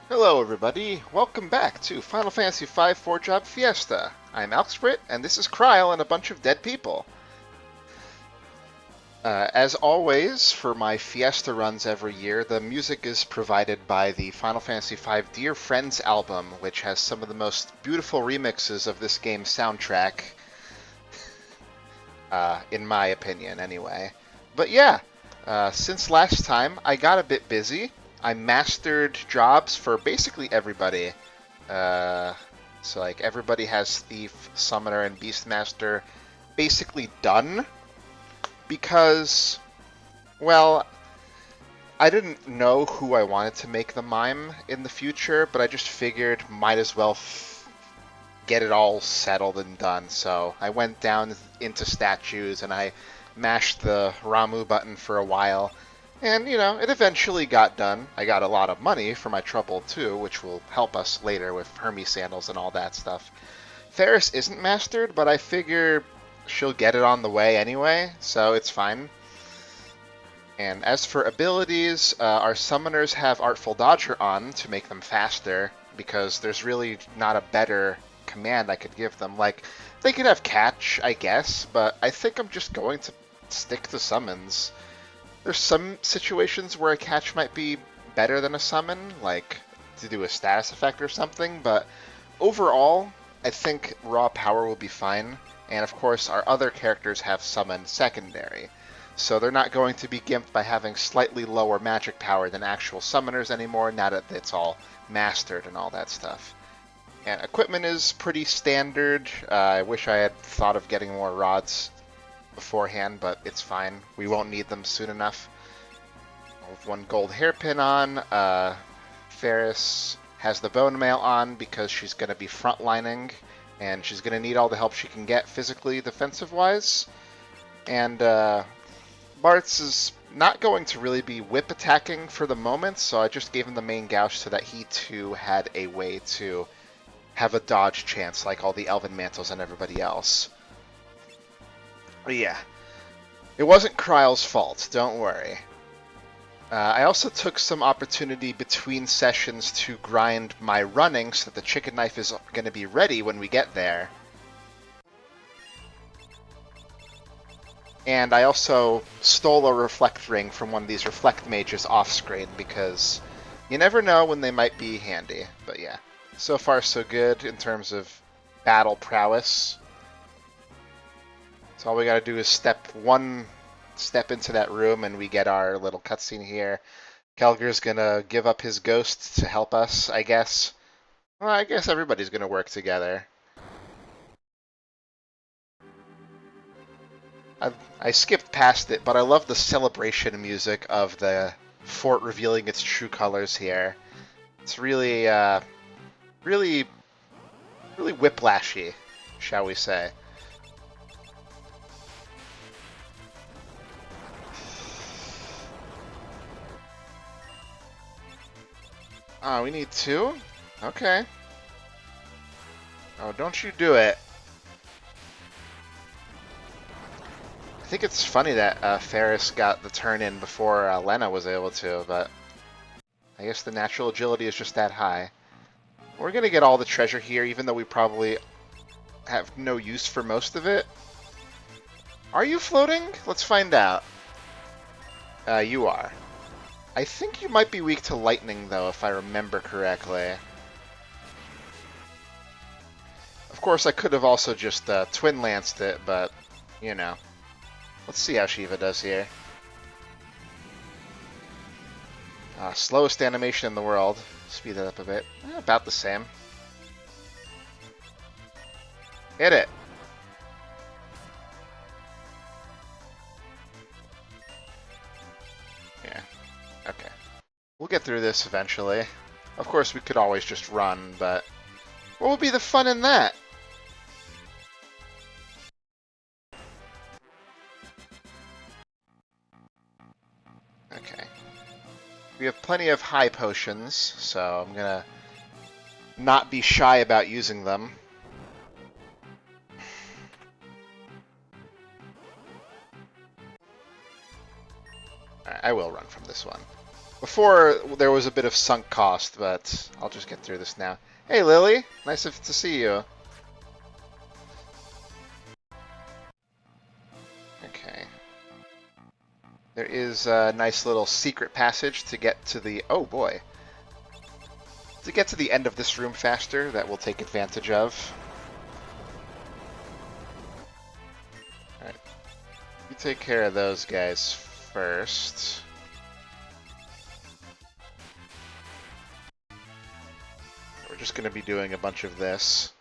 Hello everybody, welcome back to Final Fantasy V 4-Job Fiesta. I'm Alxbrit, and this is Kryle and a bunch of dead people. As always, for my Fiesta runs every year, the music is provided by the Final Fantasy V Dear Friends album, which has some of the most beautiful remixes of this game's soundtrack, in my opinion anyway. But yeah, since last time, I got a bit busy. I mastered jobs for basically everybody. So like everybody has Thief, Summoner, and Beastmaster basically done because, well, I didn't know who I wanted to make the mime in the future, but I just figured might as well get it all settled and done. So I went down into statues and I mashed the Ramu button for a while. And, you know, it eventually got done. I got a lot of money for my trouble, too, which will help us later with Hermes sandals and all that stuff. Ferris isn't mastered, but I figure she'll get it on the way anyway, so it's fine. And as for abilities, our summoners have Artful Dodger on to make them faster, because there's really not a better command I could give them. Like, they could have Catch, I guess, but I think I'm just going to stick to summons. There's some situations where a catch might be better than a summon, like to do a status effect or something, but overall, I think raw power will be fine. And of course, our other characters have summon secondary, so they're not going to be gimped by having slightly lower magic power than actual summoners anymore, now that it's all mastered and all that stuff. And equipment is pretty standard. I wish I had thought of getting more rods beforehand, but it's fine. We won't need them soon enough. With one gold hairpin on, Ferris has the bone mail on because she's going to be frontlining, and she's going to need all the help she can get physically, defensive-wise. And Bartz is not going to really be whip attacking for the moment, so I just gave him the main gouge so that he too had a way to have a dodge chance like all the Elven Mantles and everybody else. But yeah, it wasn't Kryle's fault, don't worry. I also took some opportunity between sessions to grind my running so that the chicken knife is going to be ready when we get there. And I also stole a reflect ring from one of these reflect mages off-screen because you never know when they might be handy. But yeah, so far so good in terms of battle prowess. So all we gotta do is step into that room and we get our little cutscene here. Kelger's gonna give up his ghost to help us, I guess. Well, I guess everybody's gonna work together. I skipped past it, but I love the celebration music of the fort revealing its true colors here. It's really, really, really whiplashy, shall we say. Oh, we need two? Okay. Oh, don't you do it. I think it's funny that Ferris got the turn in before Lena was able to, but I guess the natural agility is just that high. We're going to get all the treasure here, even though we probably have no use for most of it. Are you floating? Let's find out. You are. I think you might be weak to lightning, though, if I remember correctly. Of course, I could have also just twin-lanced it, but, you know. Let's see how Shiva does here. Slowest animation in the world. Speed that up a bit. About the same. Hit it. Yeah. Okay. We'll get through this eventually. Of course, we could always just run, but what would be the fun in that? Okay. We have plenty of high potions, so I'm gonna not be shy about using them. I will run from this one. Before, there was a bit of sunk cost, but I'll just get through this now. Hey, Lily. Nice to see you. Okay. There is a nice little secret passage to get to the... Oh, boy. To get to the end of this room faster that we'll take advantage of. Alright. You take care of those guys first. We're just going to be doing a bunch of this.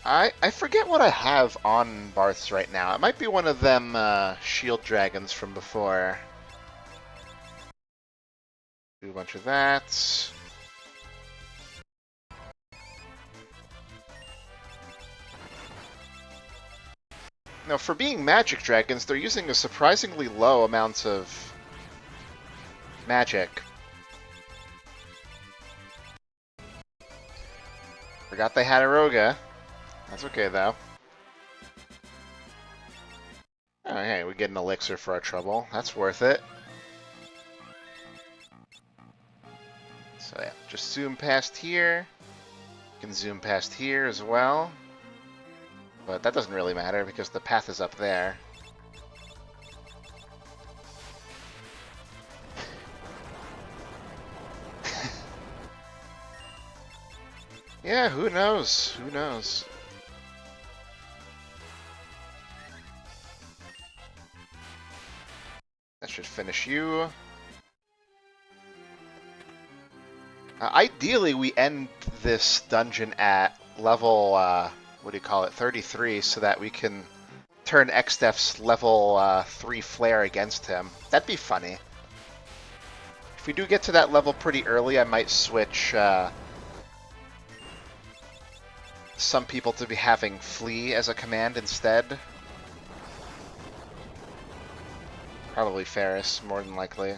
I forget what I have on Barth's right now. It might be one of them shield dragons from before. Do a bunch of that. Now, for being magic dragons, they're using a surprisingly low amount of magic. Forgot they had a Roga. That's okay, though. Oh, hey, we get an elixir for our trouble. That's worth it. So yeah, just zoom past here. You can zoom past here as well. But that doesn't really matter because the path is up there. Yeah, who knows? Who knows? That should finish you. Ideally, we end this dungeon at level, what do you call it, 33, so that we can turn Xdef's level 3 flare against him. That'd be funny. If we do get to that level pretty early, I might switch some people to be having flee as a command instead. Probably Ferris, more than likely.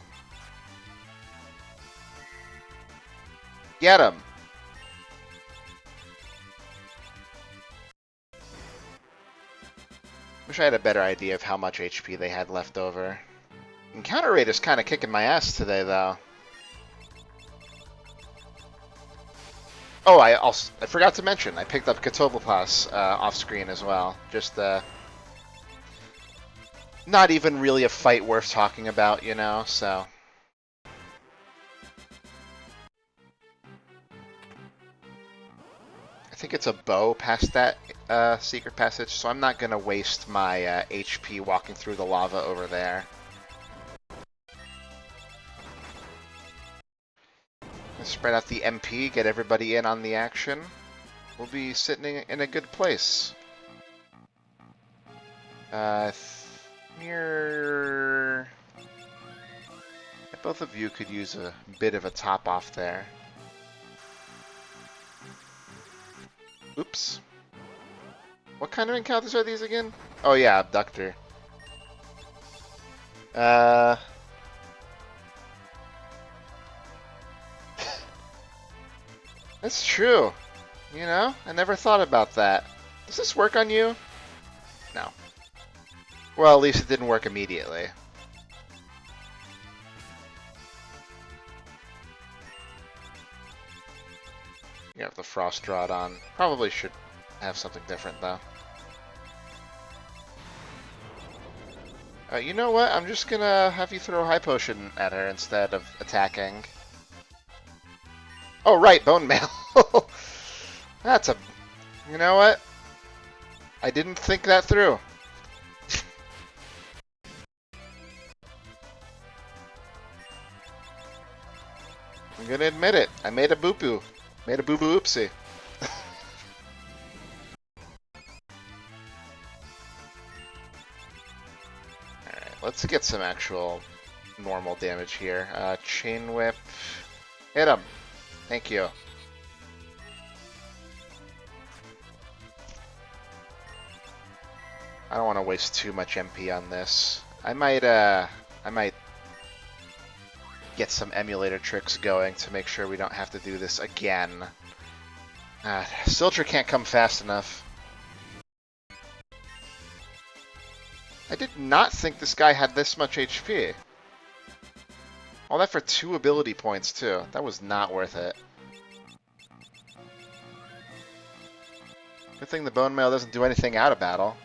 Get him! Wish I had a better idea of how much HP they had left over. Encounter rate is kind of kicking my ass today, though. Oh, I forgot to mention, I picked up Katobopas off screen as well. Just, not even really a fight worth talking about, you know, so... I think it's a bow past that secret passage, so I'm not going to waste my HP walking through the lava over there. Let's spread out the MP, get everybody in on the action. We'll be sitting in a good place. Near... Both of you could use a bit of a top off there. Oops. What kind of encounters are these again? Oh yeah, Abductor. That's true. You know, I never thought about that. Does this work on you? No. Well, at least it didn't work immediately. You have the Frost Rod on. Probably should have something different, though. You know what? I'm just gonna have you throw High Potion at her instead of attacking. Oh, right, Bone Mail. That's a... You know what? I didn't think that through. I'm gonna admit it. I made a boo-boo. Made a boo-boo oopsie. Alright, let's get some actual normal damage here. Chain Whip. Hit him. Thank you. I don't want to waste too much MP on this. I might get some emulator tricks going to make sure we don't have to do this again. Silcher can't come fast enough. I did not think this guy had this much HP. All that for 2 ability points, too. That was not worth it. Good thing the bone mail doesn't do anything out of battle.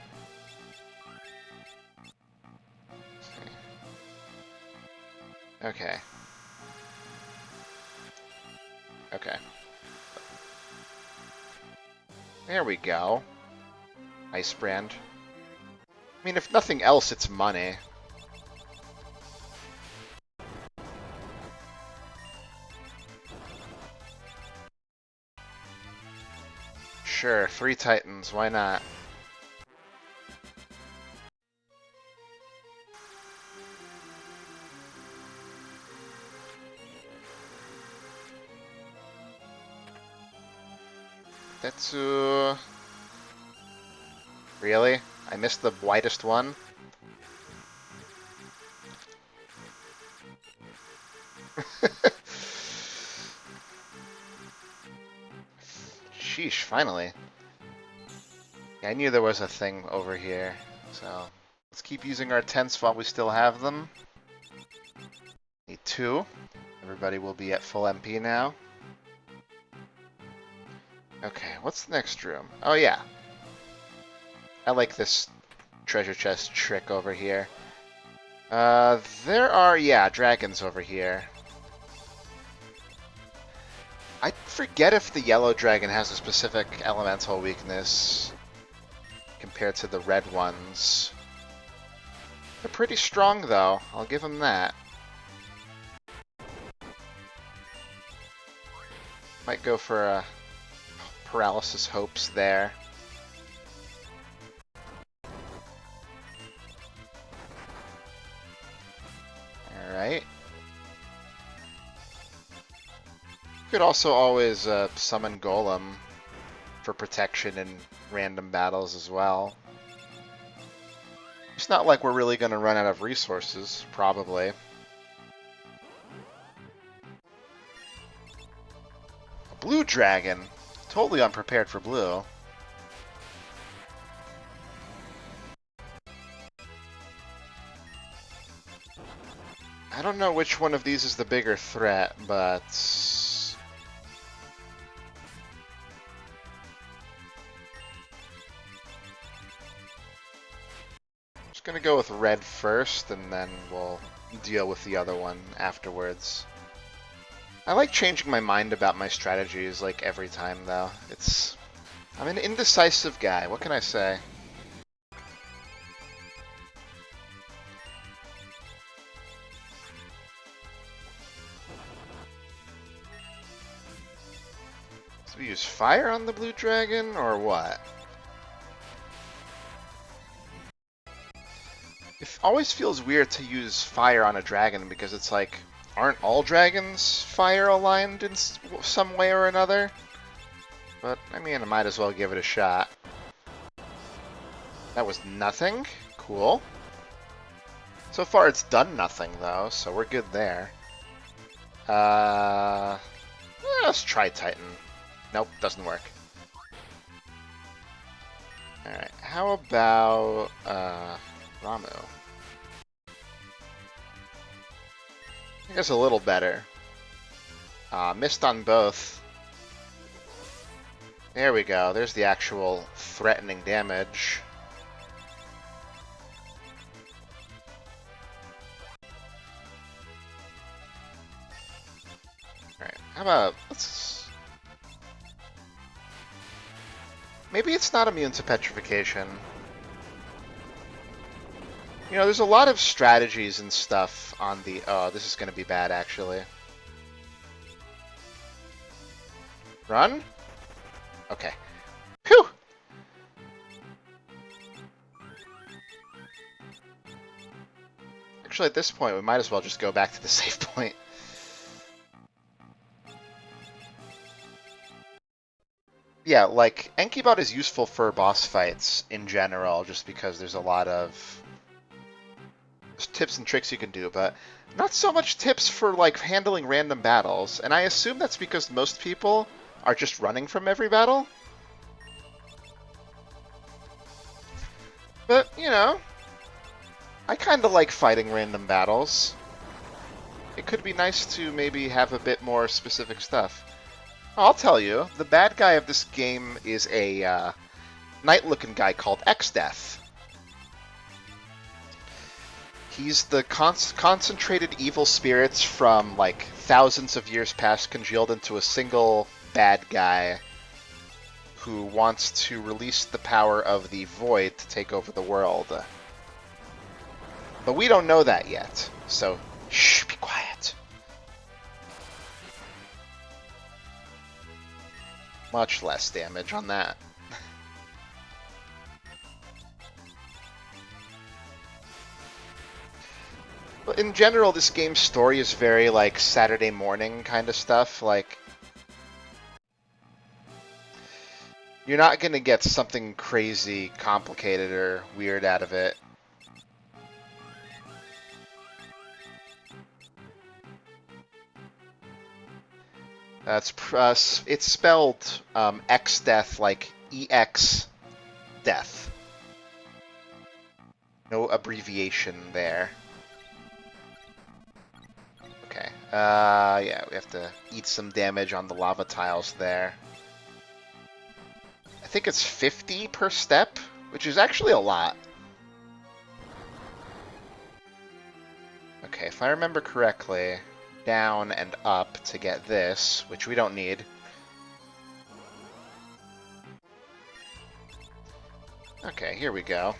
Okay. Okay. There we go. Ice brand. I mean, if nothing else, it's money. Sure, 3 Titans, why not? Tetsu... Really? I missed the whitest one? Sheesh, finally. Yeah, I knew there was a thing over here, so let's keep using our tents while we still have them. Need 2. Everybody will be at full MP now. Okay, what's the next room? Oh yeah. I like this treasure chest trick over here. There are, yeah, dragons over here. I forget if the yellow dragon has a specific elemental weakness compared to the red ones. They're pretty strong, though. I'll give them that. Might go for a paralysis hopes there. Alright. Could also always summon Golem for protection in random battles as well. It's not like we're really going to run out of resources, probably. A blue dragon. Totally unprepared for blue. I don't know which one of these is the bigger threat, but... just gonna go with red first, and then we'll deal with the other one afterwards. I like changing my mind about my strategies, like, every time, though. I'm an indecisive guy, what can I say? Do we use fire on the blue dragon, or what? It always feels weird to use fire on a dragon, because it's like, aren't all dragons fire aligned in some way or another? But, I mean, I might as well give it a shot. That was nothing. Cool. So far it's done nothing, though, so we're good there. Let's try Titan. Nope, doesn't work. Alright, how about, Ramu? I guess a little better. Missed on both. There we go. There's the actual threatening damage. Alright, how about... maybe it's not immune to petrification. You know, there's a lot of strategies and stuff on the... oh, this is going to be bad, actually. Run? Okay. Phew! Actually, at this point, we might as well just go back to the save point. Yeah, like, Enkybot is useful for boss fights in general, just because there's a lot of tips and tricks you can do, but not so much tips for, like, handling random battles. And I assume that's because most people are just running from every battle. But, you know, I kind of like fighting random battles. It could be nice to maybe have a bit more specific stuff. I'll tell you, the bad guy of this game is a knight-looking guy called X-Death. He's the concentrated evil spirits from, like, thousands of years past congealed into a single bad guy who wants to release the power of the Void to take over the world. But we don't know that yet, so shh, be quiet. Much less damage on that. But in general, this game's story is very, like, Saturday morning kind of stuff. Like, you're not going to get something crazy, complicated, or weird out of it. It's spelled X-Death, like EX Death. No abbreviation there. Okay. Yeah, we have to eat some damage on the lava tiles there. I think it's 50 per step, which is actually a lot. Okay, if I remember correctly, down and up to get this, which we don't need. Okay, here we go.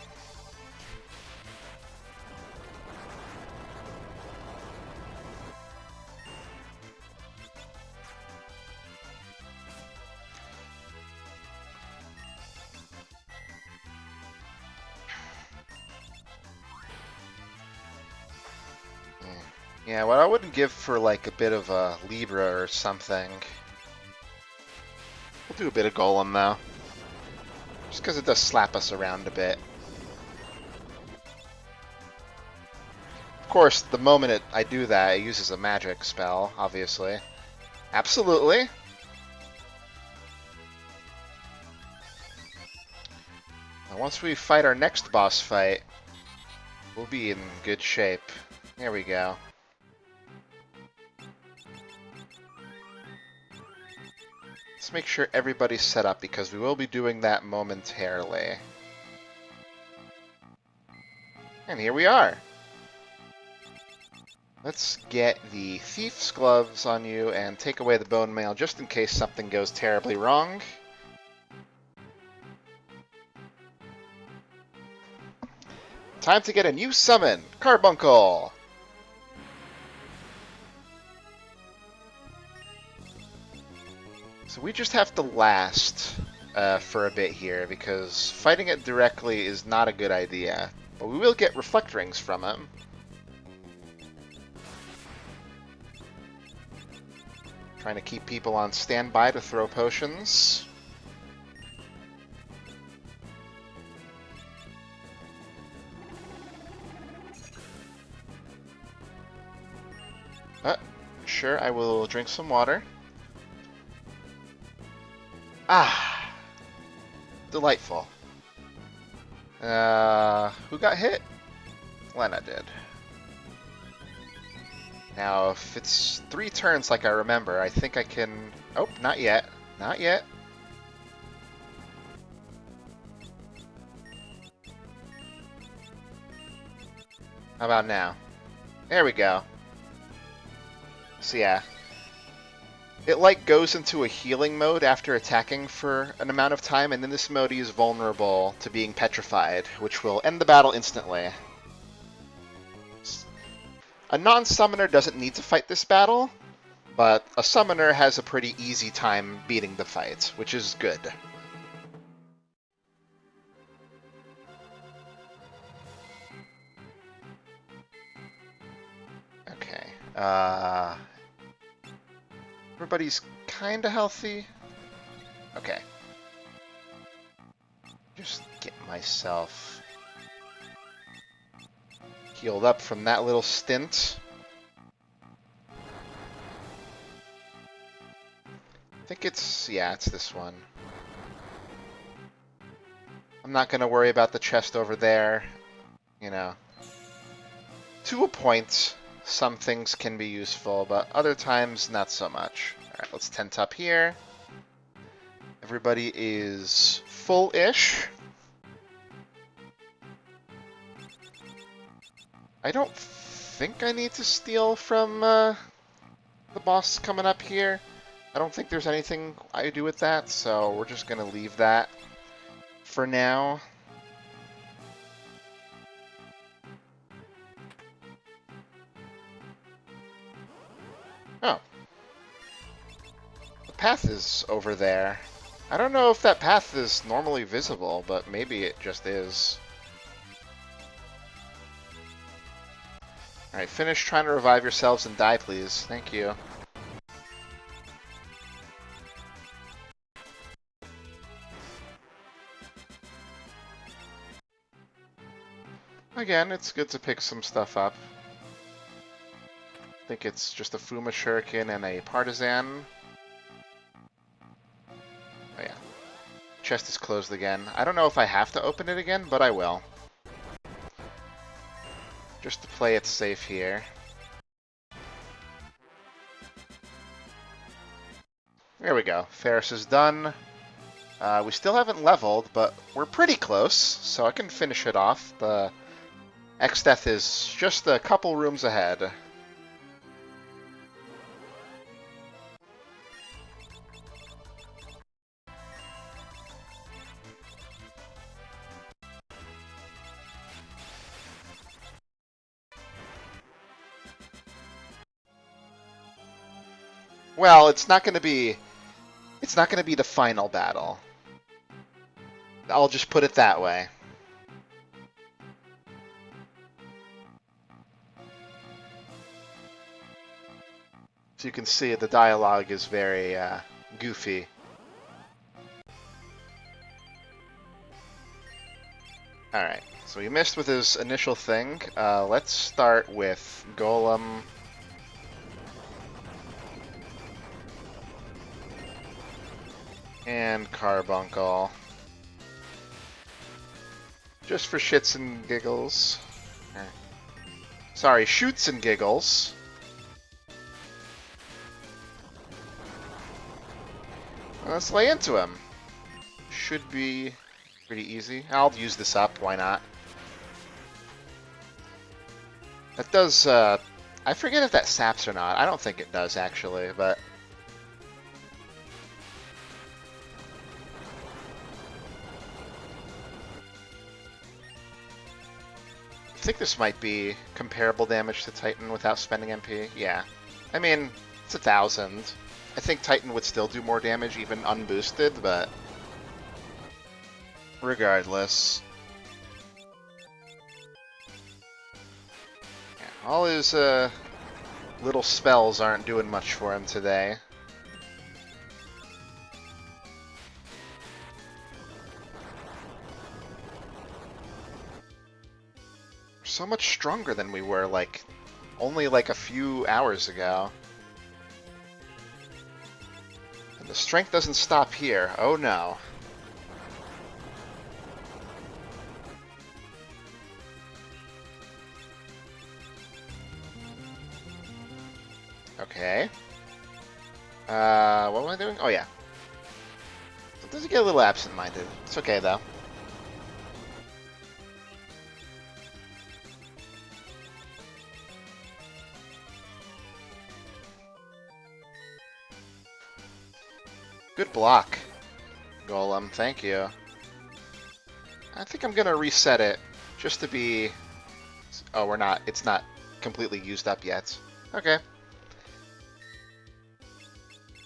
Yeah, what I wouldn't give for, like, a bit of a Libra or something. We'll do a bit of Golem, though. Just because it does slap us around a bit. Of course, the moment I do that, it uses a magic spell, obviously. Absolutely. Now, once we fight our next boss fight, we'll be in good shape. There we go. Let's make sure everybody's set up, because we will be doing that momentarily. And here we are. Let's get the Thief's Gloves on you and take away the Bone Mail just in case something goes terribly wrong. Time to get a new summon, Carbuncle! So we just have to last for a bit here, because fighting it directly is not a good idea. But we will get Reflect Rings from him. Trying to keep people on standby to throw potions. Sure, I will drink some water. Ah! Delightful. Who got hit? Lena did. Now, if it's 3 turns like I remember, I think I can... Oh, not yet. Not yet. How about now? There we go. So yeah. It like goes into a healing mode after attacking for an amount of time, and in this mode he is vulnerable to being petrified, which will end the battle instantly. A non-summoner doesn't need to fight this battle, but a summoner has a pretty easy time beating the fight, which is good. Okay. Everybody's kinda healthy. Okay. Just get myself healed up from that little stint. I think it's... yeah, it's this one. I'm not gonna worry about the chest over there. You know. To a point. some things can be useful, but other times not so much. Alright, let's tent up here. Everybody is full-ish. I don't think I need to steal from the boss coming up here. I don't think there's anything I do with that, so we're just going to leave that for now. Oh. The path is over there. I don't know if that path is normally visible, but maybe it just is. Alright, finish trying to revive yourselves and die, please. Thank you. Again, it's good to pick some stuff up. I think it's just a Fuma Shuriken and a Partisan. Oh yeah. Chest is closed again. I don't know if I have to open it again, but I will. Just to play it safe here. There we go. Ferris is done. We still haven't leveled, but we're pretty close, so I can finish it off. The X-Death is just a couple rooms ahead. Well, it's not going to be the final battle. I'll just put it that way. So you can see the dialogue is very goofy. Alright, so we missed with his initial thing. Let's start with Golem. And Carbuncle. Just for shits and giggles. Sorry, shoots and giggles. Let's lay into him. Should be pretty easy. I'll use this up, why not? That does, I forget if that saps or not. I don't think it does, actually, but... I think this might be comparable damage to Titan without spending MP. Yeah. I mean, it's 1,000. I think Titan would still do more damage even unboosted, but regardless. Yeah, all his little spells aren't doing much for him today. So much stronger than we were, like, only like a few hours ago. And the strength doesn't stop here. Oh no. Okay. What am I doing? Oh yeah. Does it get a little absent-minded? It's okay though. Good block, Golem. Thank you. I think I'm gonna reset it just to be... Oh, we're not. It's not completely used up yet. Okay.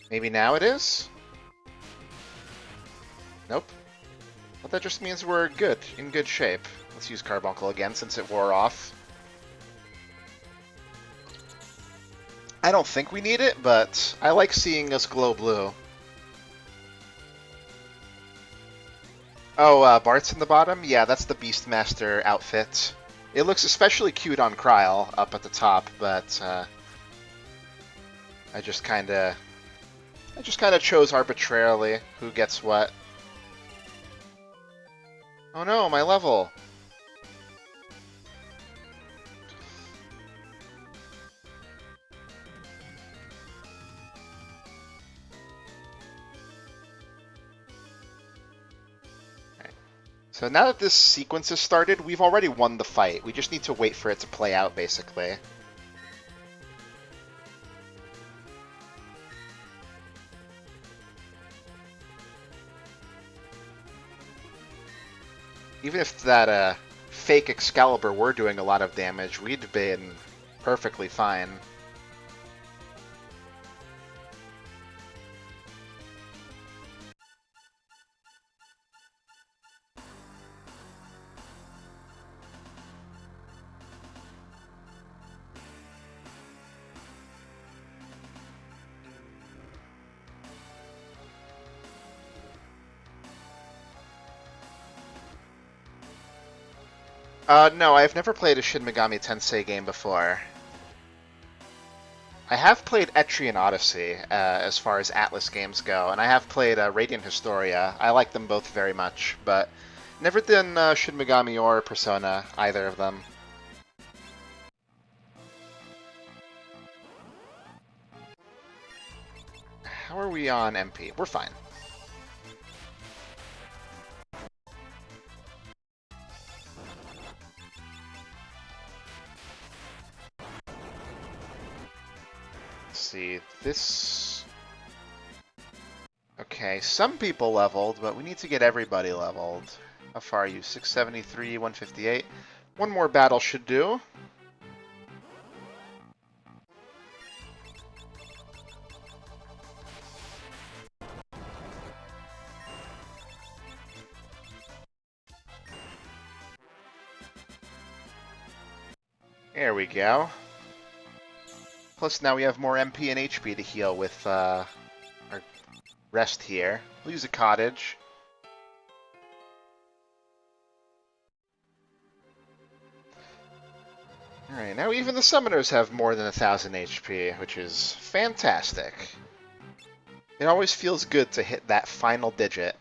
Maybe now it is? Nope. Well, that just means we're good, in good shape. Let's use Carbuncle again since it wore off. I don't think we need it, but I like seeing us glow blue. Oh, Bart's in the bottom? Yeah, that's the Beastmaster outfit. It looks especially cute on Kryl up at the top, but I just kind of chose arbitrarily who gets what. Oh no, my level. So now that this sequence has started, we've already won the fight. We just need to wait for it to play out, basically. Even if that fake Excalibur were doing a lot of damage, we'd been perfectly fine. No, I've never played a Shin Megami Tensei game before. I have played Etrian Odyssey, as far as Atlas games go, and I have played Radiant Historia. I like them both very much, but never done Shin Megami or Persona, either of them. How are we on MP? We're fine. Let's see, this... Okay, some people leveled, but we need to get everybody leveled. How far are you? 673, 158. One more battle should do. There we go. Plus now we have more MP and HP to heal with our rest here. We'll use a cottage. Alright, now even the summoners have more than 1,000 HP, which is fantastic. It always feels good to hit that final digit.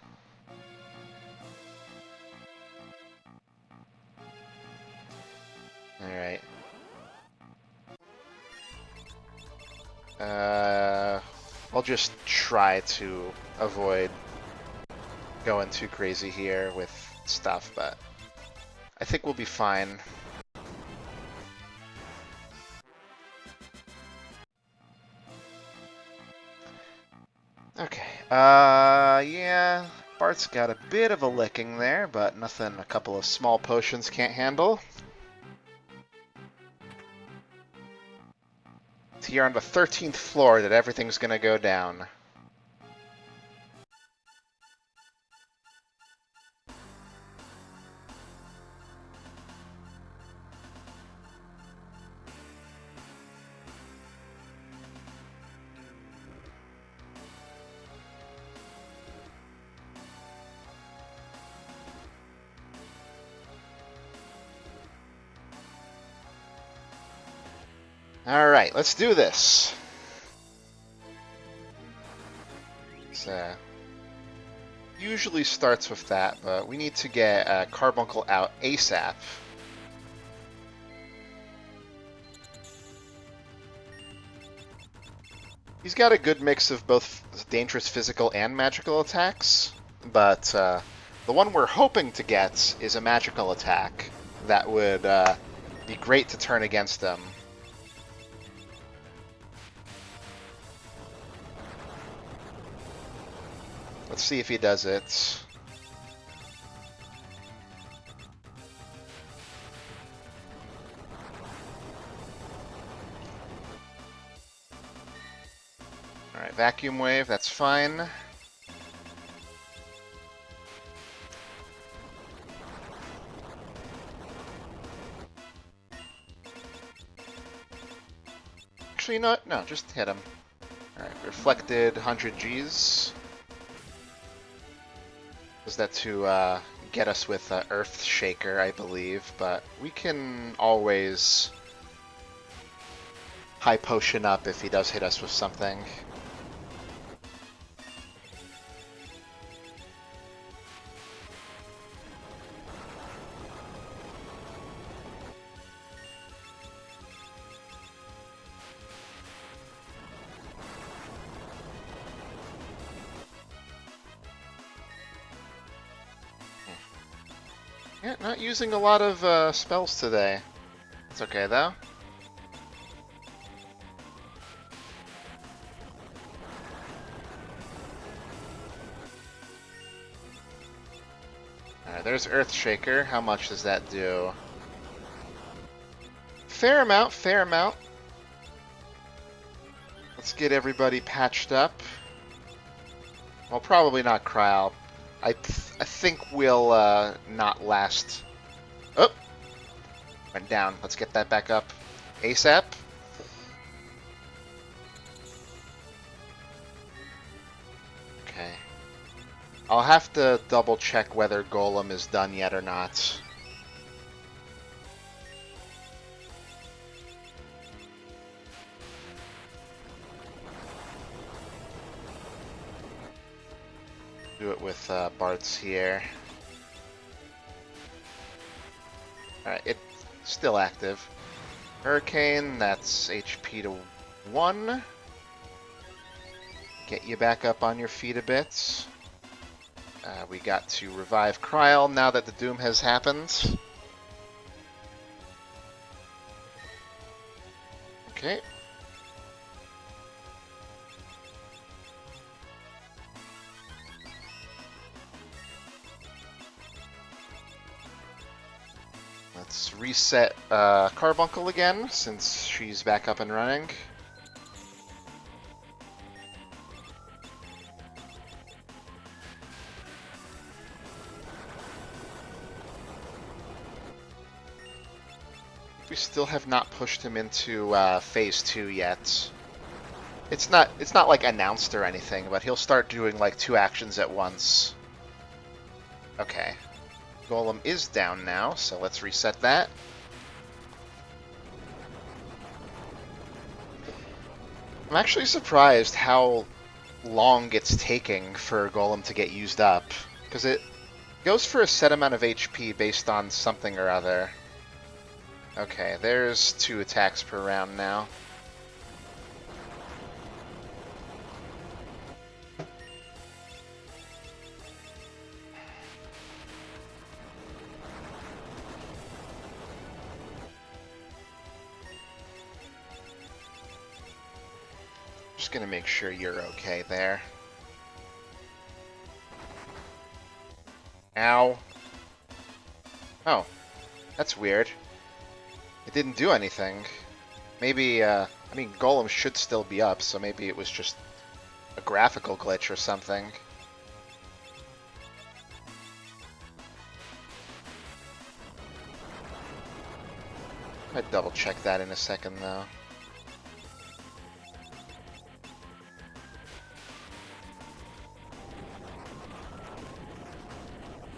Alright. I'll just try to avoid going too crazy here with stuff, but I think we'll be fine. Okay, yeah, Bart's got a bit of a licking there, but nothing a couple of small potions can't handle. It's here on the 13th floor that everything's gonna go down. Alright, let's do this. Usually starts with that, but we need to get Carbuncle out ASAP. He's got a good mix of both dangerous physical and magical attacks, but the one we're hoping to get is a magical attack that would be great to turn against him. Let's see if he does it. Alright, Vacuum Wave, that's fine. Actually, no, just hit him. Alright, Reflected 100 Gs. Was that to get us with Earth Shaker, I believe, but we can always high potion up if he does hit us with something. Yeah, not using a lot of spells today. It's okay, though. Alright, there's Earthshaker. How much does that do? Fair amount, fair amount. Let's get everybody patched up. Well, probably not Kryl. I think we'll not last. Oh! Went down. Let's get that back up. ASAP. Okay. I'll have to double check whether Golem is done yet or not. Do it with Bart's here. Alright, it's still active. Hurricane, that's HP to 1. Get you back up on your feet a bit. We got to revive Kryl now that the Doom has happened. Okay. Let's reset Carbuncle again, since she's back up and running. We still have not pushed him into Phase 2 yet. It's not like announced or anything, but he'll start doing like 2 actions at once. Okay. Golem is down now, so let's reset that. I'm actually surprised how long it's taking for Golem to get used up, because it goes for a set amount of HP based on something or other. Okay, there's 2 attacks per round now. Just gonna make sure you're okay there. Ow. Oh, that's weird. It didn't do anything. Maybe, I mean, Golem should still be up, so maybe it was just a graphical glitch or something. I'd double check that in a second, though.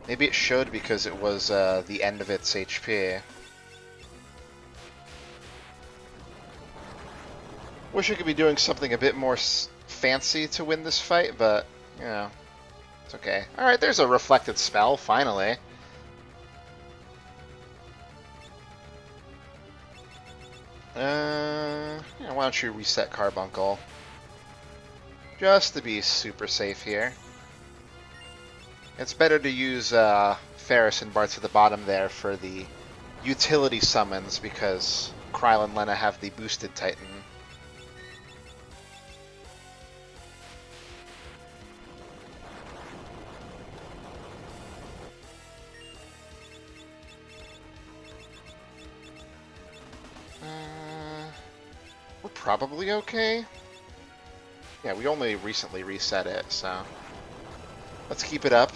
Maybe it showed because it was the end of its HP. Wish I could be doing something a bit more fancy to win this fight, but, you know, it's okay. Alright, there's a reflected spell, finally. Yeah, why don't you reset Carbuncle? Just to be super safe here. It's better to use Ferris and Bart to the bottom there for the utility summons, because Kryl and Lena have the boosted Titan. We're probably okay. Yeah, we only recently reset it, so let's keep it up.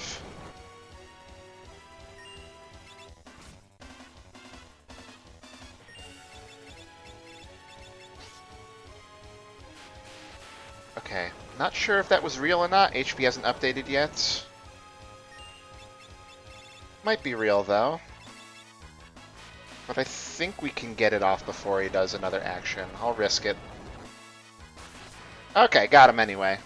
Okay, not sure if that was real or not. HP hasn't updated yet. Might be real, though. But I think we can get it off before he does another action. I'll risk it. Okay, got him anyway.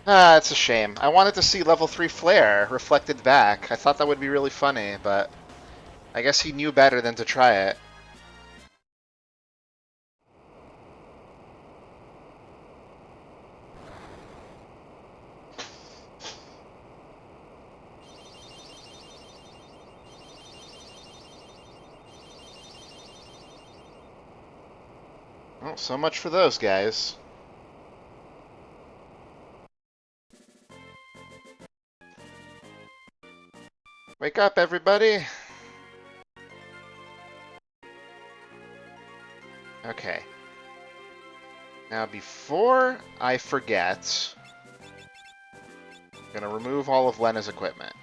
Ah, it's a shame. I wanted to see level 3 Flare reflected back. I thought that would be really funny, but I guess he knew better than to try it. Well, so much for those guys. Wake up, everybody! Okay. Now, before I forget, I'm gonna remove all of Lena's equipment.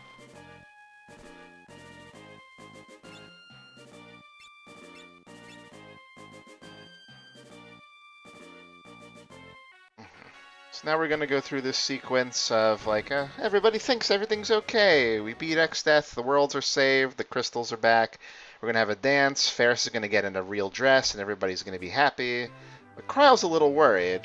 So now we're gonna go through this sequence of like, everybody thinks everything's okay. We beat X-Death, the worlds are saved, the crystals are back. We're gonna have a dance. Ferris is gonna get in a real dress, and everybody's gonna be happy. But Kryle's a little worried.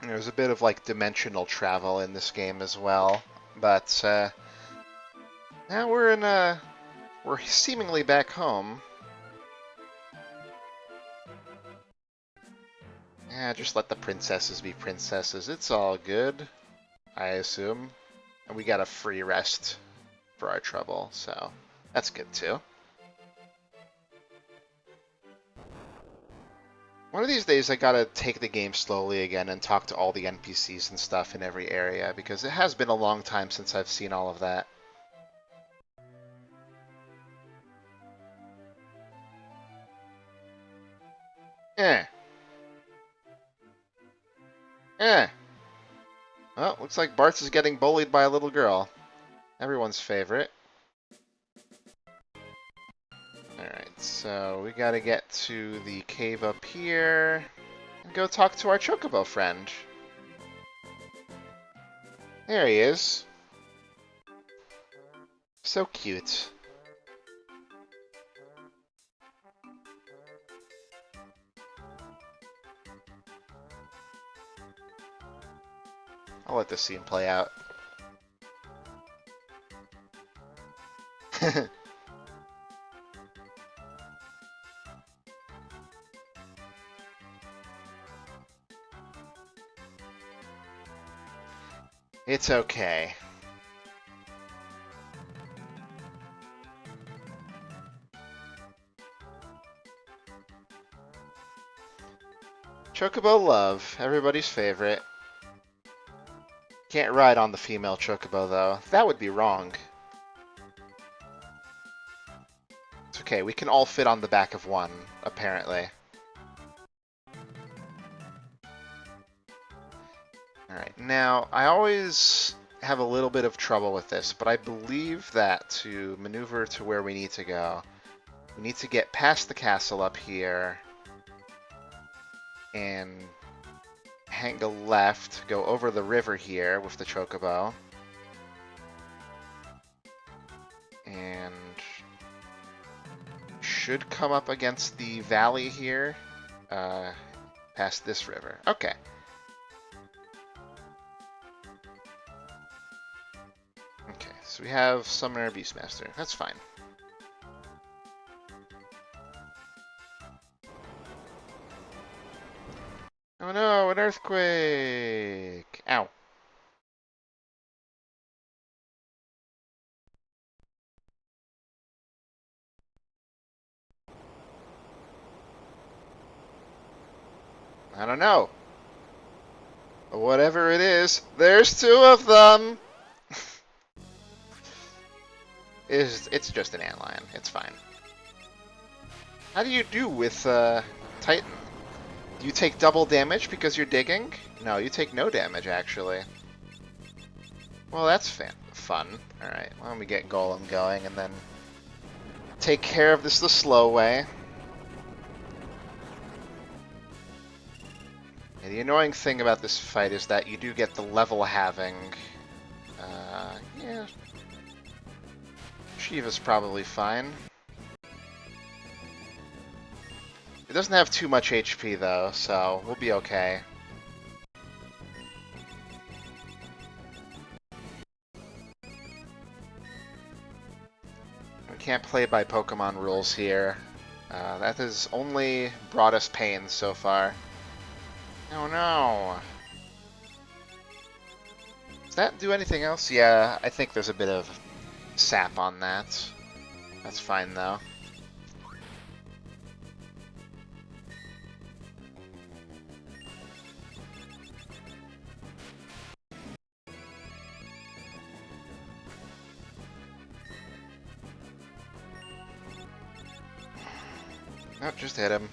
There's a bit of like dimensional travel in this game as well, but now we're seemingly back home. Yeah, just let the princesses be princesses. It's all good, I assume. And we got a free rest for our trouble, so that's good too. One of these days I gotta take the game slowly again and talk to all the NPCs and stuff in every area, because it has been a long time since I've seen all of that. Eh. Eh. Well, looks like Bartz is getting bullied by a little girl. Everyone's favorite. Alright, so we gotta get to the cave up here and go talk to our Chocobo friend. There he is. So cute. I'll let this scene play out. It's okay. Chocobo love, everybody's favorite. Can't ride on the female Chocobo, though. That would be wrong. It's okay, we can all fit on the back of one, apparently. Alright, now, I always have a little bit of trouble with this, but I believe that to maneuver to where we need to go, we need to get past the castle up here and hang a left, go over the river here with the Chocobo, and should come up against the valley here, past this river. Okay. Okay, so we have Summoner Beastmaster. That's fine. Oh no, an earthquake! Ow. I don't know. Whatever it is, there's two of them! It's just an antlion. It's fine. How do you do with Titan? Do you take double damage because you're digging? No, you take no damage, actually. Well, that's fun. Alright, why don't we get Golem going and then take care of this the slow way. And the annoying thing about this fight is that you do get the level halving. Yeah. Shiva's probably fine. It doesn't have too much HP though, so we'll be okay. We can't play by Pokemon rules here. That has only brought us pain so far. Oh no! Does that do anything else? Yeah, I think there's a bit of sap on that. That's fine though. Oh, just hit him.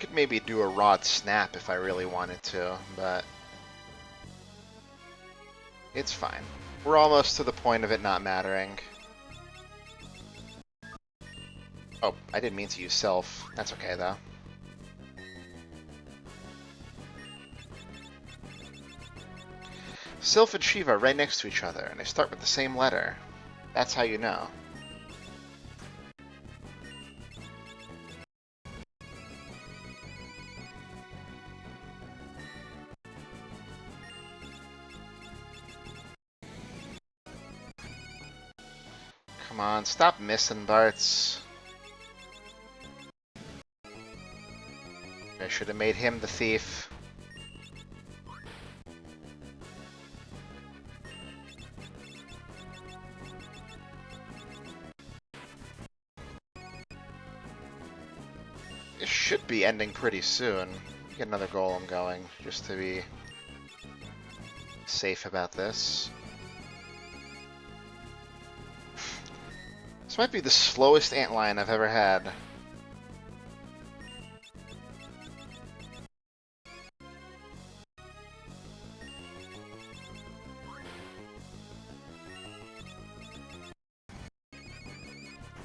Could maybe do a rod snap if I really wanted to, but it's fine. We're almost to the point of it not mattering. Oh, I didn't mean to use self. That's okay though. Sylph and Shiva are right next to each other, and they start with the same letter. That's how you know. Come on, stop missing, Bartz. I should have made him the thief. This should be ending pretty soon. Get another golem going, just to be safe about this. This might be the slowest antlion I've ever had.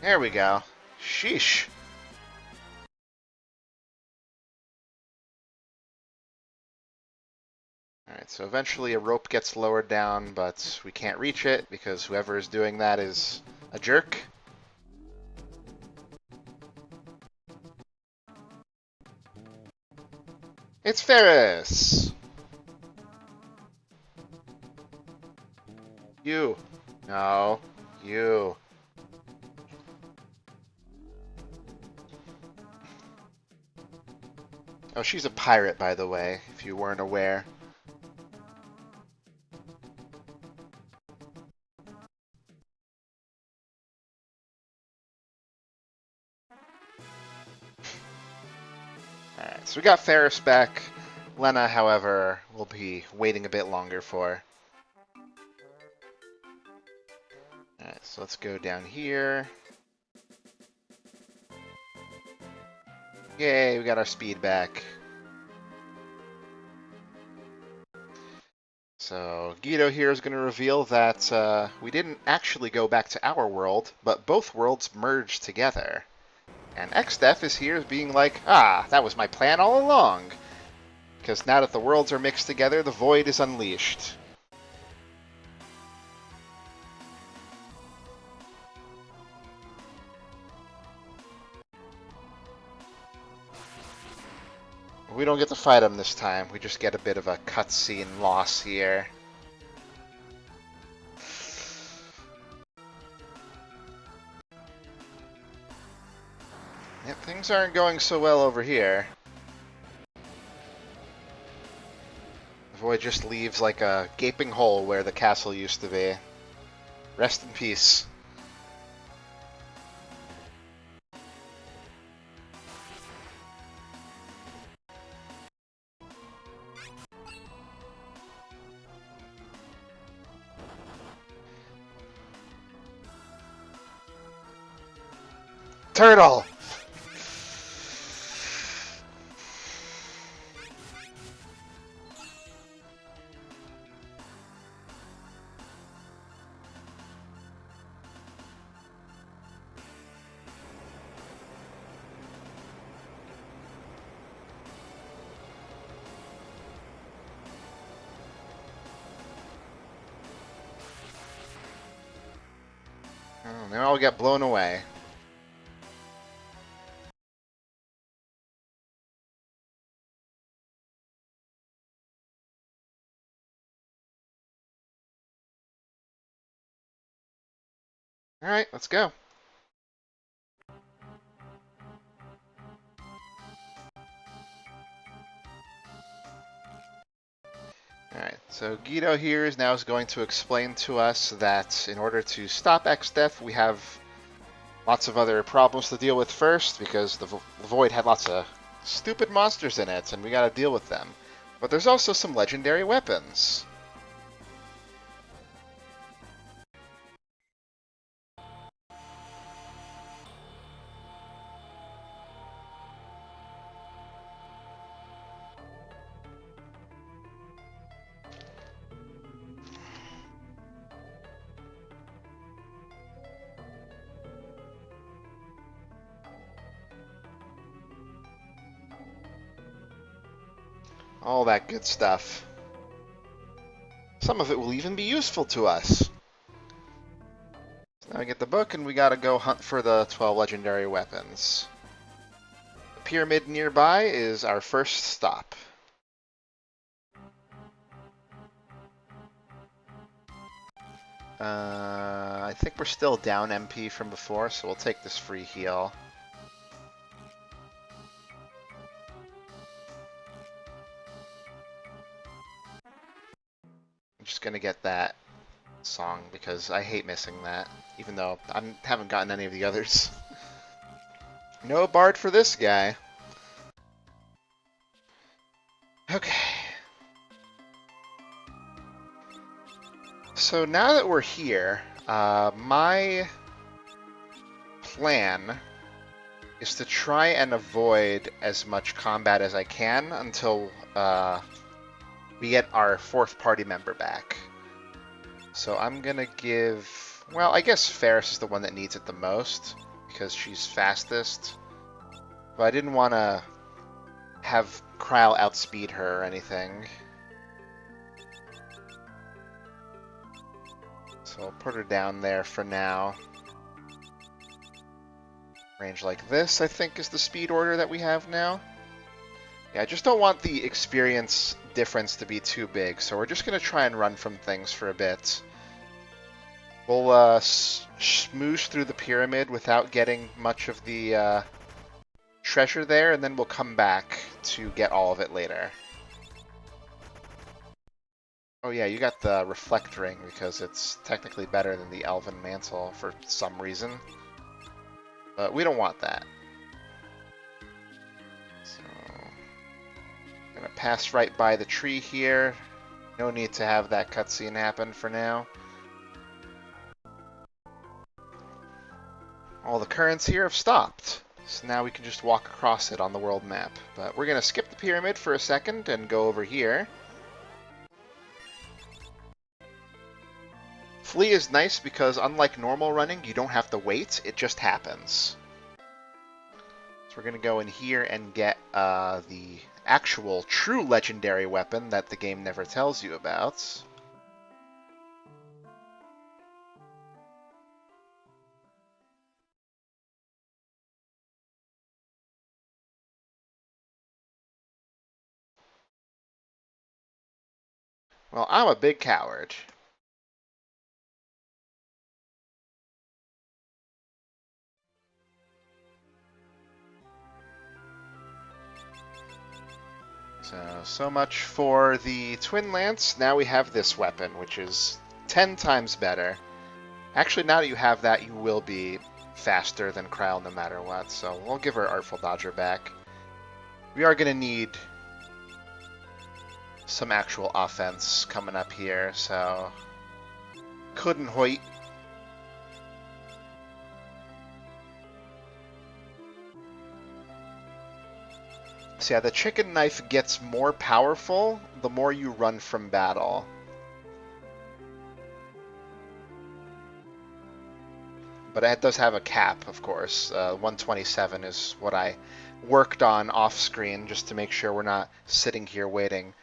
There we go. Sheesh. Alright, so eventually a rope gets lowered down, but we can't reach it because whoever is doing that is a jerk. It's Ferris! You. No. You. Oh, she's a pirate, by the way, if you weren't aware. Alright, so we got Ferris back. Lena, however, will be waiting a bit longer for. Alright, so let's go down here. Yay, we got our speed back. So Guido here is going to reveal that we didn't actually go back to our world, but both worlds merged together. And XDEF is here being like, ah, that was my plan all along. Because now that the worlds are mixed together, the void is unleashed. We don't get to fight him this time. We just get a bit of a cutscene loss here. Yep, things aren't going so well over here. The void just leaves like a gaping hole where the castle used to be. Rest in peace. Turtle! Oh, they all get blown away. Alright, let's go. Alright, so Guido here is going to explain to us that in order to stop X-Death, we have lots of other problems to deal with first, because the Void had lots of stupid monsters in it, and we gotta deal with them. But there's also some legendary weapons. All that good stuff. Some of it will even be useful to us. So now we get the book, and we gotta go hunt for the 12 legendary weapons. The pyramid nearby is our first stop. I think we're still down MP from before, so we'll take this free heal. I'm just gonna get that song because I hate missing that, even though I haven't gotten any of the others. No bard for this guy. Okay. So now that we're here, my plan is to try and avoid as much combat as I can until we get our 4th party member back. So I'm gonna give... Well, I guess Ferris is the one that needs it the most, because she's fastest. But I didn't want to have Kryl outspeed her or anything. So I'll put her down there for now. Range like this, I think, is the speed order that we have now. Yeah, I just don't want the experience difference to be too big, so we're just going to try and run from things for a bit. We'll smoosh through the pyramid without getting much of the treasure there, and then we'll come back to get all of it later. Oh yeah, you got the Reflect Ring because it's technically better than the Elven Mantle for some reason. But we don't want that. So, gonna pass right by the tree here. No need to have that cutscene happen for now. All the currents here have stopped. So now we can just walk across it on the world map. But we're gonna skip the pyramid for a second and go over here. Flee is nice because unlike normal running, you don't have to wait, it just happens. So we're going to go in here and get the actual true legendary weapon that the game never tells you about. Well, I'm a big coward. So much for the Twin Lance. Now we have this weapon, which is 10 times better. Actually, now that you have that, you will be faster than Kryl no matter what, so we'll give her Artful Dodger back. We are going to need some actual offense coming up here, so couldn't hoit. So yeah, the chicken knife gets more powerful the more you run from battle. But it does have a cap, of course. 127 is what I worked on off-screen just to make sure we're not sitting here waiting.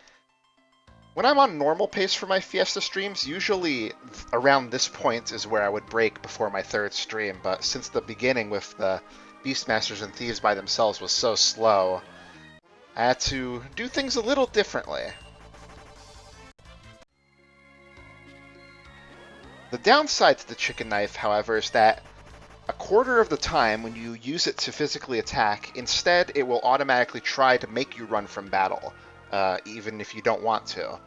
When I'm on normal pace for my Fiesta streams, usually around this point is where I would break before my 3rd stream, but since the beginning with the Beastmasters and Thieves by themselves was so slow, I had to do things a little differently. The downside to the chicken knife, however, is that a quarter of the time when you use it to physically attack, instead it will automatically try to make you run from battle, even if you don't want to.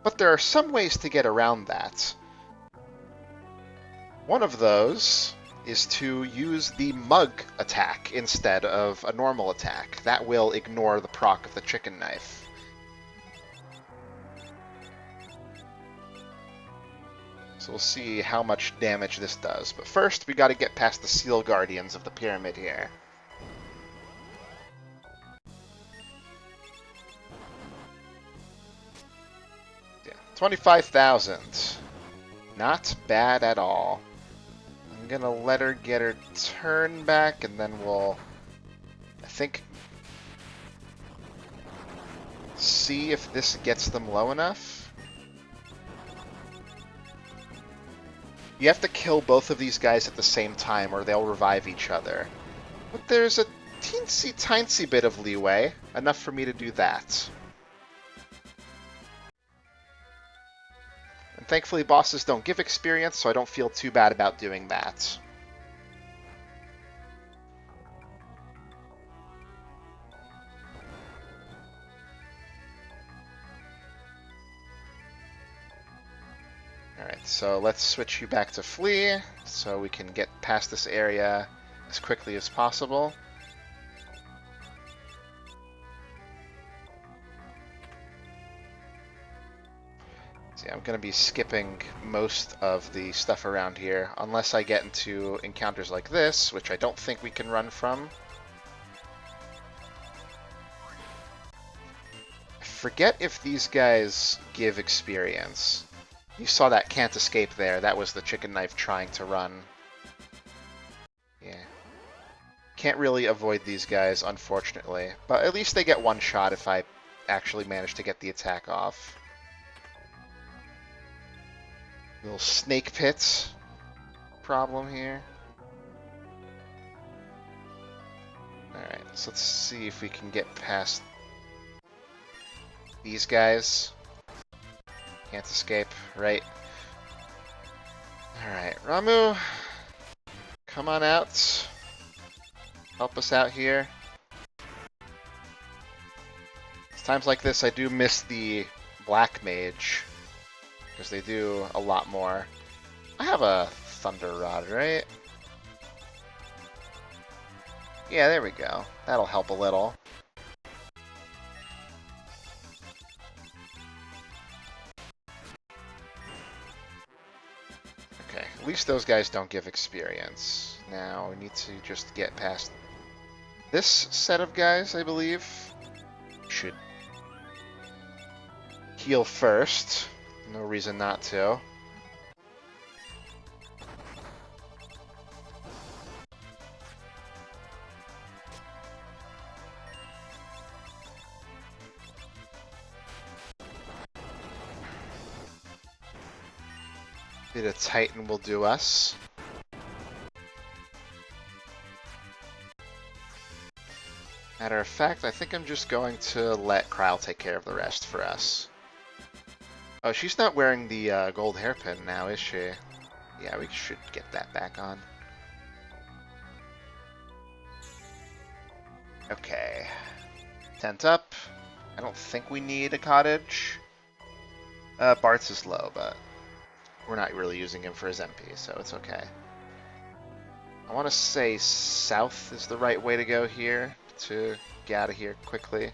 But there are some ways to get around that. One of those is to use the mug attack instead of a normal attack. That will ignore the proc of the chicken knife. So we'll see how much damage this does. But first, we got to get past the Seal Guardians of the pyramid here. Yeah, 25,000. Not bad at all. I'm going to let her get her turn back, and then we'll, I think, see if this gets them low enough. You have to kill both of these guys at the same time or they'll revive each other. But there's a teensy-tiny bit of leeway, enough for me to do that. And thankfully bosses don't give experience, so I don't feel too bad about doing that. Alright, so let's switch you back to flee, so we can get past this area as quickly as possible. See, I'm going to be skipping most of the stuff around here, unless I get into encounters like this, which I don't think we can run from. I forget if these guys give experience. You saw that can't escape there. That was the chicken knife trying to run. Yeah. Can't really avoid these guys, unfortunately. But at least they get one shot if I actually manage to get the attack off. Little snake pit problem here. Alright, so let's see if we can get past these guys. Can't escape, right? Alright, Ramu, come on out. Help us out here. It's times like this I do miss the Black Mage, because they do a lot more. I have a Thunder Rod, right? Yeah, there we go. That'll help a little. Okay, at least those guys don't give experience. Now we need to just get past this set of guys, I believe. Should heal first. No reason not to. Bit of Titan will do us. Matter of fact, I think I'm just going to let Kryle take care of the rest for us. Oh, she's not wearing the gold hairpin now, is she? Yeah, we should get that back on. Okay. Tent up. I don't think we need a cottage. Bart's is low, but we're not really using him for his MP, so it's okay. I want to say south is the right way to go here to get out of here quickly.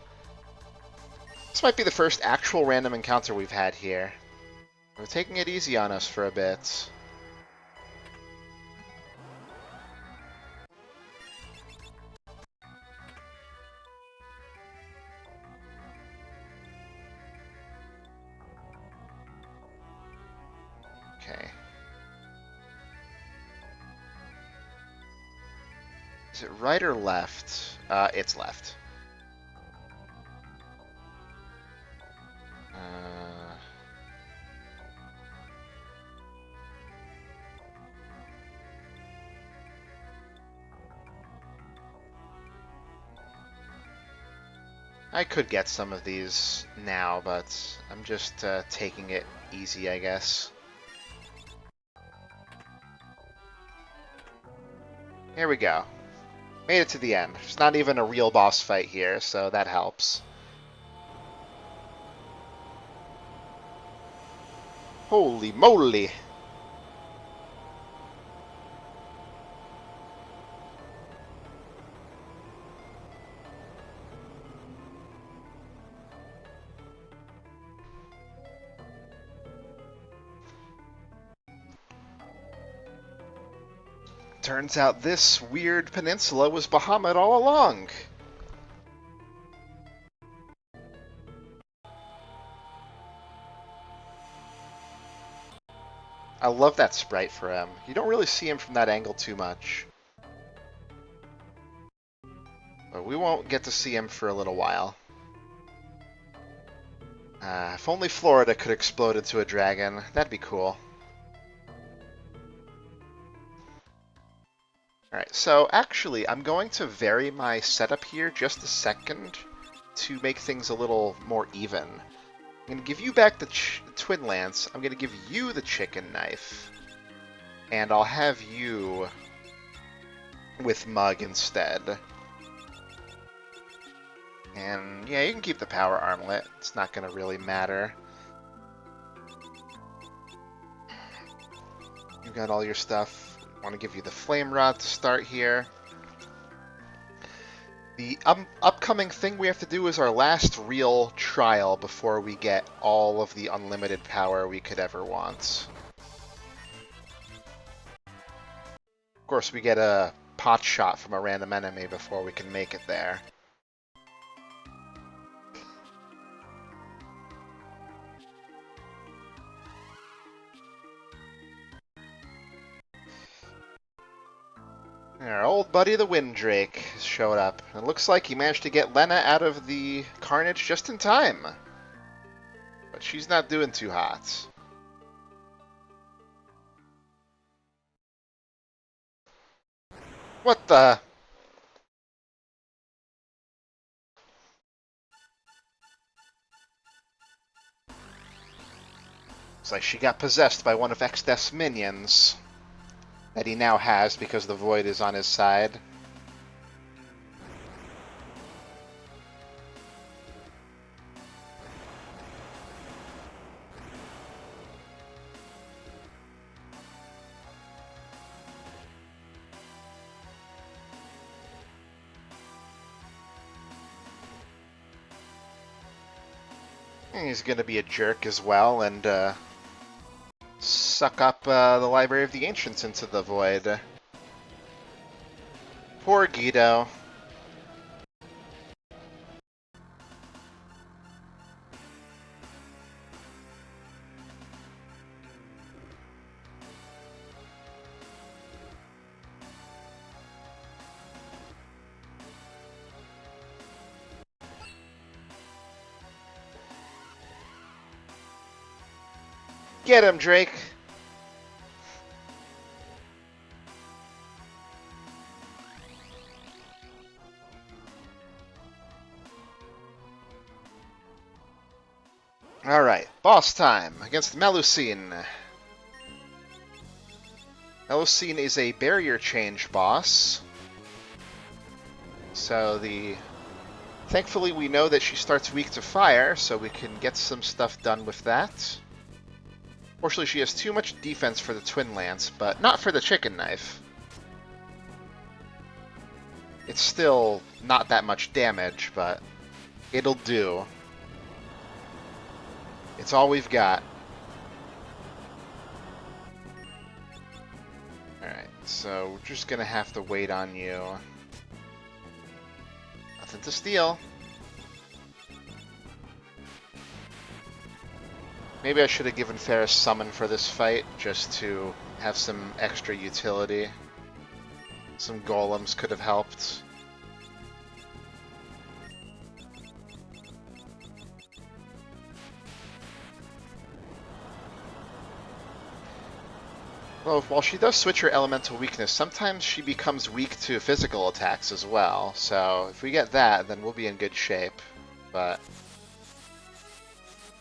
This might be the first actual random encounter we've had here. We're taking it easy on us for a bit. Okay. Is it right or left? It's left. I could get some of these now, but I'm just taking it easy, I guess. Here we go. Made it to the end. There's not even a real boss fight here, so that helps. Holy moly! Turns out this weird peninsula was Bahamut all along. I love that sprite for him. You don't really see him from that angle too much. But we won't get to see him for a little while. If only Florida could explode into a dragon, that'd be cool. Alright, so actually, I'm going to vary my setup here just a second to make things a little more even. I'm going to give you back the Twin Lance, I'm going to give you the Chicken Knife, and I'll have you with Mug instead. And yeah, you can keep the Power Armlet, it's not going to really matter. You've got all your stuff. I want to give you the Flame Rod to start here. The upcoming thing we have to do is our last real trial before we get all of the unlimited power we could ever want. Of course, we get a pot shot from a random enemy before we can make it there. Our old buddy the Windrake showed up. It looks like he managed to get Lena out of the carnage just in time. But she's not doing too hot. What the? Looks like she got possessed by one of Exdeath's minions. That he now has because the Void is on his side. He's going to be a jerk as well and suck up the Library of the Ancients into the Void. Poor Guido. Get him, Drake! Alright, boss time against Melusine. Melusine is a barrier change boss. So thankfully we know that she starts weak to fire, so we can get some stuff done with that. Fortunately, she has too much defense for the Twin Lance, but not for the Chicken Knife. It's still not that much damage, but it'll do. It's all we've got. Alright, so we're just gonna have to wait on you. Nothing to steal. Maybe I should have given Ferris Summon for this fight, just to have some extra utility. Some golems could have helped. Well, while she does switch her elemental weakness, sometimes she becomes weak to physical attacks as well. So if we get that, then we'll be in good shape. But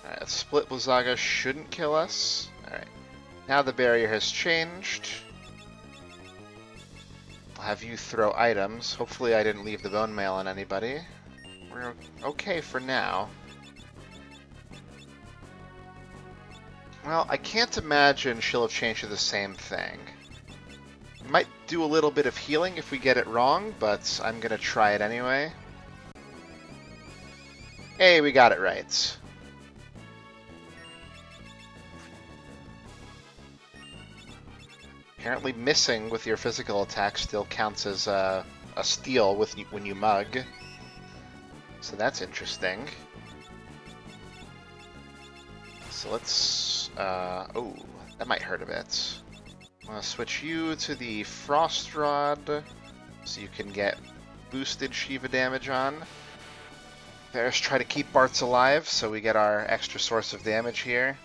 alright, Split Blizzaga shouldn't kill us. Alright, now the barrier has changed. have you throw items. Hopefully I didn't leave the bone mail on anybody. We're okay for now. Well, I can't imagine she'll have changed to the same thing. We might do a little bit of healing if we get it wrong, but I'm going to try it anyway. Hey, we got it right. Apparently missing with your physical attack still counts as a steal when you mug. So that's interesting. So let's... oh, that might hurt a bit. I'm going to switch you to the Frost Rod so you can get boosted Shiva damage on. There's try to keep Bart's alive so we get our extra source of damage here.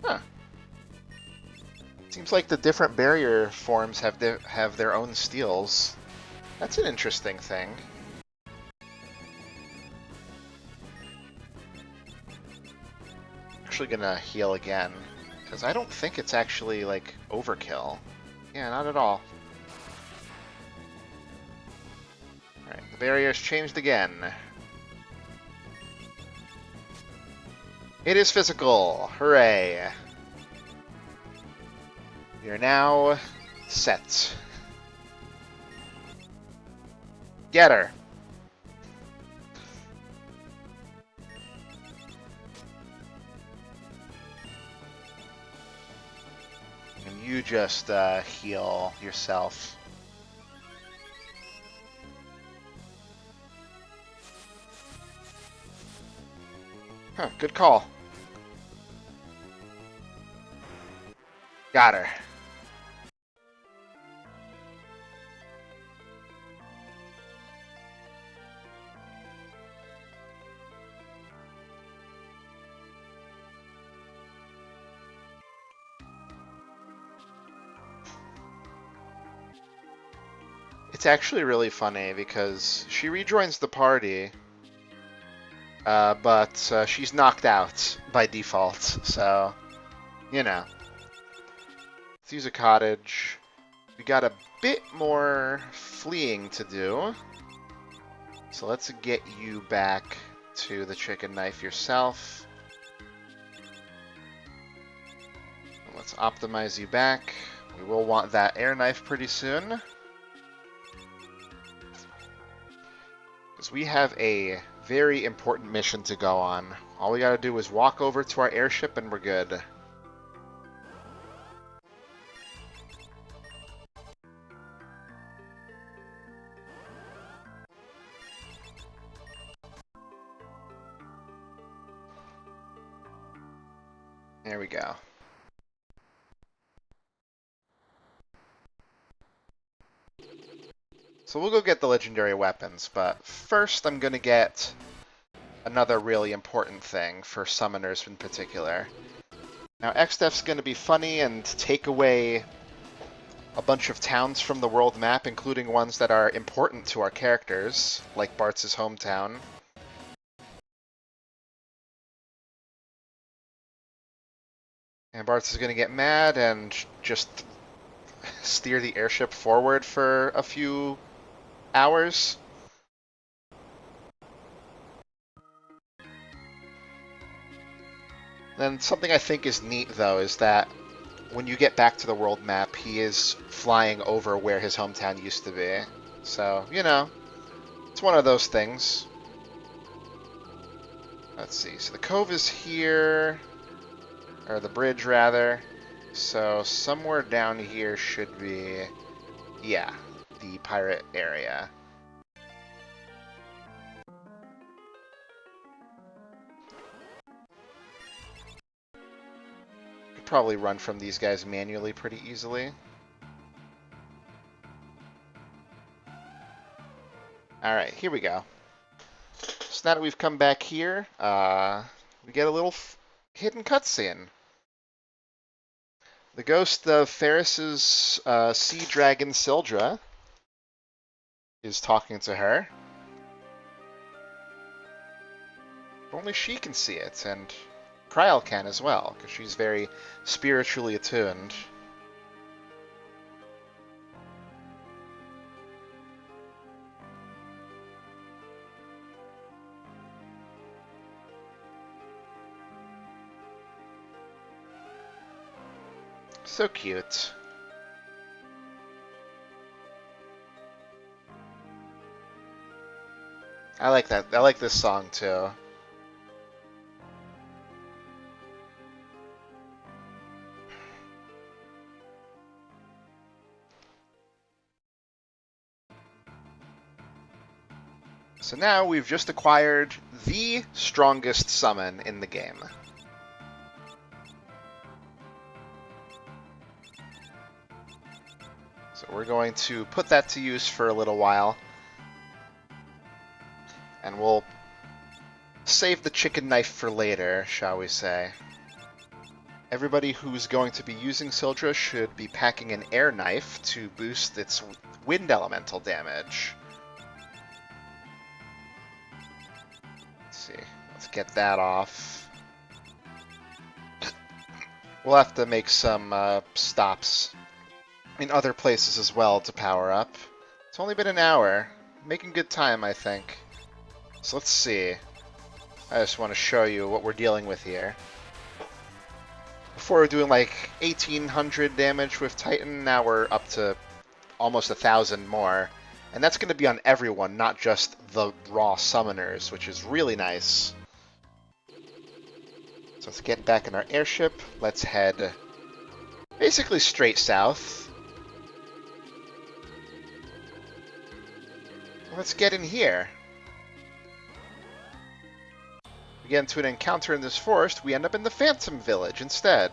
Huh. Seems like the different barrier forms have their own steals. That's an interesting thing. Actually gonna heal again, because I don't think it's actually, like, overkill. Yeah, not at all. Alright, the barrier's changed again. It is physical! Hooray! We are now set. Get her! And you just heal yourself. Huh, good call. Got her. It's actually really funny because she rejoins the party, but she's knocked out by default, so, you know. Let's use a cottage. We got a bit more fleeing to do, so let's get you back to the chicken knife yourself. And let's optimize you back. We will want that air knife pretty soon. Because we have a very important mission to go on. All we gotta do is walk over to our airship and we're good. There we go. So we'll go get the legendary weapons, but first I'm gonna get another really important thing for summoners in particular. Now, XDef's going to be funny and take away a bunch of towns from the world map, including ones that are important to our characters, like Bart's hometown. And Bart's is going to get mad and just steer the airship forward for a few hours. Then something I think is neat, though, is that when you get back to the world map, he is flying over where his hometown used to be. So, you know, it's one of those things. Let's see. So the cove is here, or the bridge, rather. So somewhere down here should be, yeah, the pirate area. Probably run from these guys manually pretty easily. Alright, here we go. So now that we've come back here, we get a little hidden cutscene. The ghost of Ferris's sea dragon Sildra is talking to her. only she can see it, and Kryl can as well, because she's very spiritually attuned. So cute. I like that. I like this song too. So now we've just acquired the strongest summon in the game. So we're going to put that to use for a little while. And we'll save the chicken knife for later, shall we say. Everybody who's going to be using Sildra should be packing an air knife to boost its wind elemental damage. Let's see. Let's get that off. We'll have to make some stops in other places as well to power up. It's only been an hour. Making good time, I think. So let's see. I just want to show you what we're dealing with here. Before we were doing like 1800 damage with Titan, now we're up to almost 1,000 more. And that's going to be on everyone, not just the raw summoners, which is really nice. So let's get back in our airship. Let's head basically straight south. Let's get in here. We get into an encounter in this forest, we end up in the Phantom Village instead.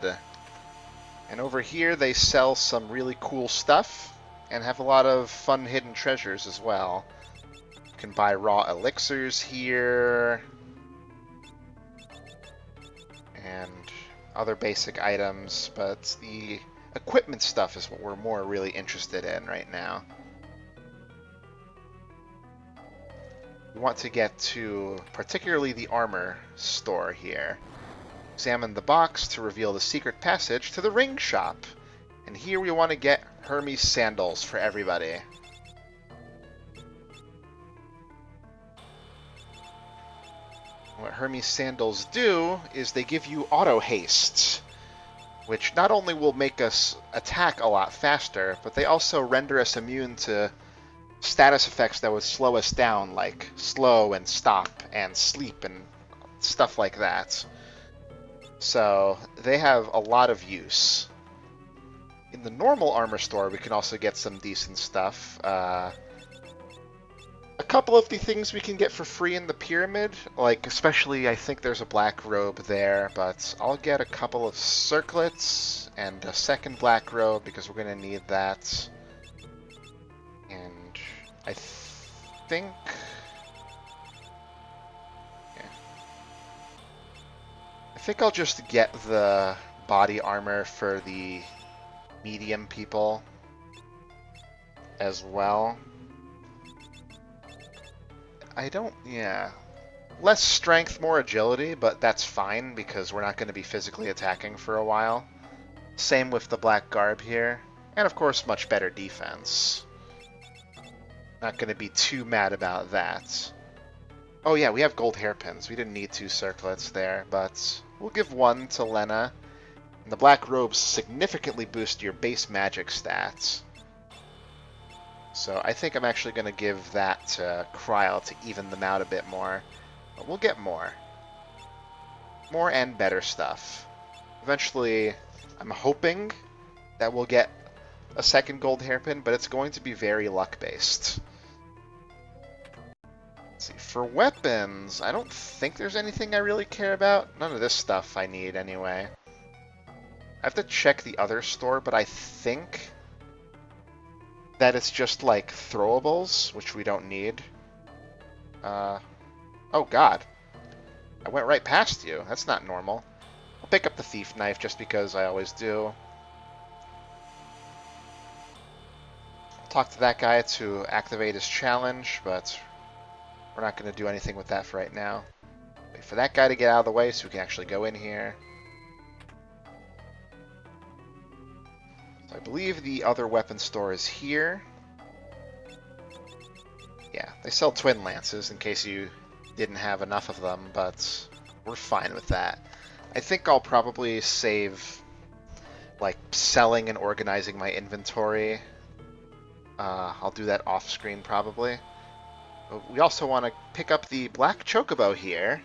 And over here they sell some really cool stuff and have a lot of fun hidden treasures as well. You can buy raw elixirs here and other basic items, but the equipment stuff is what we're more really interested in right now. We want to get to particularly the armor store here. Examine the box to reveal the secret passage to the ring shop. And here we want to get Hermes sandals for everybody. What Hermes sandals do is they give you auto haste, which not only will make us attack a lot faster, but they also render us immune to status effects that would slow us down, like slow and stop and sleep and stuff like that. So they have a lot of use. In the normal armor store, we can also get some decent stuff. A couple of the things we can get for free in the pyramid, like especially I think there's a black robe there, but I'll get a couple of circlets and a second black robe because we're going to need that. And I think... yeah. I think I'll just get the body armor for the medium people as well. I don't... yeah. Less strength, more agility, but that's fine because we're not going to be physically attacking for a while. Same with the black garb here. And of course, much better defense. Not going to be too mad about that. Oh yeah, we have gold hairpins. We didn't need 2 circlets there, but we'll give 1 to Lena. And the black robes significantly boost your base magic stats. So I think I'm actually going to give that to Kryl to even them out a bit more. But we'll get more. More and better stuff. Eventually, I'm hoping that we'll get a second gold hairpin, but it's going to be very luck-based. Let's see, for weapons, I don't think there's anything I really care about. None of this stuff I need anyway. I have to check the other store, but I think that it's just like throwables, which we don't need. Oh god. I went right past you. That's not normal. I'll pick up the thief knife just because I always do. I'll talk to that guy to activate his challenge, but we're not going to do anything with that for right now. Wait for that guy to get out of the way so we can actually go in here. So I believe the other weapon store is here. Yeah, they sell twin lances in case you didn't have enough of them, but we're fine with that. I think I'll probably save, like, selling and organizing my inventory. I'll do that off screen probably. But we also want to pick up the black chocobo here.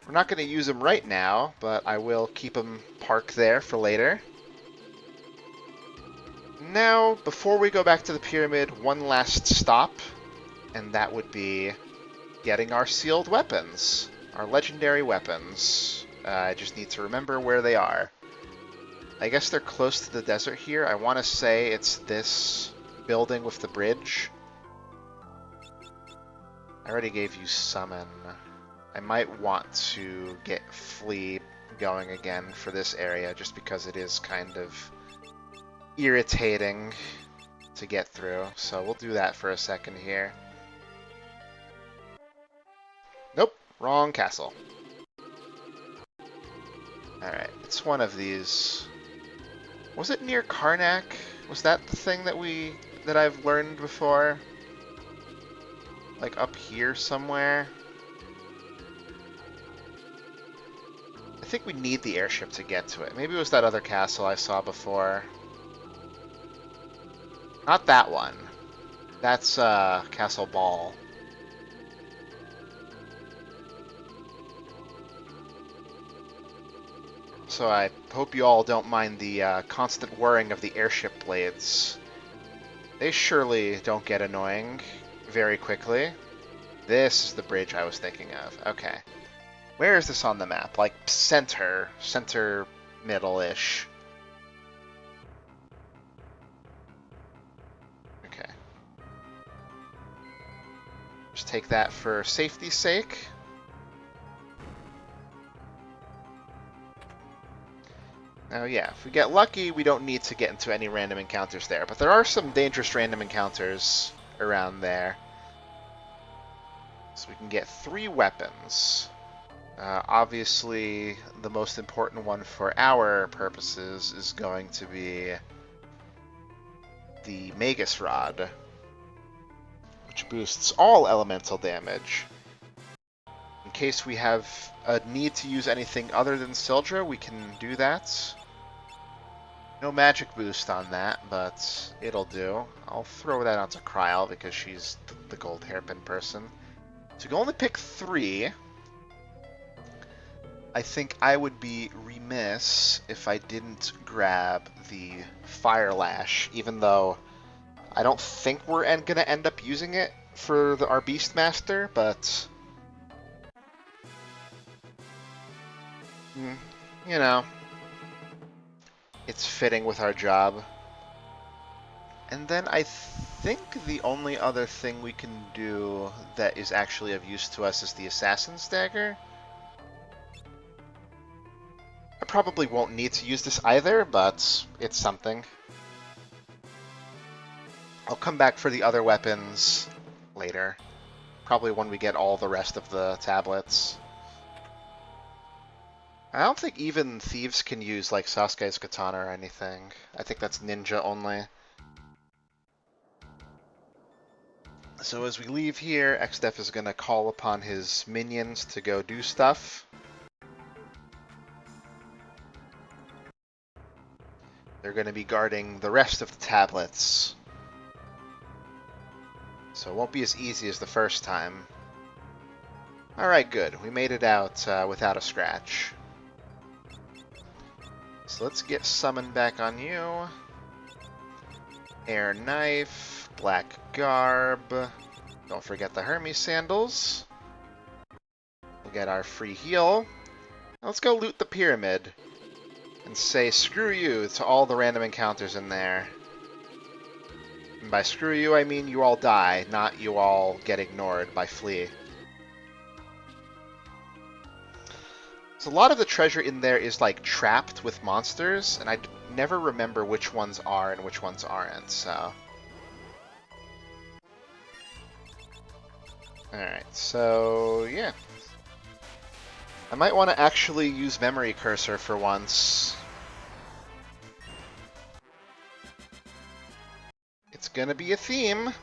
We're not going to use him right now, but I will keep him parked there for later. Now, before we go back to the pyramid, one last stop, and that would be getting our sealed weapons, our legendary weapons. I just need to remember where they are. I guess they're close to the desert here. I want to say it's this building with the bridge. I already gave you summon. I might want to get Flea going again for this area just because it is kind of irritating to get through. So we'll do that for a second here. Nope, wrong castle. Alright, it's one of these. Was it near Karnak? Was that the thing that I've learned before? Like up here somewhere? I think we need the airship to get to it. Maybe it was that other castle I saw before. Not that one. That's Castle Ball. So I hope you all don't mind the constant whirring of the airship blades. They surely don't get annoying very quickly. This is the bridge I was thinking of. Okay. Where is this on the map? Like center middle-ish. Okay. Just take that for safety's sake. Now, yeah, if we get lucky, we don't need to get into any random encounters there. But there are some dangerous random encounters around there. So we can get 3 weapons. Obviously, the most important one for our purposes is going to be the Magus Rod, which boosts all elemental damage. In case we have a need to use anything other than Sildra, we can do that. No magic boost on that, but it'll do. I'll throw that onto Kryl because she's the gold hairpin person. So you can only pick 3. I think I would be remiss if I didn't grab the Fire Lash, even though I don't think we're going to end up using it for our Beastmaster, but you know, it's fitting with our job. And then I think the only other thing we can do that is actually of use to us is the Assassin's Dagger. I probably won't need to use this either, but it's something. I'll come back for the other weapons later. Probably when we get all the rest of the tablets. I don't think even thieves can use like Sasuke's katana or anything. I think that's ninja only. So as we leave here, Xdef is going to call upon his minions to go do stuff. They're going to be guarding the rest of the tablets. So it won't be as easy as the first time. Alright, good. We made it out without a scratch. So let's get summoned back on you. Air Knife, Black Garb. Don't forget the Hermes Sandals. We'll get our free heal. Now let's go loot the pyramid. And say screw you to all the random encounters in there. And by screw you, I mean you all die, not you all get ignored by Flea. So a lot of the treasure in there is like trapped with monsters, and I never remember which ones are and which ones aren't, so. Alright, so yeah, I might want to actually use memory cursor for once. It's gonna be a theme.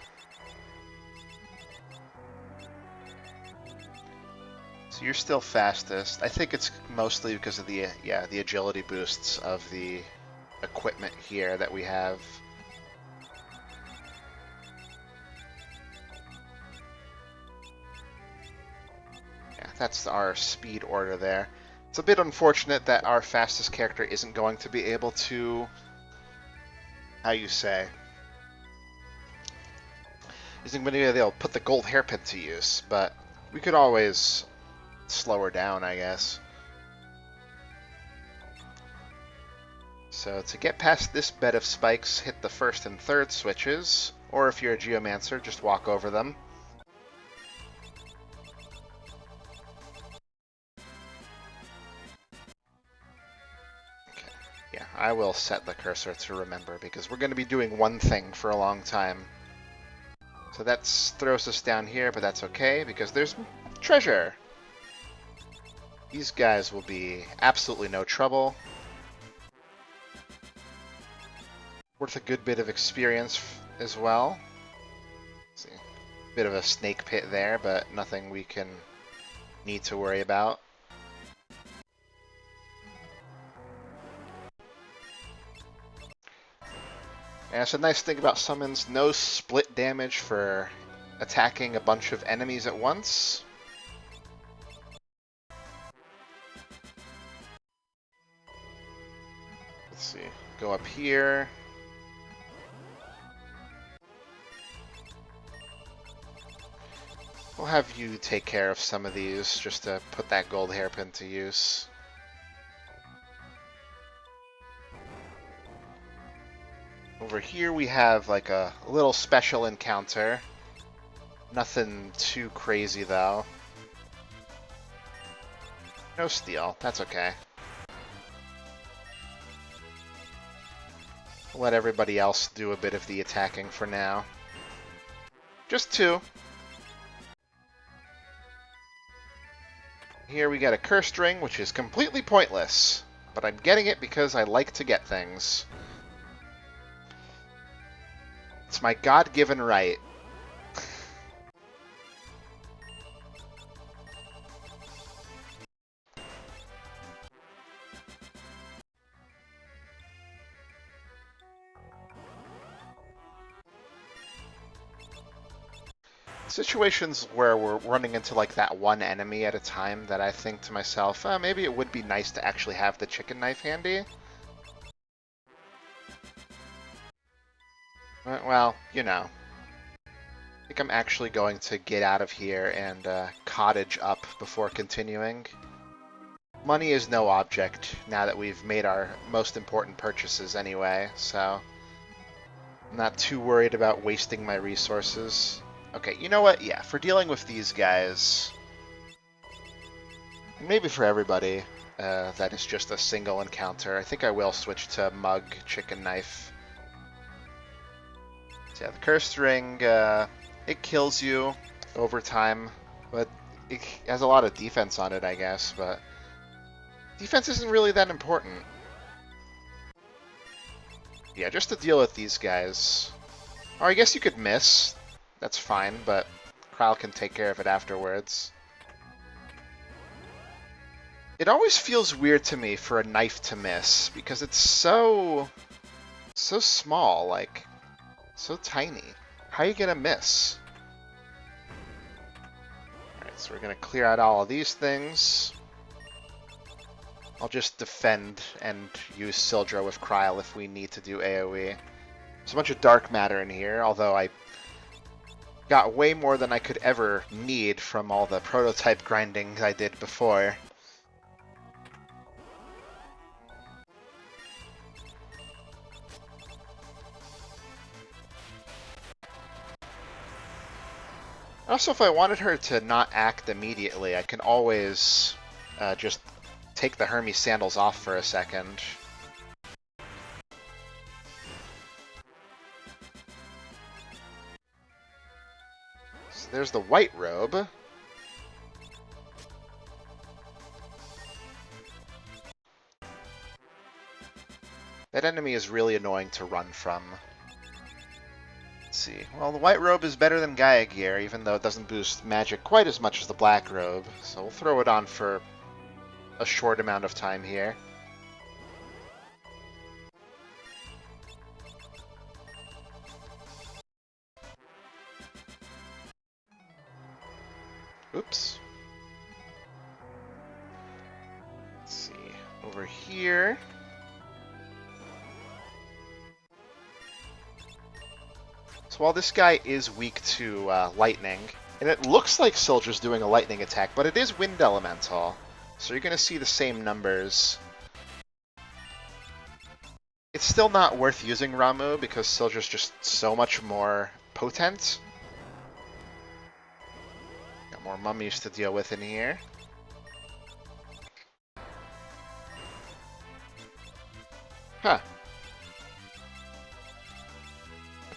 So you're still fastest. I think it's mostly because of the agility boosts of the equipment here that we have. Yeah, that's our speed order there. It's a bit unfortunate that our fastest character isn't going to be able to, how you say, isn't going to be able to put the gold hairpin to use, but we could always slow her down, I guess. So to get past this bed of spikes, hit the first and third switches, or if you're a Geomancer, just walk over them. Okay. Yeah, I will set the cursor to remember, because we're going to be doing one thing for a long time. So that throws us down here, but that's okay, because there's treasure! These guys will be absolutely no trouble. Worth a good bit of experience as well. Let's see. Bit of a snake pit there, but nothing we can need to worry about. And it's a nice thing about summons, no split damage for attacking a bunch of enemies at once. Let's see, go up here. We'll have you take care of some of these just to put that gold hairpin to use. Over here we have like a little special encounter. Nothing too crazy though. No steal, that's okay. Let everybody else do a bit of the attacking for now. Just two. Here we got a cursed ring, which is completely pointless. But I'm getting it because I like to get things. It's my God-given right. Situations where we're running into like that one enemy at a time that I think to myself, maybe it would be nice to actually have the chicken knife handy. Well, you know. I think I'm actually going to get out of here and cottage up before continuing. Money is no object now that we've made our most important purchases anyway, so I'm not too worried about wasting my resources. Okay, you know what? Yeah, for dealing with these guys, and maybe for everybody that is just a single encounter, I think I will switch to Mug Chicken Knife. So yeah, the Cursed Ring, it kills you over time, but it has a lot of defense on it, I guess, but defense isn't really that important. Yeah, just to deal with these guys. Or I guess you could miss. That's fine, but Krile can take care of it afterwards. It always feels weird to me for a knife to miss, because it's so small, like, so tiny. How are you gonna miss? Alright, so we're gonna clear out all of these things. I'll just defend and use Sildra with Krile if we need to do AoE. There's a bunch of dark matter in here, although I got way more than I could ever need from all the prototype grinding I did before. Also, if I wanted her to not act immediately, I can always just take the Hermes sandals off for a second. So there's the white robe. That enemy is really annoying to run from. Let's see. Well, the white robe is better than Gaia gear, even though it doesn't boost magic quite as much as the black robe. So we'll throw it on for a short amount of time here. Oops. Let's see. Over here. So while this guy is weak to lightning, and it looks like Soldier's doing a lightning attack, but it is Wind Elemental. So you're going to see the same numbers. It's still not worth using Ramu because Soldier's just so much more potent. Got more mummies to deal with in here. Huh.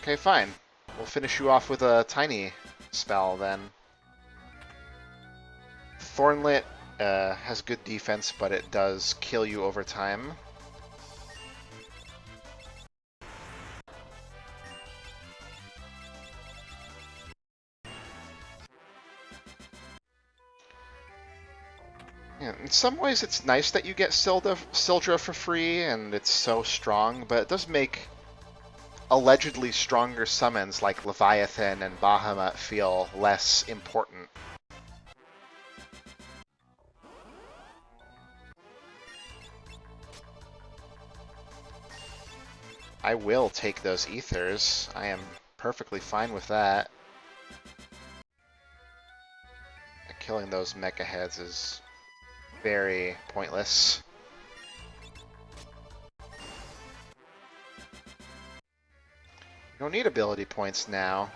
Okay, fine. We'll finish you off with a tiny spell then. Thornlit has good defense, but it does kill you over time. Yeah, in some ways it's nice that you get Sildra for free and it's so strong, but it does make allegedly stronger summons like Leviathan and Bahamut feel less important. I will take those ethers. I am perfectly fine with that. Killing those mecha heads is very pointless. You don't need ability points now.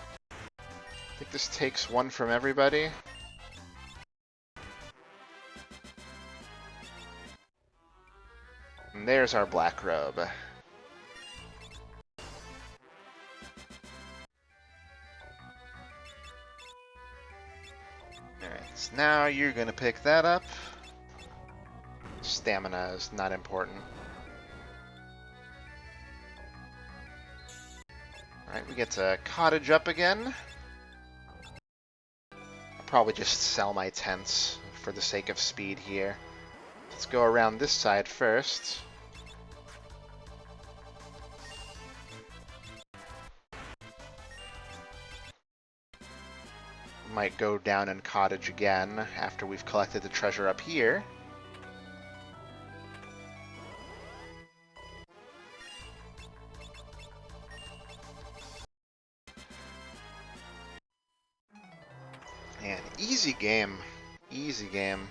I think this takes one from everybody. And there's our black robe. Alright, so now you're gonna pick that up. Stamina is not important. Alright, we get to cottage up again. I'll probably just sell my tents for the sake of speed here. Let's go around this side first. Might go down and cottage again after we've collected the treasure up here. And easy game. Easy game.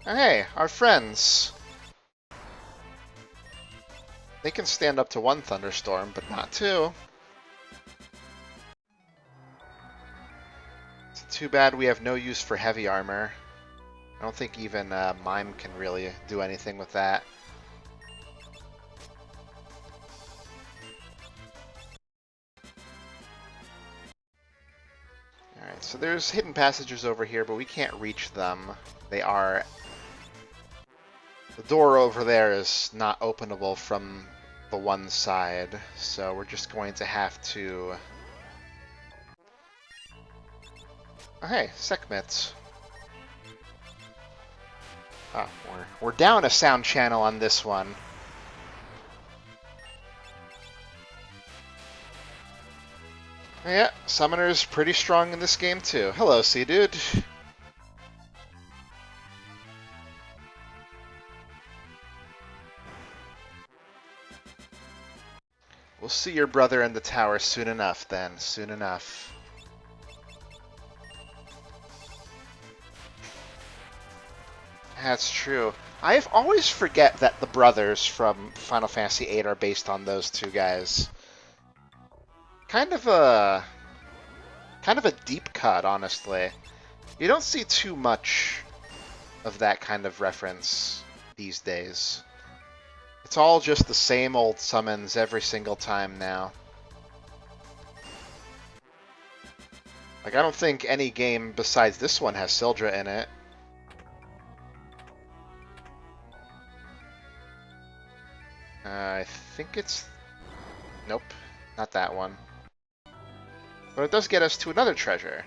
Oh, hey, our friends. They can stand up to one thunderstorm, but not two. It's too bad we have no use for heavy armor. I don't think even Mime can really do anything with that. Alright, so there's hidden passages over here, but we can't reach them. They are... The door over there is not openable from the one side, so we're just going to have to... Oh, hey, Sekhmet. Oh, we're down a sound channel on this one. Yeah, Summoner's pretty strong in this game too. Hello, Sea Dude. We'll see your brother in the tower soon enough then, soon enough. That's true. I always forget that the brothers from Final Fantasy VIII are based on those two guys. Kind of a deep cut, honestly. You don't see too much of that kind of reference these days. It's all just the same old summons every single time now. Like, I don't think any game besides this one has Sildra in it. I think it's... Nope, not that one. But it does get us to another treasure.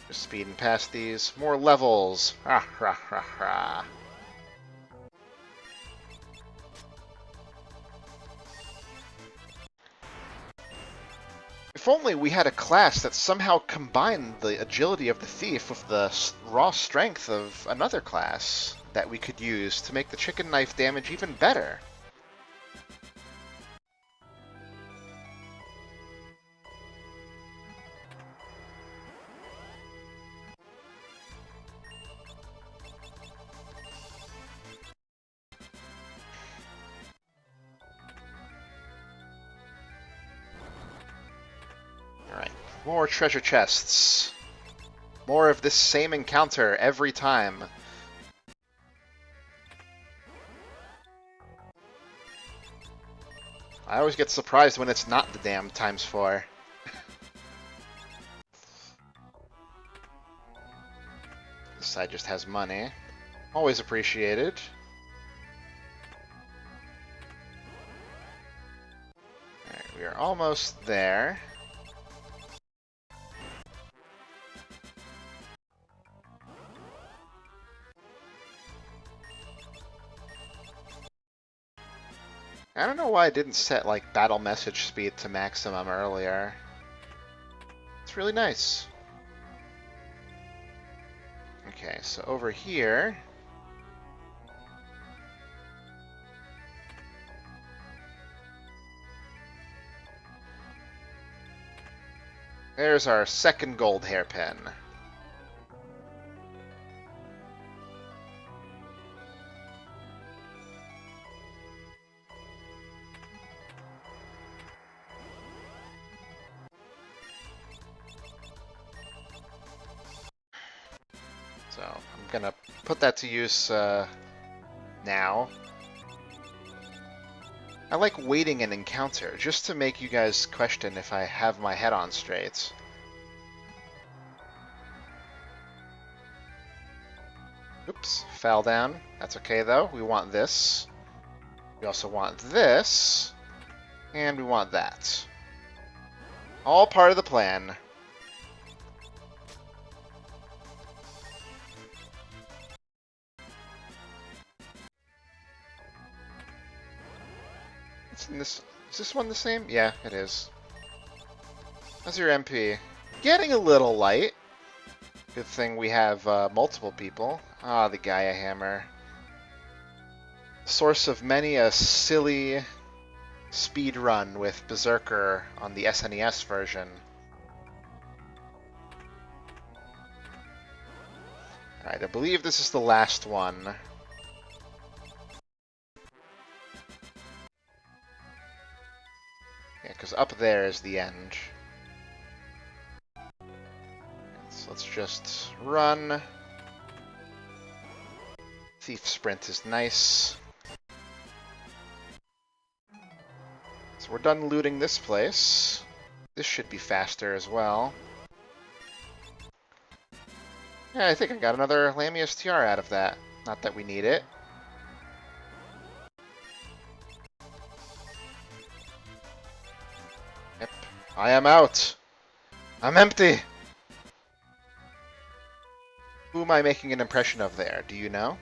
Just speeding past these. More levels. Ha ha ha ha. If only we had a class that somehow combined the agility of the thief with the raw strength of another class that we could use to make the chicken knife damage even better. Alright, more treasure chests. More of this same encounter every time. I always get surprised when it's not the damn ×4. This side just has money. Always appreciated. Alright, we are almost there. I don't know why I didn't set, like, battle message speed to maximum earlier. It's really nice. Okay, so over here... There's our second gold hairpin. So I'm gonna put that to use now. I like waiting an encounter, just to make you guys question if I have my head on straight. Oops, fell down. That's okay though, we want this. We also want this. And we want that. All part of the plan. Is this one the same? Yeah, it is. How's your MP? Getting a little light. Good thing we have multiple people. Ah, the Gaia Hammer. Source of many a silly speed run with Berserker on the SNES version. Alright, I believe this is the last one. Yeah, because up there is the end. So let's just run. Thief Sprint is nice. So we're done looting this place. This should be faster as well. Yeah, I think I got another Lamia's Tiara out of that. Not that we need it. Yep. I am out. I'm empty. Who am I making an impression of there? Do you know?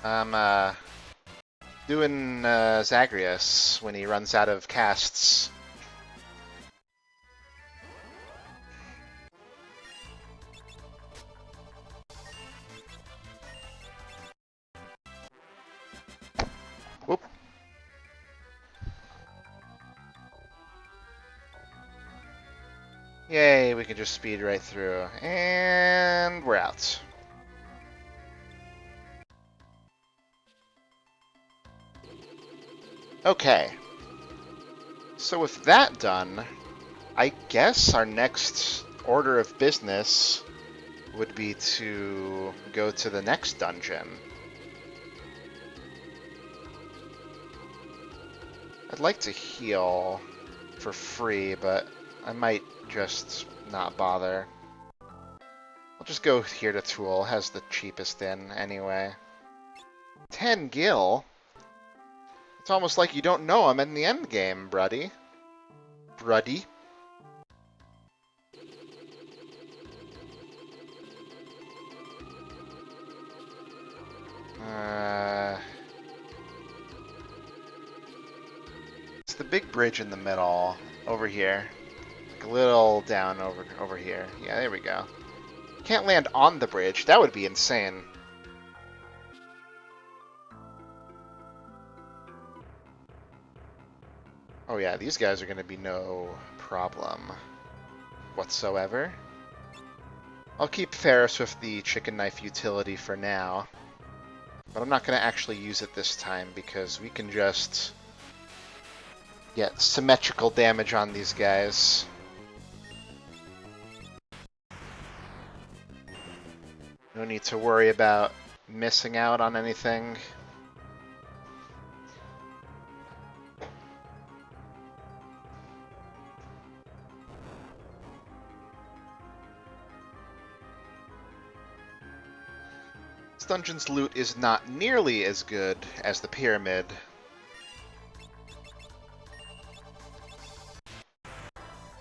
I'm doing Zagreus when he runs out of casts. Whoop. Yay, we can just speed right through. And we're out. Okay. So with that done, I guess our next order of business would be to go to the next dungeon. I'd like to heal for free, but I might just not bother. I'll just go here to Tool, has the cheapest in anyway. 10 gil? It's almost like you don't know I'm in the end game, bruddy. Bruddy. It's the big bridge in the middle, over here. Like a little down over here. Yeah, there we go. Can't land on the bridge. That would be insane. Oh yeah, these guys are going to be no problem whatsoever. I'll keep Ferris with the chicken knife utility for now. But I'm not going to actually use it this time because we can just get symmetrical damage on these guys. No need to worry about missing out on anything. This dungeon's loot is not nearly as good as the pyramid.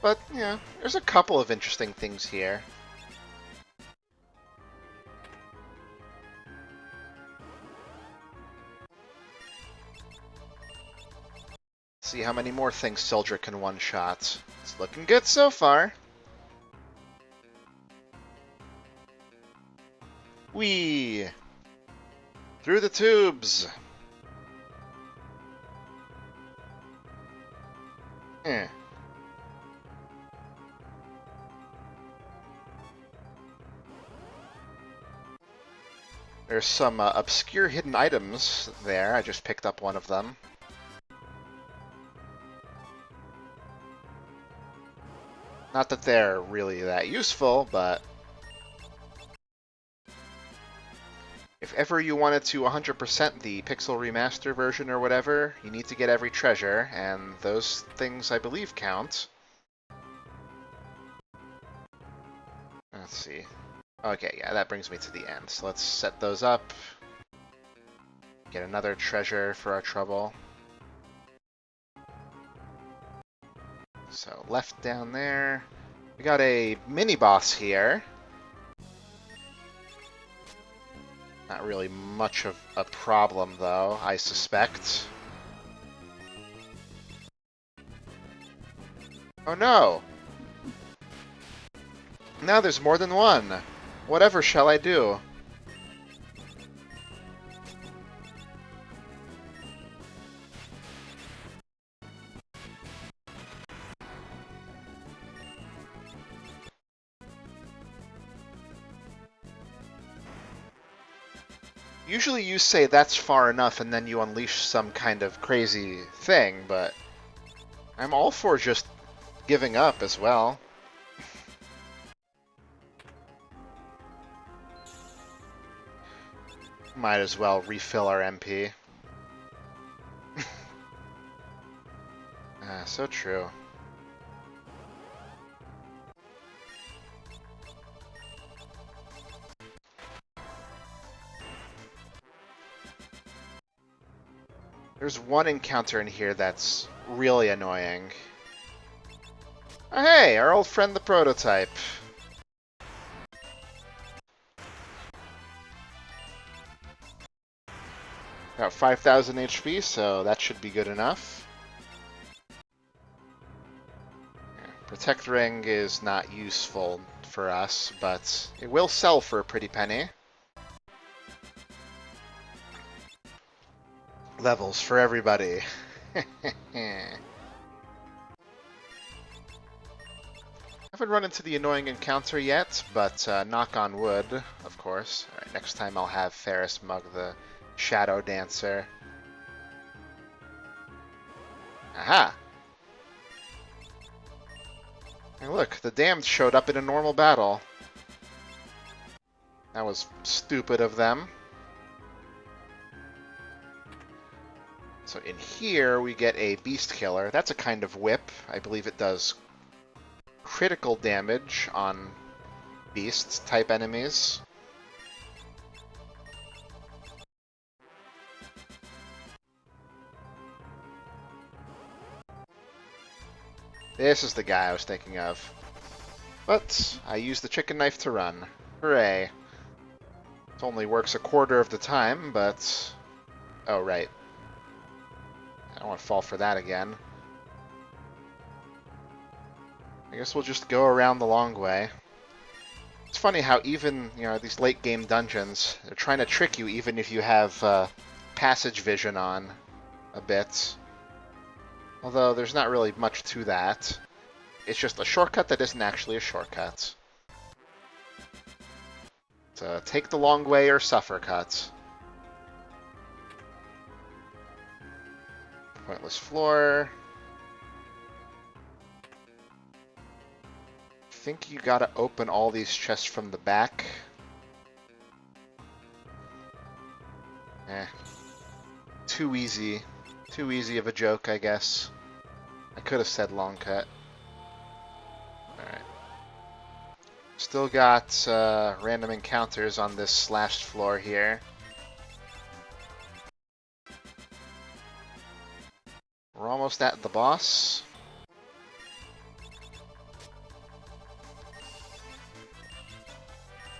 But, yeah, there's a couple of interesting things here. See how many more things Sildra can one-shot. It's looking good so far. Whee! Through the tubes! Eh. There's some obscure hidden items there. I just picked up one of them. Not that they're really that useful, but if ever you wanted to 100% the Pixel Remaster version or whatever, you need to get every treasure, and those things, I believe, count. Let's see. Okay, yeah, that brings me to the end. So let's set those up. Get another treasure for our trouble. So left down there. We got a mini-boss here. Not really much of a problem, though, I suspect. Oh no! Now there's more than one! Whatever shall I do? Usually you say that's far enough and then you unleash some kind of crazy thing, but I'm all for just giving up as well. Might as well refill our MP. So true. There's one encounter in here that's really annoying. Oh, hey, our old friend the Prototype. About 5,000 HP, so that should be good enough. Yeah, Protect Ring is not useful for us, but it will sell for a pretty penny. Levels for everybody. Haven't run into the annoying encounter yet, but knock on wood, of course. Alright, next time I'll have Ferris mug the Shadow Dancer. Aha! Hey, look, the damned showed up in a normal battle. That was stupid of them. So in here, we get a Beast Killer. That's a kind of whip. I believe it does critical damage on Beast-type enemies. This is the guy I was thinking of. But I used the chicken knife to run. Hooray. It only works a quarter of the time, but... Oh, right. I don't want to fall for that again. I guess we'll just go around the long way. It's funny how even, these late game dungeons, they're trying to trick you even if you have passage vision on a bit. Although there's not really much to that. It's just a shortcut that isn't actually a shortcut. So take the long way or suffer cut. Pointless floor. I think you gotta open all these chests from the back. Too easy. Too easy of a joke, I guess. I could have said long cut. Alright. Still got random encounters on this last floor here. We're almost at the boss.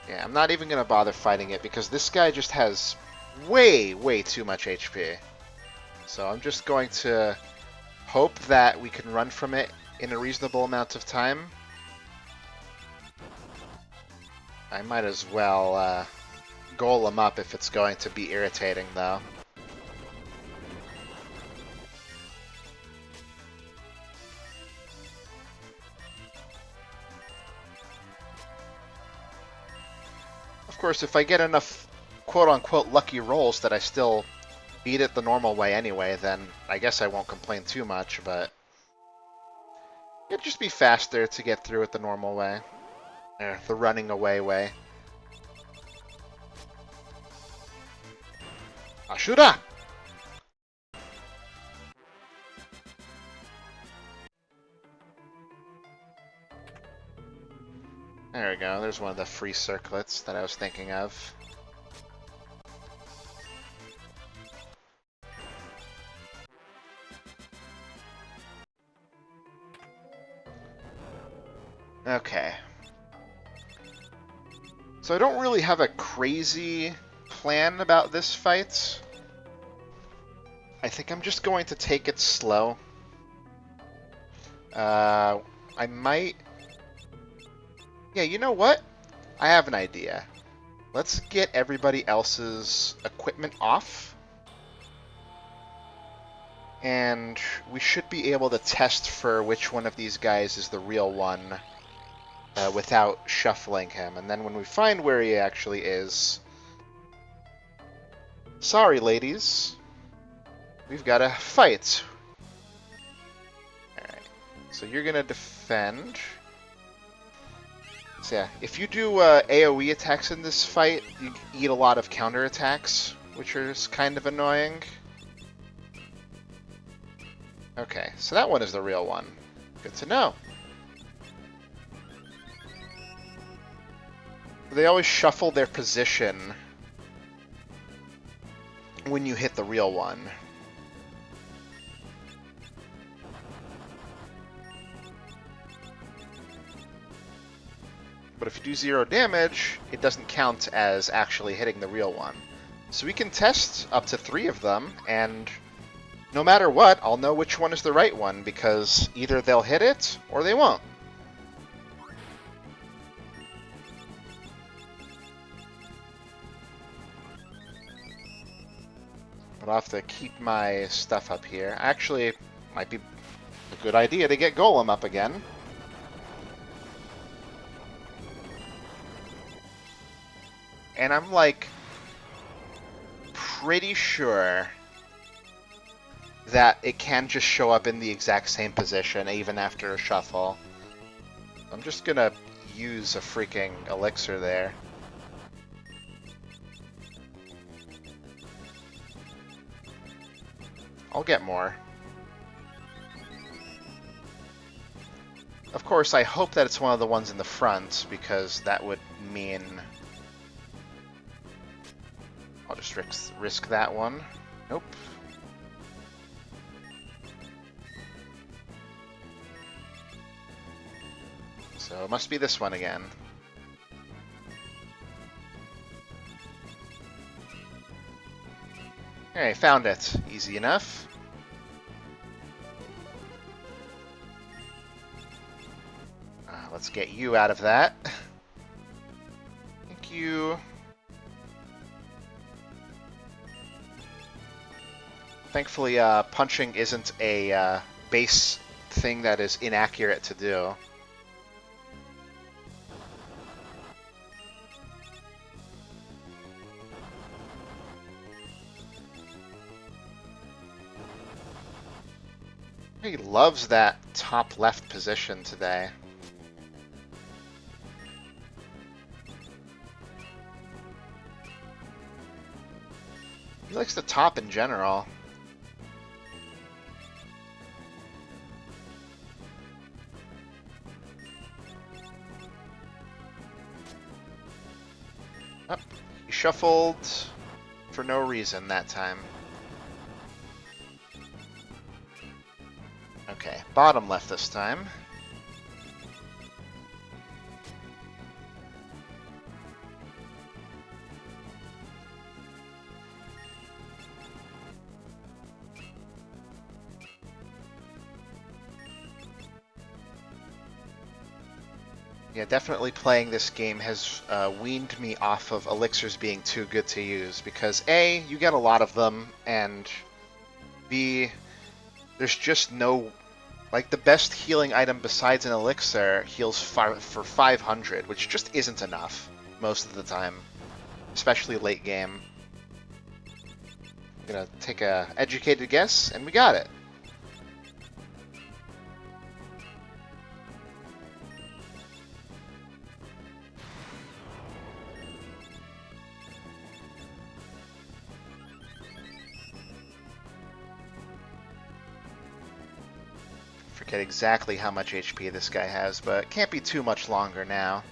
Yeah, I'm not even going to bother fighting it because this guy just has way, way too much HP. So I'm just going to hope that we can run from it in a reasonable amount of time. I might as well goal him up if it's going to be irritating, though. Of course, if I get enough quote-unquote lucky rolls that I still beat it the normal way anyway, then I guess I won't complain too much, but it'd just be faster to get through it the normal way. Or the running away way. Ashura! There we go, there's one of the free circlets that I was thinking of. Okay. So I don't really have a crazy plan about this fight. I think I'm just going to take it slow. I might... Yeah, you know what? I have an idea. Let's get everybody else's equipment off. And we should be able to test for which one of these guys is the real one without shuffling him. And then when we find where he actually is... Sorry, ladies. We've got to fight. Alright. So you're going to defend... So yeah, if you do AoE attacks in this fight, you eat a lot of counter attacks, which is kind of annoying. Okay, so that one is the real one. Good to know. They always shuffle their position when you hit the real one. But if you do 0 damage, it doesn't count as actually hitting the real one. So we can test up to 3 of them, and no matter what, I'll know which one is the right one, because either they'll hit it, or they won't. But I'll have to keep my stuff up here. Actually, might be a good idea to get Golem up again. And I'm, like, pretty sure that it can just show up in the exact same position even after a shuffle. I'm just gonna use a freaking elixir there. I'll get more. Of course, I hope that it's one of the ones in the front, because that would mean... I'll just risk that one. Nope. So it must be this one again. Hey, found it. Easy enough. Let's get you out of that. Thank you. Thankfully, punching isn't a base thing that is inaccurate to do. He loves that top left position today. He likes the top in general. Oh, he shuffled for no reason that time. Okay, bottom left this time. Yeah, definitely playing this game has weaned me off of elixirs being too good to use, because A, you get a lot of them, and B, there's just no... Like, the best healing item besides an elixir heals for 500, which just isn't enough most of the time, especially late game. I'm gonna take a educated guess, and we got it. Forget exactly how much HP this guy has, but it can't be too much longer now.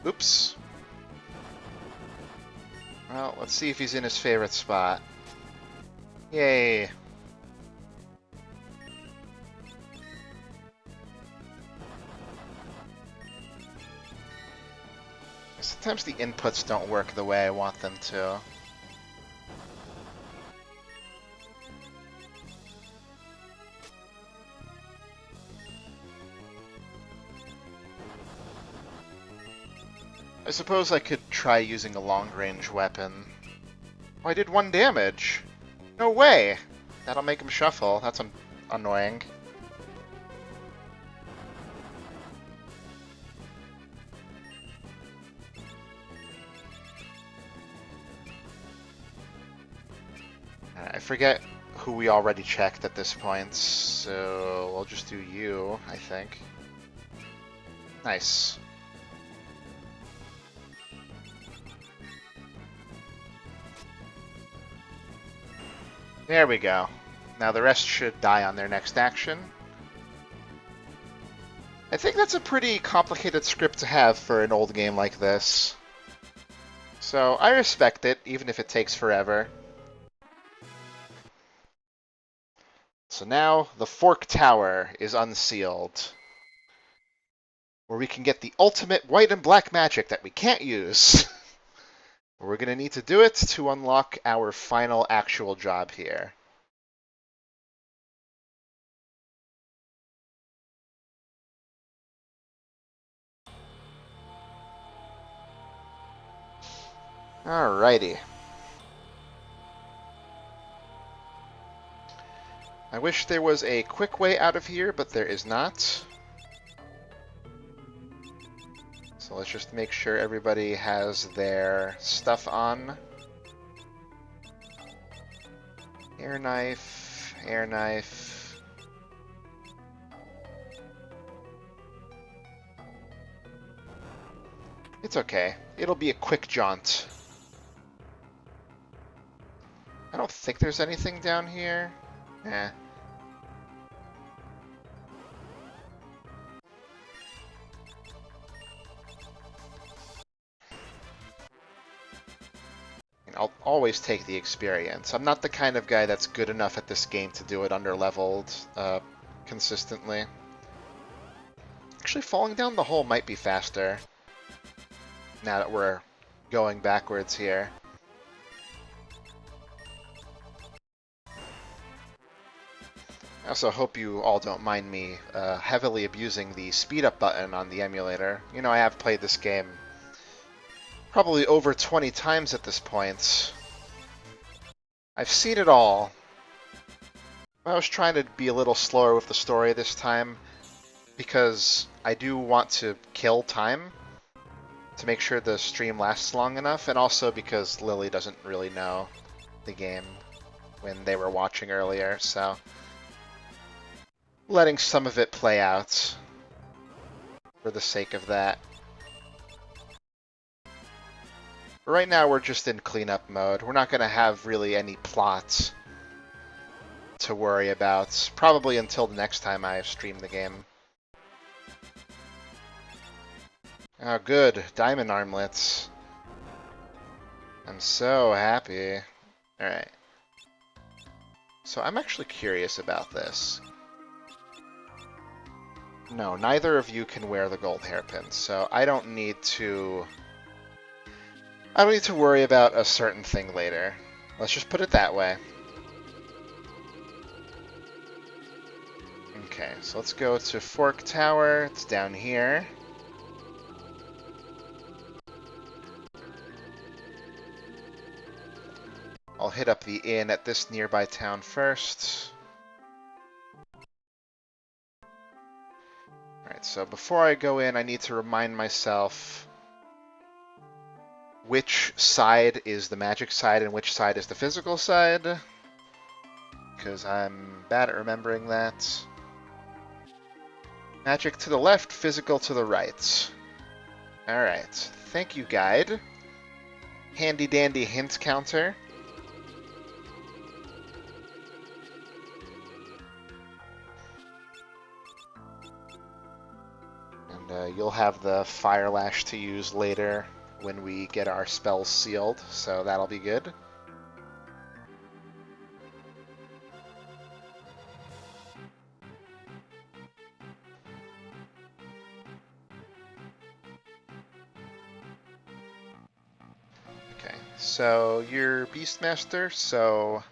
Oops. Well, let's see if he's in his favorite spot. Yay. Sometimes the inputs don't work the way I want them to. I suppose I could try using a long-range weapon. Oh, I did 1 damage! No way! That'll make him shuffle. That's annoying. I forget who we already checked at this point, so we'll just do you, I think. Nice. There we go. Now the rest should die on their next action. I think that's a pretty complicated script to have for an old game like this. So I respect it, even if it takes forever. So now the Fork Tower is unsealed, where we can get the ultimate white and black magic that we can't use. We're going to need to do it to unlock our final actual job here. Alrighty. I wish there was a quick way out of here, but there is not. So let's just make sure everybody has their stuff on. Air knife, air knife. It's okay. It'll be a quick jaunt. I don't think there's anything down here. Eh. I'll always take the experience. I'm not the kind of guy that's good enough at this game to do it under-leveled consistently. Actually, falling down the hole might be faster now that we're going backwards here. I also hope you all don't mind me heavily abusing the speed-up button on the emulator. You know, I have played this game probably over 20 times at this point. I've seen it all. I was trying to be a little slower with the story this time because I do want to kill time to make sure the stream lasts long enough, and also because Lily doesn't really know the game when they were watching earlier, so letting some of it play out for the sake of that. Right now we're just in cleanup mode. We're not going to have really any plot to worry about, probably until the next time I stream the game. Oh good, diamond armlets. I'm so happy. Alright. So I'm actually curious about this. No, neither of you can wear the gold hairpins, so I don't need to worry about a certain thing later. Let's just put it that way. Okay, so let's go to Fork Tower. It's down here. I'll hit up the inn at this nearby town first. Alright, so before I go in, I need to remind myself which side is the magic side and which side is the physical side, because I'm bad at remembering that. Magic to the left, physical to the right. Alright, thank you, guide. Handy dandy hint counter. And you'll have the Fire Lash to use later when we get our spells sealed, so that'll be good. Okay, so you're Beastmaster, so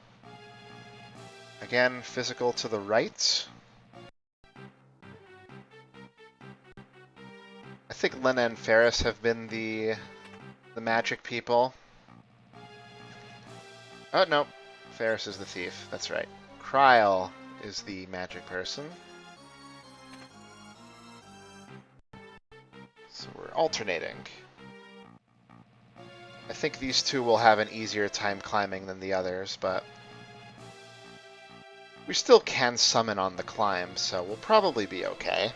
again, physical to the right. I think Lena and Ferris have been the magic people. Oh, no. Ferris is the thief. That's right. Kryl is the magic person. So we're alternating. I think these two will have an easier time climbing than the others, but we still can summon on the climb, so we'll probably be okay.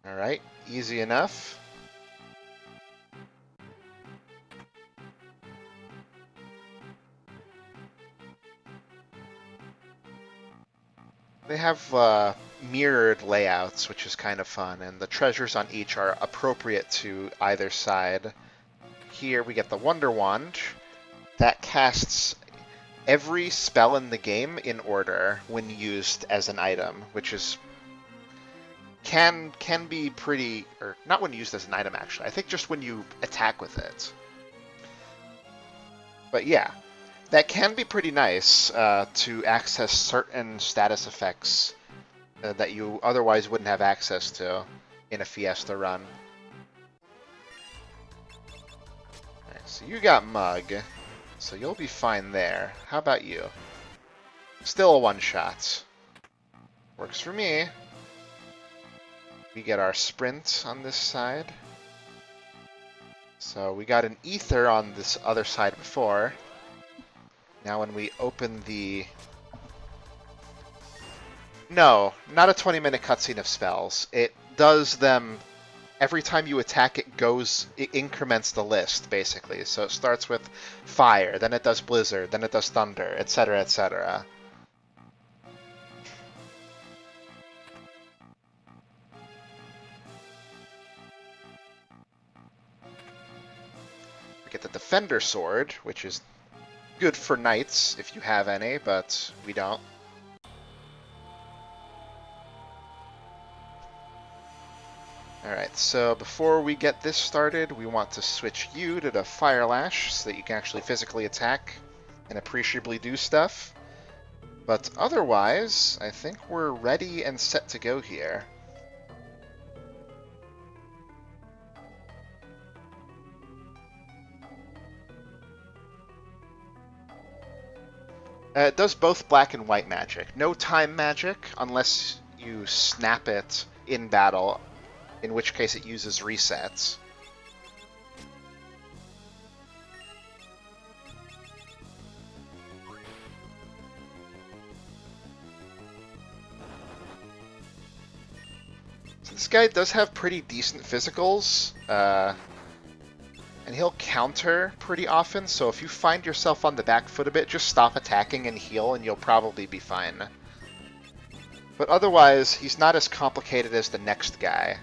Alright, easy enough. They have mirrored layouts, which is kind of fun, and the treasures on each are appropriate to either side. Here we get the Wonder Wand that casts every spell in the game in order when used as an item, which is can be pretty, or not when used as an item actually. I think just when you attack with it. But yeah, that can be pretty nice to access certain status effects that you otherwise wouldn't have access to in a Fiesta run. Alright, so you got Mug, so you'll be fine there. How about you? Still a one-shot. Works for me. We get our sprint on this side. So we got an ether on this other side before. Now when we open the... No, not a 20-minute cutscene of spells. It does them... Every time you attack, it increments the list, basically. So it starts with fire, then it does blizzard, then it does thunder, etc., etc. We get the defender sword, which is good for knights if you have any, but we don't. Alright, so before we get this started, we want to switch you to the Fire Lash so that you can actually physically attack and appreciably do stuff. But otherwise, I think we're ready and set to go here. It does both black and white magic. No time magic unless you snap it in battle, in which case it uses resets. So this guy does have pretty decent physicals, and he'll counter pretty often, so if you find yourself on the back foot a bit, just stop attacking and heal and you'll probably be fine. But otherwise, he's not as complicated as the next guy.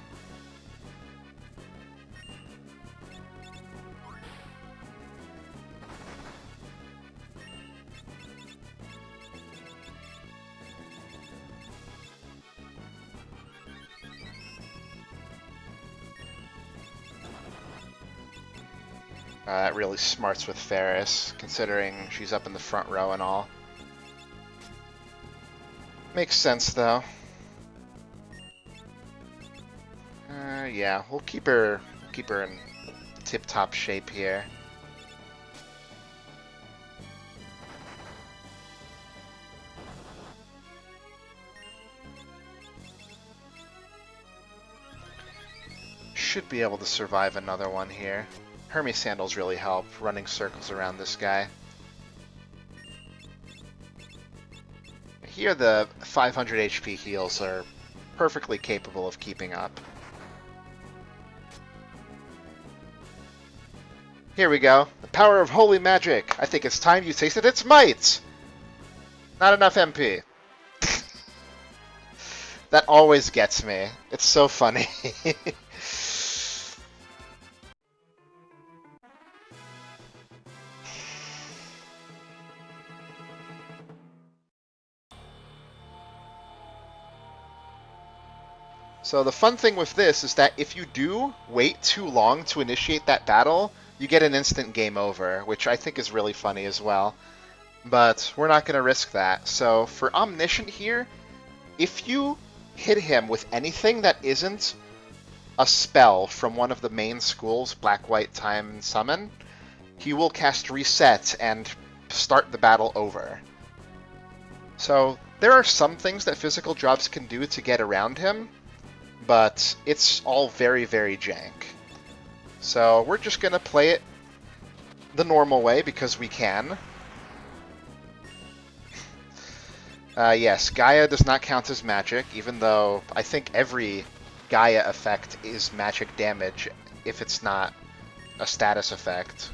That really smarts with Ferris, considering she's up in the front row and all. Makes sense, though. Yeah, we'll keep her in tip-top shape here. Should be able to survive another one here. Hermes Sandals really help, running circles around this guy. Here the 500 HP heals are perfectly capable of keeping up. Here we go. The power of holy magic. I think it's time you tasted its might. Not enough MP. That always gets me. It's so funny. So the fun thing with this is that if you do wait too long to initiate that battle, you get an instant game over, which I think is really funny as well. But we're not going to risk that. So for Omniscient here, if you hit him with anything that isn't a spell from one of the main schools, Black, White, Time, and Summon, he will cast Reset and start the battle over. So there are some things that physical drops can do to get around him, but it's all very, very jank. So we're just going to play it the normal way because we can. Yes, Gaia does not count as magic, even though I think every Gaia effect is magic damage if it's not a status effect.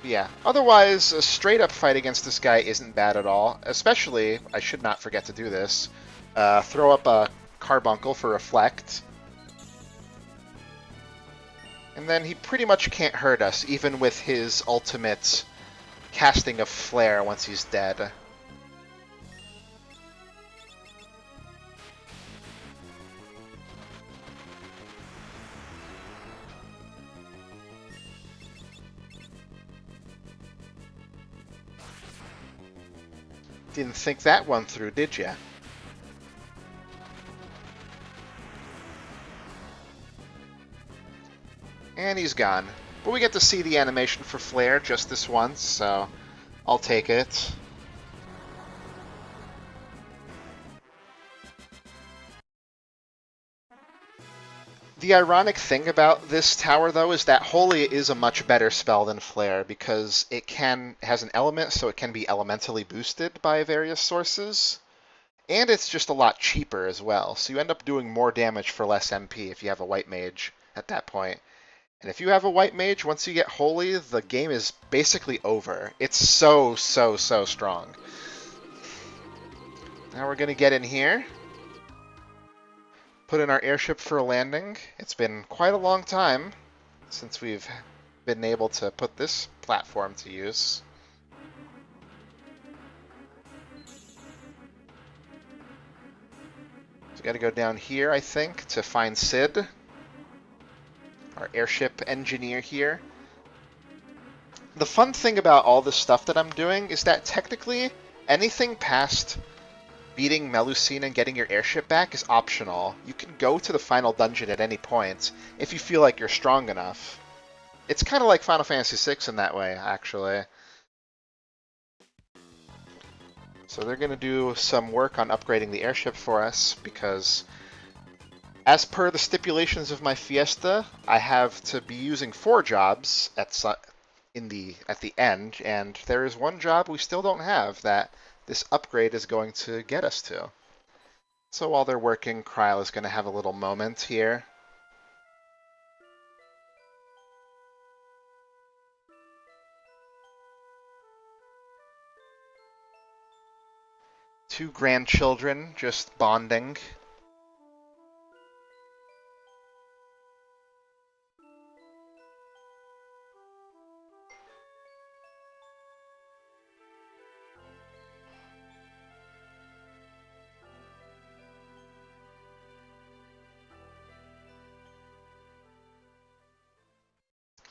Yeah, otherwise, a straight-up fight against this guy isn't bad at all. Especially, I should not forget to do this, throw up a Carbuncle for Reflect. And then he pretty much can't hurt us, even with his ultimate casting of Flare once he's dead. Didn't think that one through, did ya? And he's gone. But we get to see the animation for Flare just this once, so I'll take it. The ironic thing about this tower, though, is that Holy is a much better spell than Flare because it has an element, so it can be elementally boosted by various sources. And it's just a lot cheaper as well, so you end up doing more damage for less MP if you have a White Mage at that point. And if you have a White Mage, once you get Holy, the game is basically over. It's so, so, so strong. Now we're going to get in here, put in our airship for a landing. It's been quite a long time since we've been able to put this platform to use. So we got to go down here, I think, to find Sid, our airship engineer here. The fun thing about all this stuff that I'm doing is that technically anything past beating Melusine and getting your airship back is optional. You can go to the final dungeon at any point if you feel like you're strong enough. It's kind of like Final Fantasy VI in that way, actually. So they're going to do some work on upgrading the airship for us because, as per the stipulations of my Fiesta, I have to be using 4 jobs at the end, and there is one job we still don't have that this upgrade is going to get us to. So while they're working, Kryl is going to have a little moment here. Two grandchildren just bonding.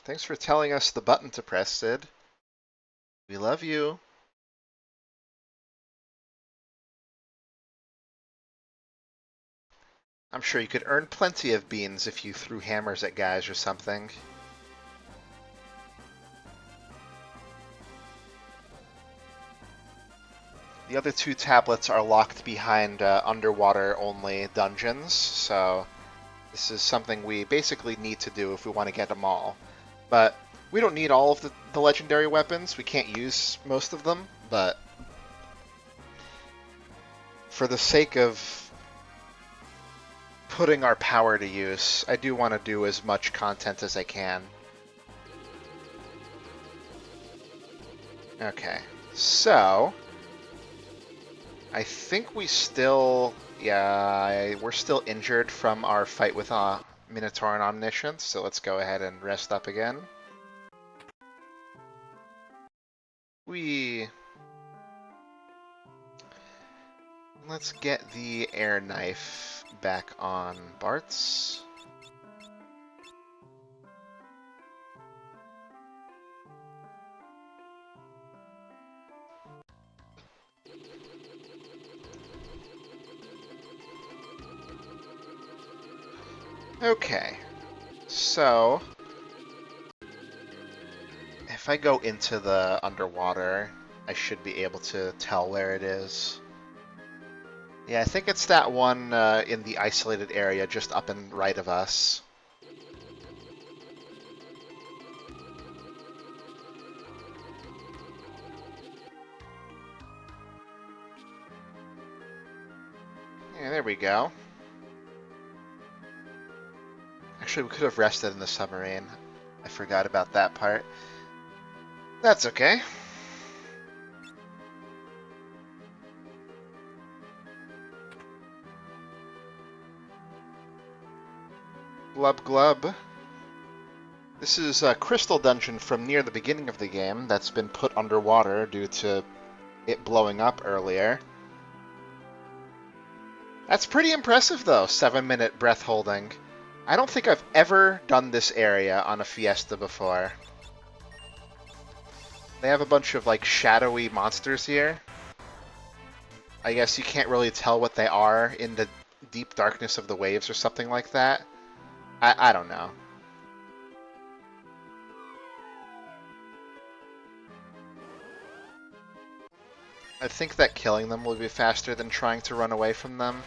Thanks for telling us the button to press, Sid. We love you. I'm sure you could earn plenty of beans if you threw hammers at guys or something. The other 2 tablets are locked behind underwater-only dungeons, so this is something we basically need to do if we want to get them all. But we don't need all of the legendary weapons. We can't use most of them, but for the sake of putting our power to use, I do want to do as much content as I can. Okay, so I think we still, yeah, we're still injured from our fight with Minotaur and Omniscience, so let's go ahead and rest up again. Let's get the air knife back on Bart's. Okay, so if I go into the underwater, I should be able to tell where it is. Yeah, I think it's that one in the isolated area just up and right of us. Yeah, there we go. Actually, we could have rested in the submarine. I forgot about that part. That's okay. Glub glub. This is a crystal dungeon from near the beginning of the game that's been put underwater due to it blowing up earlier. That's pretty impressive, though, 7-minute breath holding. I don't think I've ever done this area on a Fiesta before. They have a bunch of, like, shadowy monsters here. I guess you can't really tell what they are in the deep darkness of the waves or something like that. I don't know. I think that killing them will be faster than trying to run away from them.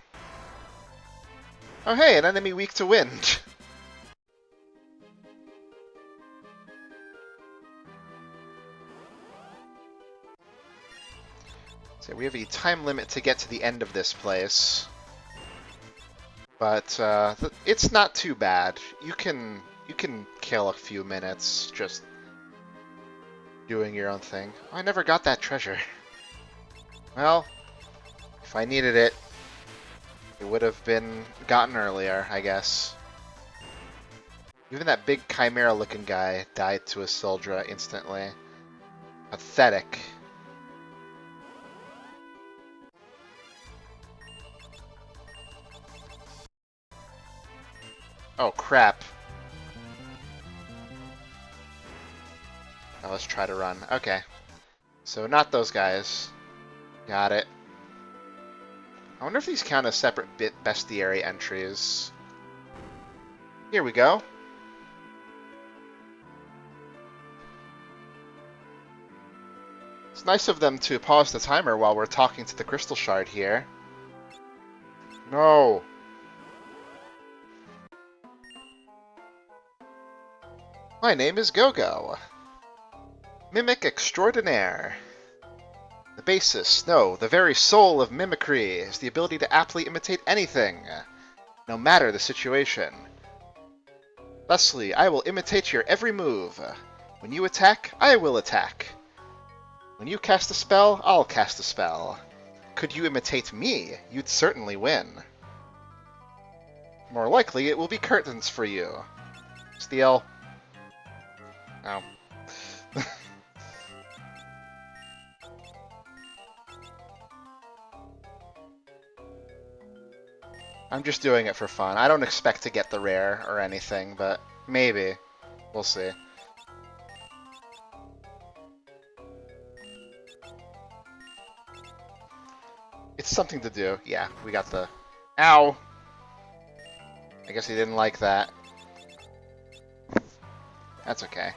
Oh hey, an enemy weak to wind! So we have a time limit to get to the end of this place. But it's not too bad. You can kill a few minutes just doing your own thing. Oh, I never got that treasure. Well, if I needed it, it would have been gotten earlier, I guess. Even that big chimera-looking guy died to a Sildra instantly. Pathetic. Oh, crap. Now let's try to run. Okay. So not those guys. Got it. I wonder if these count as separate bestiary entries. Here we go. It's nice of them to pause the timer while we're talking to the crystal shard here. No. My name is Gogo. Mimic extraordinaire. The basis, no, the very soul of mimicry is the ability to aptly imitate anything, no matter the situation. Thusly, I will imitate your every move. When you attack, I will attack. When you cast a spell, I'll cast a spell. Could you imitate me, you'd certainly win. More likely, it will be curtains for you. Steal. Oh. I'm just doing it for fun. I don't expect to get the rare or anything, but maybe. We'll see. It's something to do. Yeah, we got the... Ow! I guess he didn't like that. That's okay.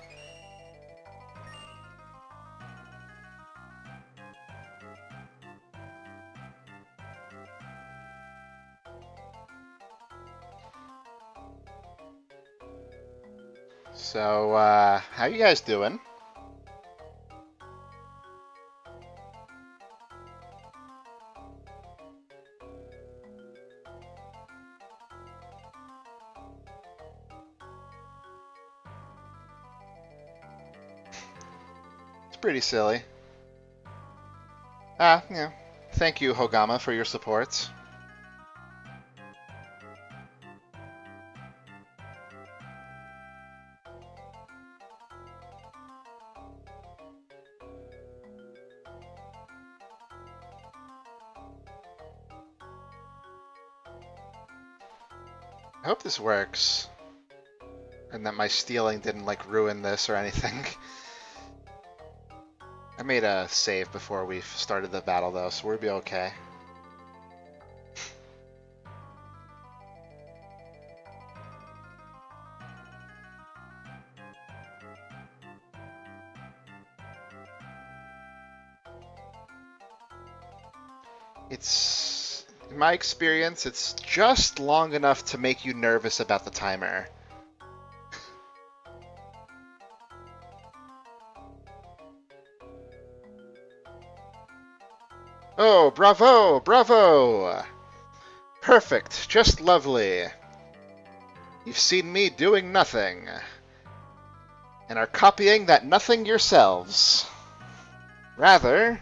So, how you guys doing? It's pretty silly. Yeah. Thank you, Hogama, for your support. I hope this works. And that my stealing didn't, like, ruin this or anything. I made a save before we started the battle, though, so we'll be okay. It's... In my experience, it's just long enough to make you nervous about the timer. Oh, bravo! Bravo! Perfect. Just lovely. You've seen me doing nothing, and are copying that nothing yourselves. Rather,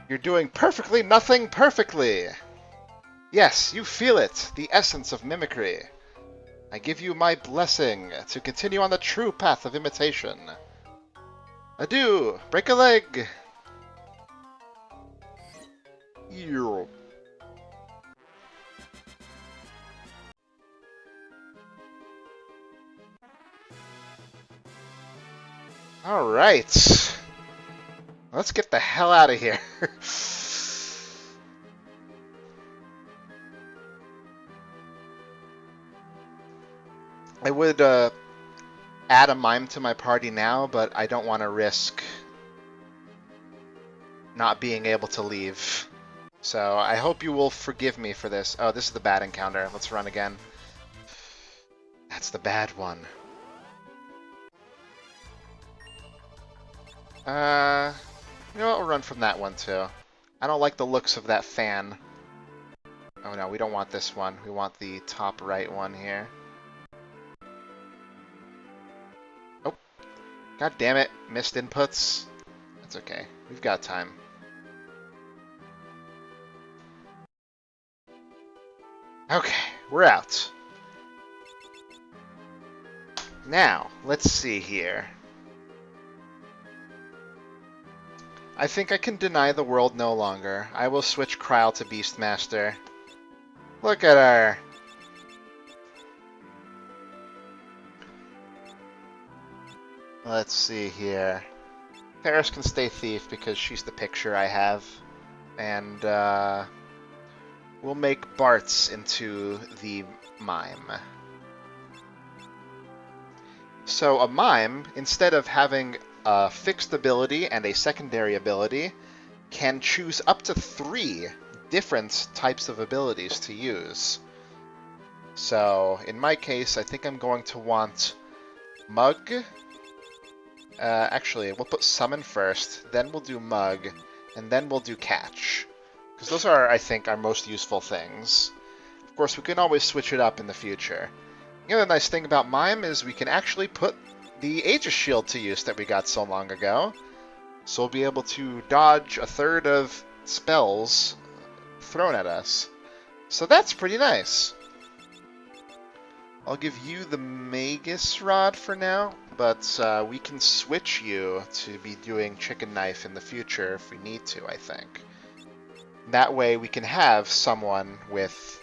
you're doing perfectly nothing perfectly. Yes, you feel it, the essence of mimicry. I give you my blessing to continue on the true path of imitation. Adieu, break a leg. Ew. All right. Let's get the hell out of here. I would add a mime to my party now, but I don't want to risk not being able to leave. So I hope you will forgive me for this. Oh, this is the bad encounter. Let's run again. That's the bad one. You know what? We'll run from that one too. I don't like the looks of that fan. Oh no, we don't want this one. We want the top right one here. Oh, god damn it. Missed inputs. That's okay. We've got time. Okay, we're out. Now, let's see here. I think I can deny the world no longer. I will switch Kryl to Beastmaster. Look at her. Let's see here. Paris can stay Thief because she's the picture I have. And we'll make Bartz into the Mime. So a Mime, instead of having a fixed ability and a secondary ability, can choose up to 3 different types of abilities to use. So in my case, I think I'm going to want Mug. Actually, we'll put Summon first, then we'll do Mug, and then we'll do Catch. Because those are, I think, our most useful things. Of course, we can always switch it up in the future. The other nice thing about Mime is we can actually put the Aegis Shield to use that we got so long ago. So we'll be able to dodge a third of spells thrown at us. So that's pretty nice. I'll give you the Magus Rod for now, but we can switch you to be doing Chicken Knife in the future if we need to, I think. That way we can have someone with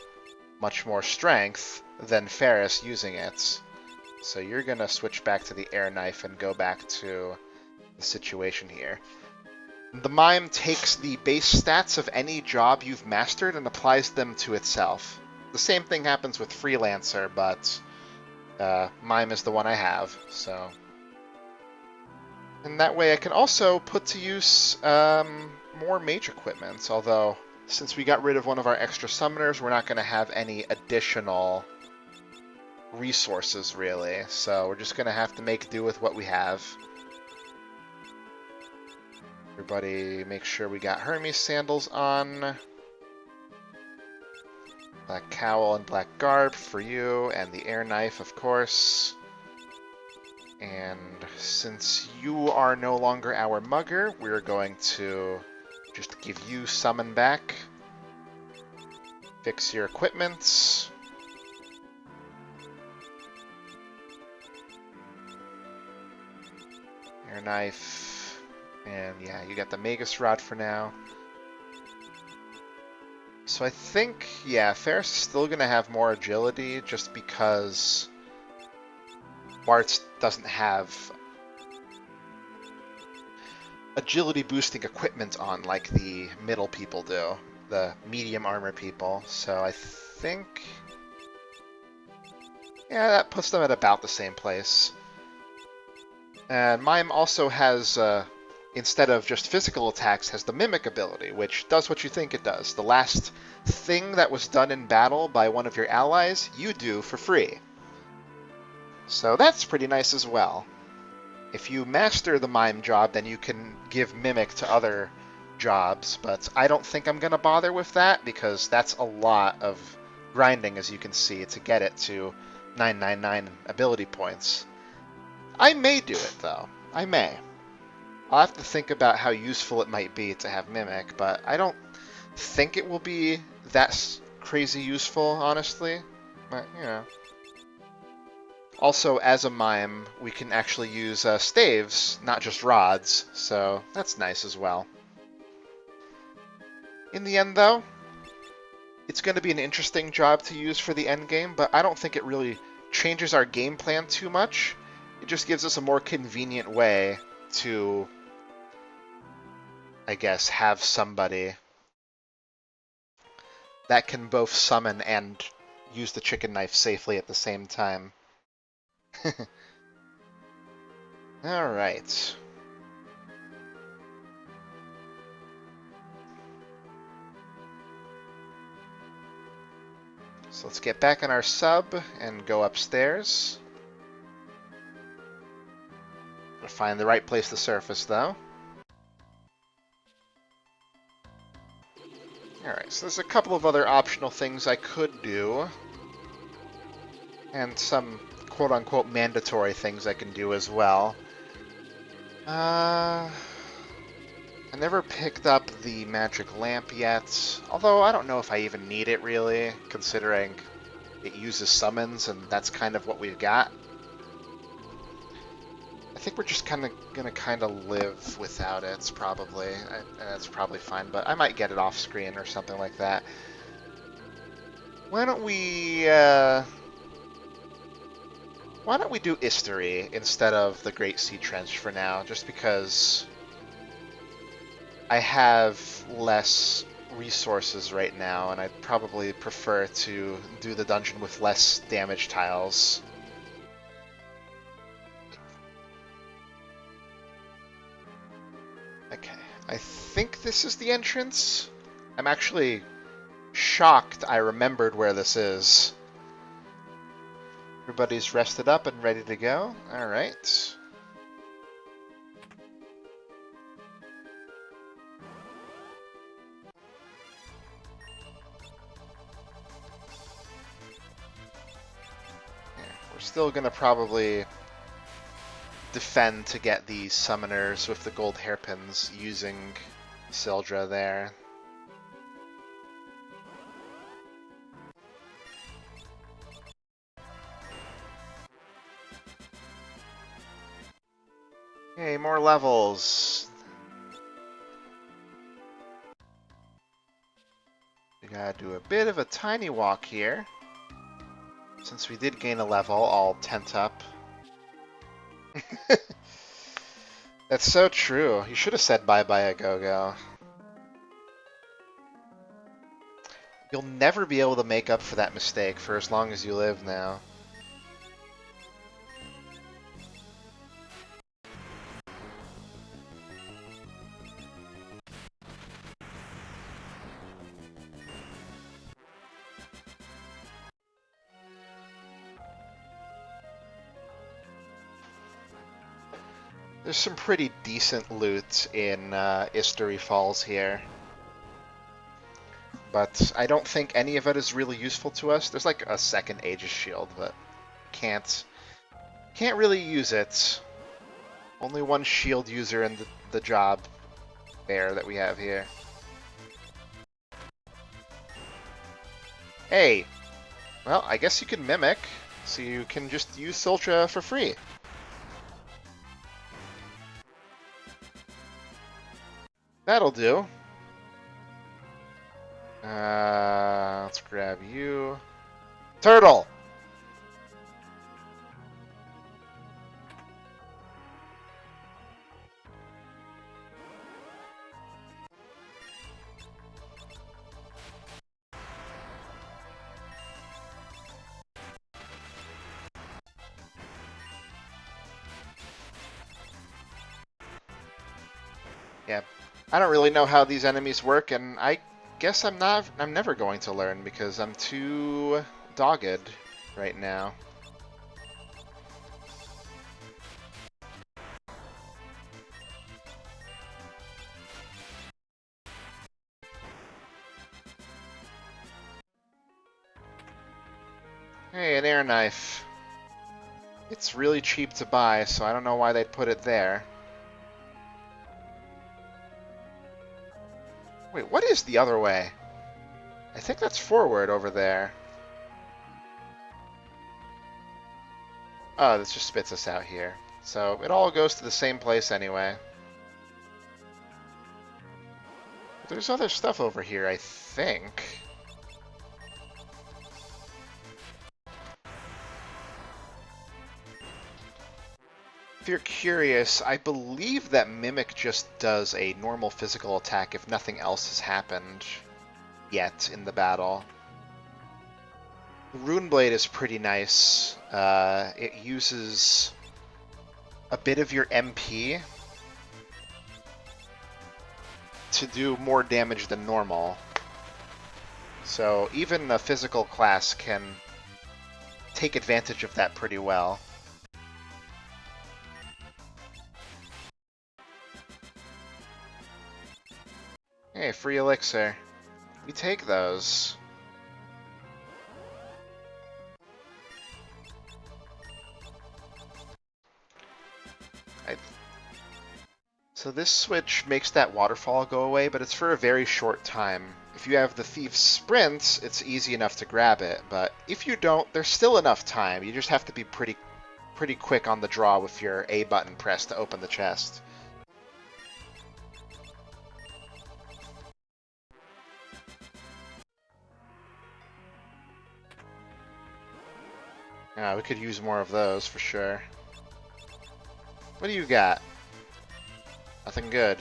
much more strength than Ferris using it. So you're going to switch back to the Air Knife and go back to the situation here. The Mime takes the base stats of any job you've mastered and applies them to itself. The same thing happens with Freelancer, but Mime is the one I have, so... And that way I can also put to use more mage equipment, although since we got rid of one of our extra summoners, we're not going to have any additional resources, really. So we're just going to have to make do with what we have. Everybody make sure we got Hermes sandals on. Black cowl and black garb for you, and the air knife, of course. And since you are no longer our mugger, we're going to just give you summon back. Fix your equipment. Air knife. And yeah, you got the Magus Rod for now. So I think, yeah, Ferris is still going to have more agility just because Bartz doesn't have agility boosting equipment on like the middle people do, the medium armor people. So I think, yeah, that puts them at about the same place. And Mime also has, instead of just physical attacks, has the Mimic ability, which does what you think it does. The last thing that was done in battle by one of your allies, you do for free. So that's pretty nice as well. If you master the Mime job, then you can give Mimic to other jobs, but I don't think I'm going to bother with that, because that's a lot of grinding, as you can see, to get it to 999 ability points. I may do it, though. I may. I'll have to think about how useful it might be to have Mimic, but I don't think it will be that crazy useful, honestly. But, you know. Also, as a Mime, we can actually use staves, not just rods, so that's nice as well. In the end, though, it's going to be an interesting job to use for the endgame, but I don't think it really changes our game plan too much. It just gives us a more convenient way to, I guess, have somebody that can both summon and use the chicken knife safely at the same time. Alright. So let's get back on our sub and go upstairs. Gotta find the right place to surface, though. Alright, so there's a couple of other optional things I could do. And some quote-unquote mandatory things I can do as well. I never picked up the magic lamp yet, although I don't know if I even need it really, considering it uses summons and that's kind of what we've got. I think we're just gonna live without it, probably. And that's probably fine, but I might get it off screen or something like that. Why don't we do History instead of the Great Sea Trench for now, just because I have less resources right now, and I'd probably prefer to do the dungeon with less damage tiles. Okay, I think this is the entrance. I'm actually shocked I remembered where this is. Everybody's rested up and ready to go. Alright. We're still gonna probably defend to get these summoners with the gold hairpins using Sildra there. Hey, more levels. We gotta do a bit of a tiny walk here. Since we did gain a level, all tent up. That's so true. You should have said bye-bye a go-go. You'll never be able to make up for that mistake for as long as you live now. There's some pretty decent loot in History Falls here. But I don't think any of it is really useful to us. There's like a second Aegis shield, but can't really use it. Only one shield user in the job there that we have here. Hey! Well, I guess you can Mimic, so you can just use Sultra for free. That'll do. Let's grab you. Turtle! Yeah, I don't really know how these enemies work, and I guess I'm never going to learn because I'm too dogged right now. Hey, an air knife. It's really cheap to buy, so I don't know why they'd put it there. Wait, what is the other way? I think that's forward over there. Oh, this just spits us out here. So it all goes to the same place anyway. There's other stuff over here, I think. If you're curious, I believe that Mimic just does a normal physical attack if nothing else has happened yet in the battle. The Runeblade is pretty nice. It uses a bit of your MP to do more damage than normal. So even a physical class can take advantage of that pretty well. Hey, free elixir. We take those. So this switch makes that waterfall go away, but it's for a very short time. If you have the Thief's Sprint, it's easy enough to grab it, but if you don't, there's still enough time. You just have to be pretty quick on the draw with your A button pressed to open the chest. We could use more of those for sure. What do you got? Nothing good.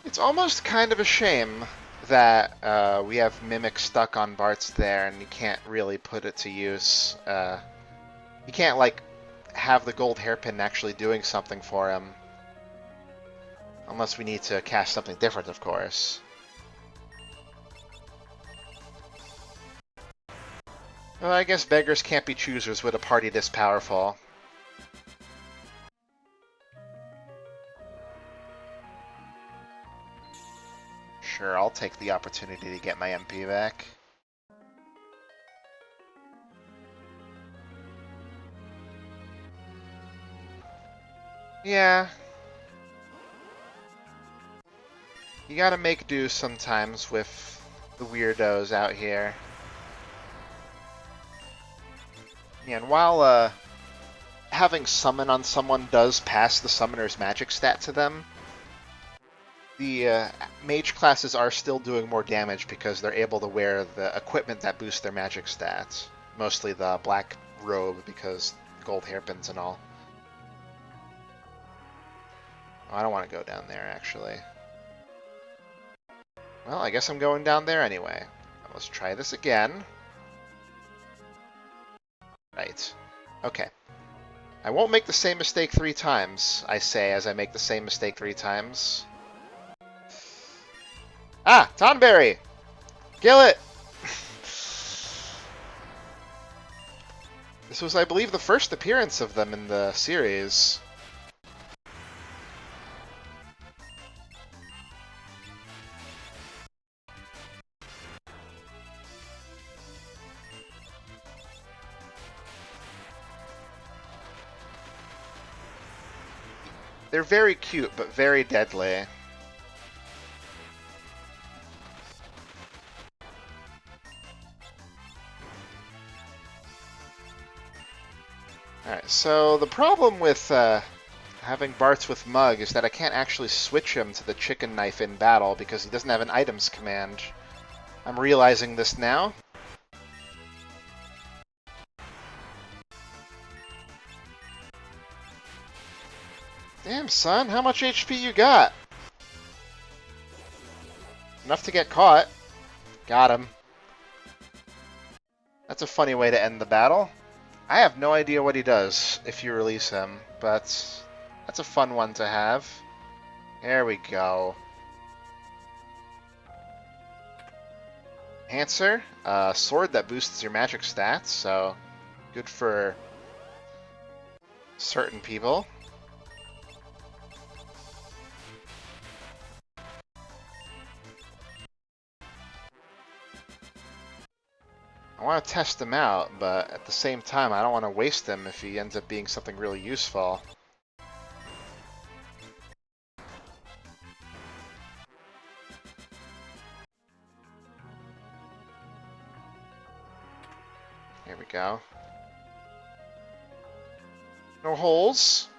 It's almost kind of a shame that we have Mimic stuck on Bart's there and you can't really put it to use. You can't, like, have the gold hairpin actually doing something for him. Unless we need to cast something different, of course. Well, I guess beggars can't be choosers with a party this powerful. Sure, I'll take the opportunity to get my MP back. Yeah. You gotta make do sometimes with the weirdos out here. Yeah, and while having summon on someone does pass the summoner's magic stat to them, the mage classes are still doing more damage because they're able to wear the equipment that boosts their magic stats. Mostly the black robe because gold hairpins and all. Oh, I don't want to go down there, actually. Well, I guess I'm going down there anyway. Let's try this again. Right. Okay. I won't make the same mistake 3 times, I say, as I make the same mistake 3 times. Ah! Tonberry! Kill it! This was, I believe, the first appearance of them in the series. They're very cute, but very deadly. Alright, so the problem with having Bartz with Mug is that I can't actually switch him to the chicken knife in battle because he doesn't have an items command. I'm realizing this now. Damn, son, how much HP you got? Enough to get caught. Got him. That's a funny way to end the battle. I have no idea what he does if you release him, but that's a fun one to have. There we go. Answer, sword that boosts your magic stats, so good for certain people. I want to test him out, but at the same time, I don't want to waste him if he ends up being something really useful. Here we go. No holes.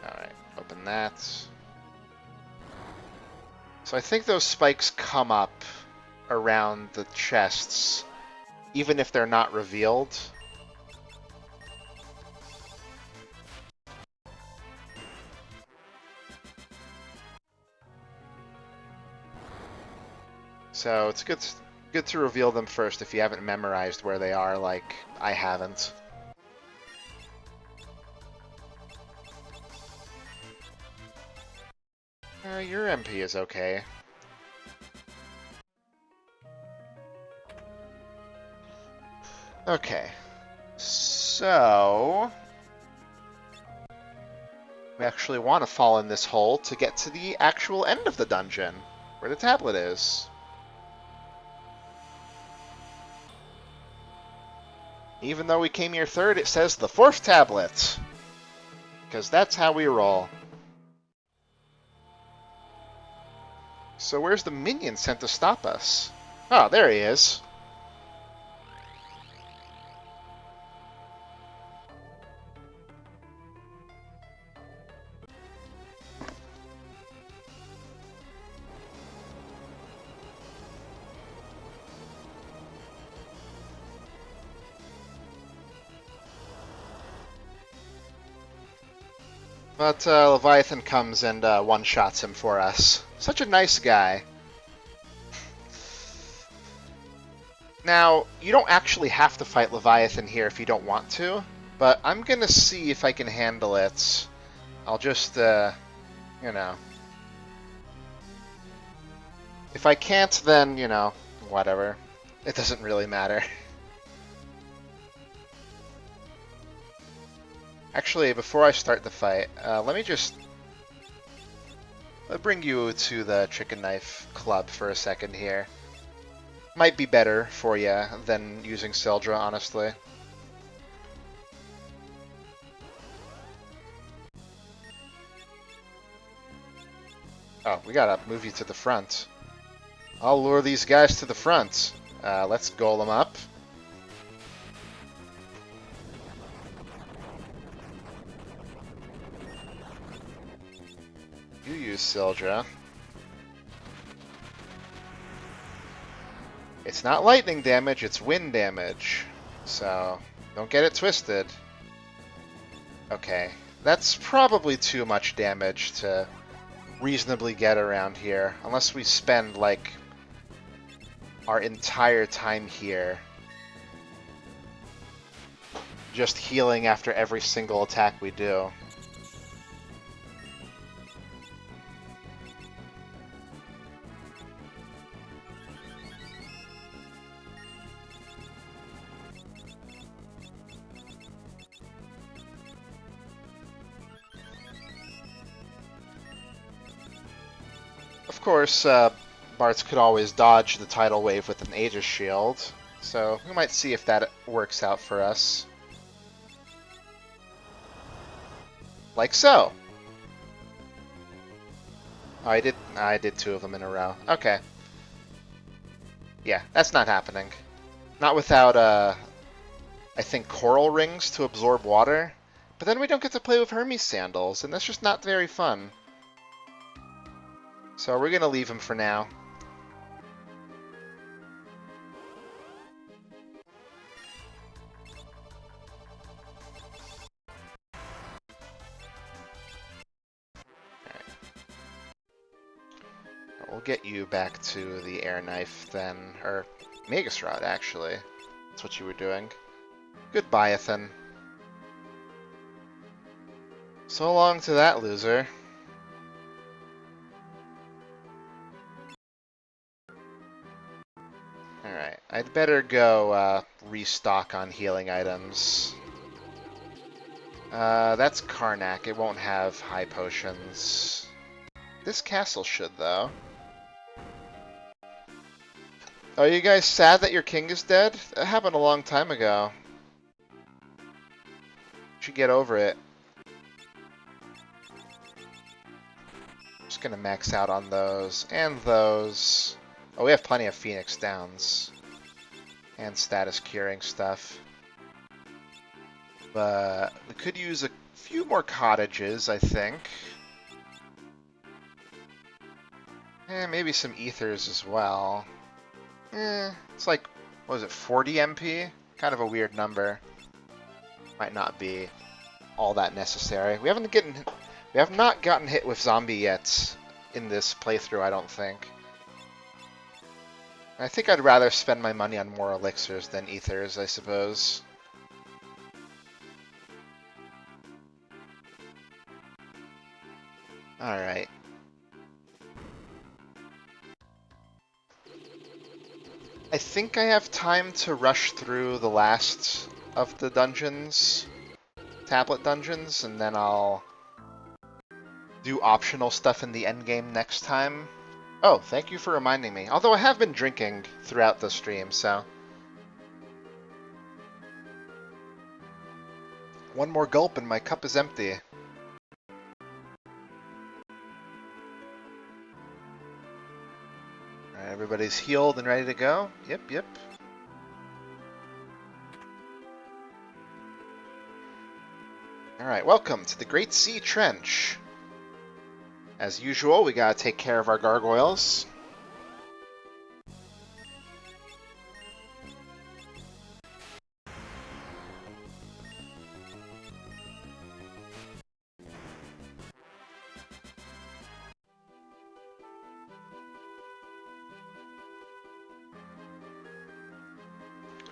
Alright, open that. So I think those spikes come up around the chests, even if they're not revealed. So it's good to reveal them first if you haven't memorized where they are, like I haven't. Your MP is okay. Okay. So... we actually want to fall in this hole to get to the actual end of the dungeon, where the tablet is. Even though we came here third, it says the fourth tablet. Because that's how we roll. So where's the minion sent to stop us? Oh, there he is. But Leviathan comes and one-shots him for us. Such a nice guy. Now, you don't actually have to fight Leviathan here if you don't want to, but I'm going to see if I can handle it. I'll just, you know. If I can't, then, you know, whatever. It doesn't really matter. Actually, before I start the fight, let me just bring you to the Chicken Knife Club for a second here. Might be better for you than using Sildra, honestly. Oh, we gotta move you to the front. I'll lure these guys to the front. Let's golem up. You use Sildra. It's not lightning damage, it's wind damage. So, don't get it twisted. Okay, that's probably too much damage to reasonably get around here. Unless we spend, like, our entire time here just healing after every single attack we do. Of course, Bartz could always dodge the tidal wave with an Aegis shield, so we might see if that works out for us. Like so. Oh, I did two of them in a row. Okay. Yeah, that's not happening. Not without, I think, coral rings to absorb water. But then we don't get to play with Hermes sandals, and that's just not very fun. So we're gonna leave him for now. We'll get you back to the air knife then, or Magus Rod actually. That's what you were doing. Goodbye, Ethan. So long to that loser. Alright, I'd better go restock on healing items. That's Karnak. It won't have high potions. This castle should, though. Are you guys sad that your king is dead? That happened a long time ago. You should get over it. Just gonna max out on those. And those. Oh, we have plenty of Phoenix Downs. And status curing stuff. But we could use a few more cottages, I think. And maybe some ethers as well. It's like, what was it, 40 MP? Kind of a weird number. Might not be all that necessary. We have not gotten hit with zombie yet in this playthrough, I don't think. I think I'd rather spend my money on more elixirs than ethers, I suppose. Alright. I think I have time to rush through the last of the dungeons, tablet dungeons, and then I'll do optional stuff in the endgame next time. Oh, thank you for reminding me. Although I have been drinking throughout the stream, so... One more gulp and my cup is empty. Alright, everybody's healed and ready to go? Yep, yep. Alright, welcome to the Great Sea Trench. As usual, we gotta take care of our gargoyles.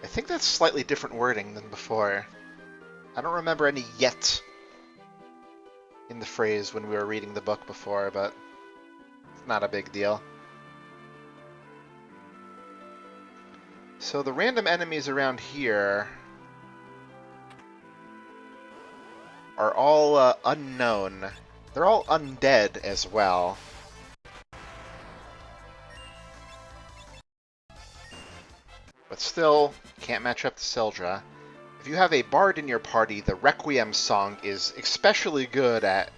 I think that's slightly different wording than before. I don't remember any yet in the phrase when we were reading the book before, but it's not a big deal. So the random enemies around here are all unknown. They're all undead as well. But still, can't match up to Sildra. If you have a bard in your party, the Requiem song is especially good at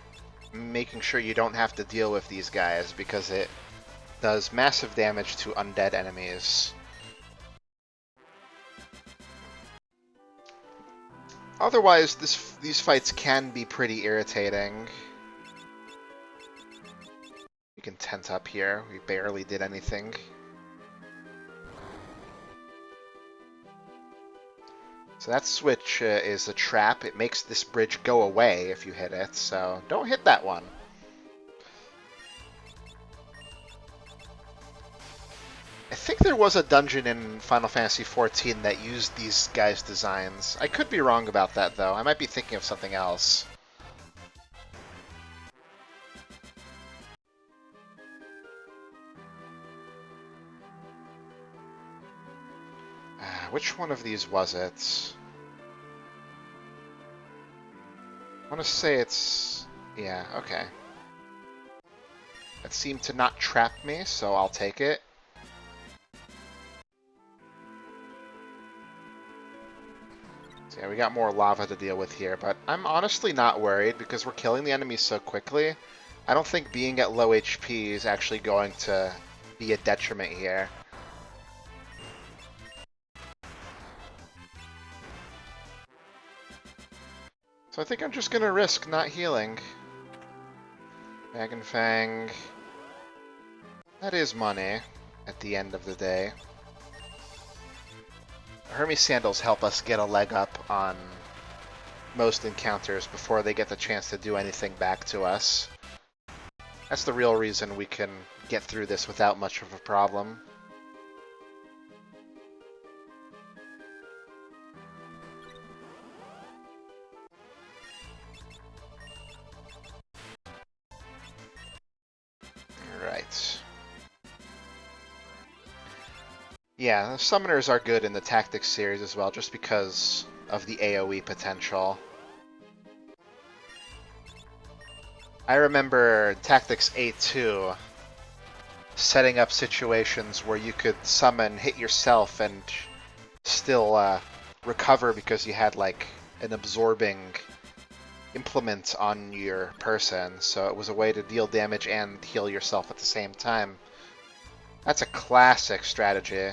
making sure you don't have to deal with these guys, because it does massive damage to undead enemies. Otherwise, these fights can be pretty irritating. We can tent up here. We barely did anything. So that switch is a trap. It makes this bridge go away if you hit it, so don't hit that one. I think there was a dungeon in Final Fantasy XIV that used these guys' designs. I could be wrong about that, though. I might be thinking of something else. Which one of these was it? I want to say it's... yeah, okay. That seemed to not trap me, so I'll take it. So yeah, we got more lava to deal with here, but I'm honestly not worried because we're killing the enemies so quickly. I don't think being at low HP is actually going to be a detriment here. So I think I'm just going to risk not healing. Dragon Fang. That is money at the end of the day. Hermes Sandals help us get a leg up on most encounters before they get the chance to do anything back to us. That's the real reason we can get through this without much of a problem. Alright. Yeah, the summoners are good in the Tactics series as well, just because of the AoE potential. I remember Tactics A2 setting up situations where you could summon, hit yourself, and still recover because you had like an absorbing implement on your person, so it was a way to deal damage and heal yourself at the same time. That's a classic strategy.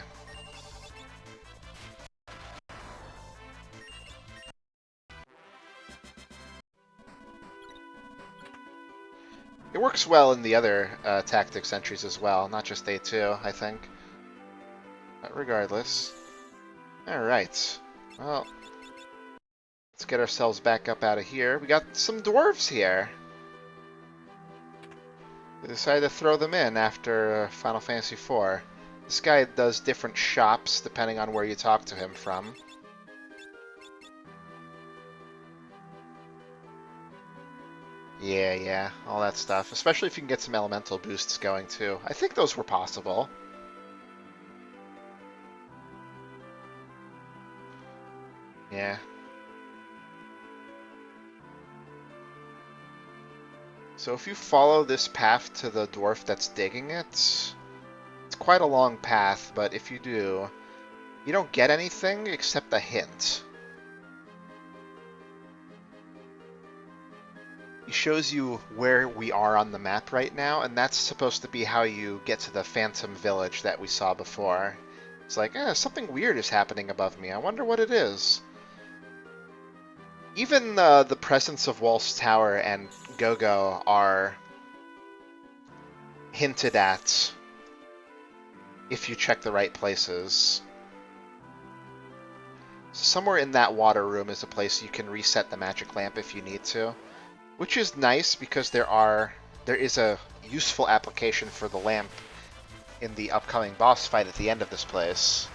It works well in the other tactics entries as well, not just A2, I think. But regardless. Alright. Well, let's get ourselves back up out of here. We got some dwarves here. We decided to throw them in after Final Fantasy IV. This guy does different shops depending on where you talk to him from. Yeah, all that stuff. Especially if you can get some elemental boosts going too. I think those were possible. Yeah. So if you follow this path to the dwarf that's digging it, it's quite a long path, but if you do, you don't get anything except a hint. It shows you where we are on the map right now, and that's supposed to be how you get to the Phantom Village that we saw before. It's like, something weird is happening above me. I wonder what it is. Even the presence of Walt's Tower and Go-Go are hinted at if you check the right places. So somewhere in that water room is a place you can reset the magic lamp if you need to, which is nice because there is a useful application for the lamp in the upcoming boss fight at the end of this place.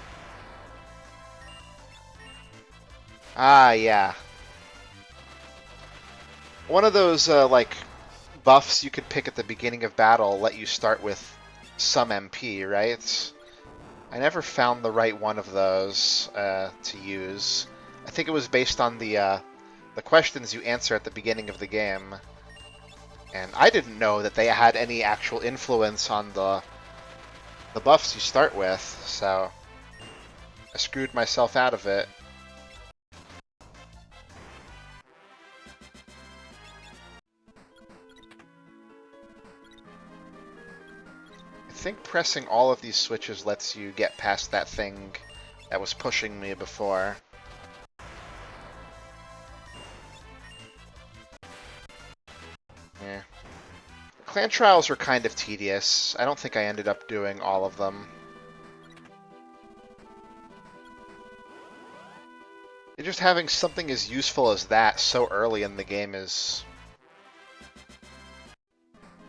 Ah, yeah. One of those, like, buffs you could pick at the beginning of battle let you start with some MP, right? I never found the right one of those to use. I think it was based on the questions you answer at the beginning of the game. And I didn't know that they had any actual influence on the buffs you start with, so I screwed myself out of it. I think pressing all of these switches lets you get past that thing that was pushing me before. Yeah. Clan trials were kind of tedious. I don't think I ended up doing all of them. Just having something as useful as that so early in the game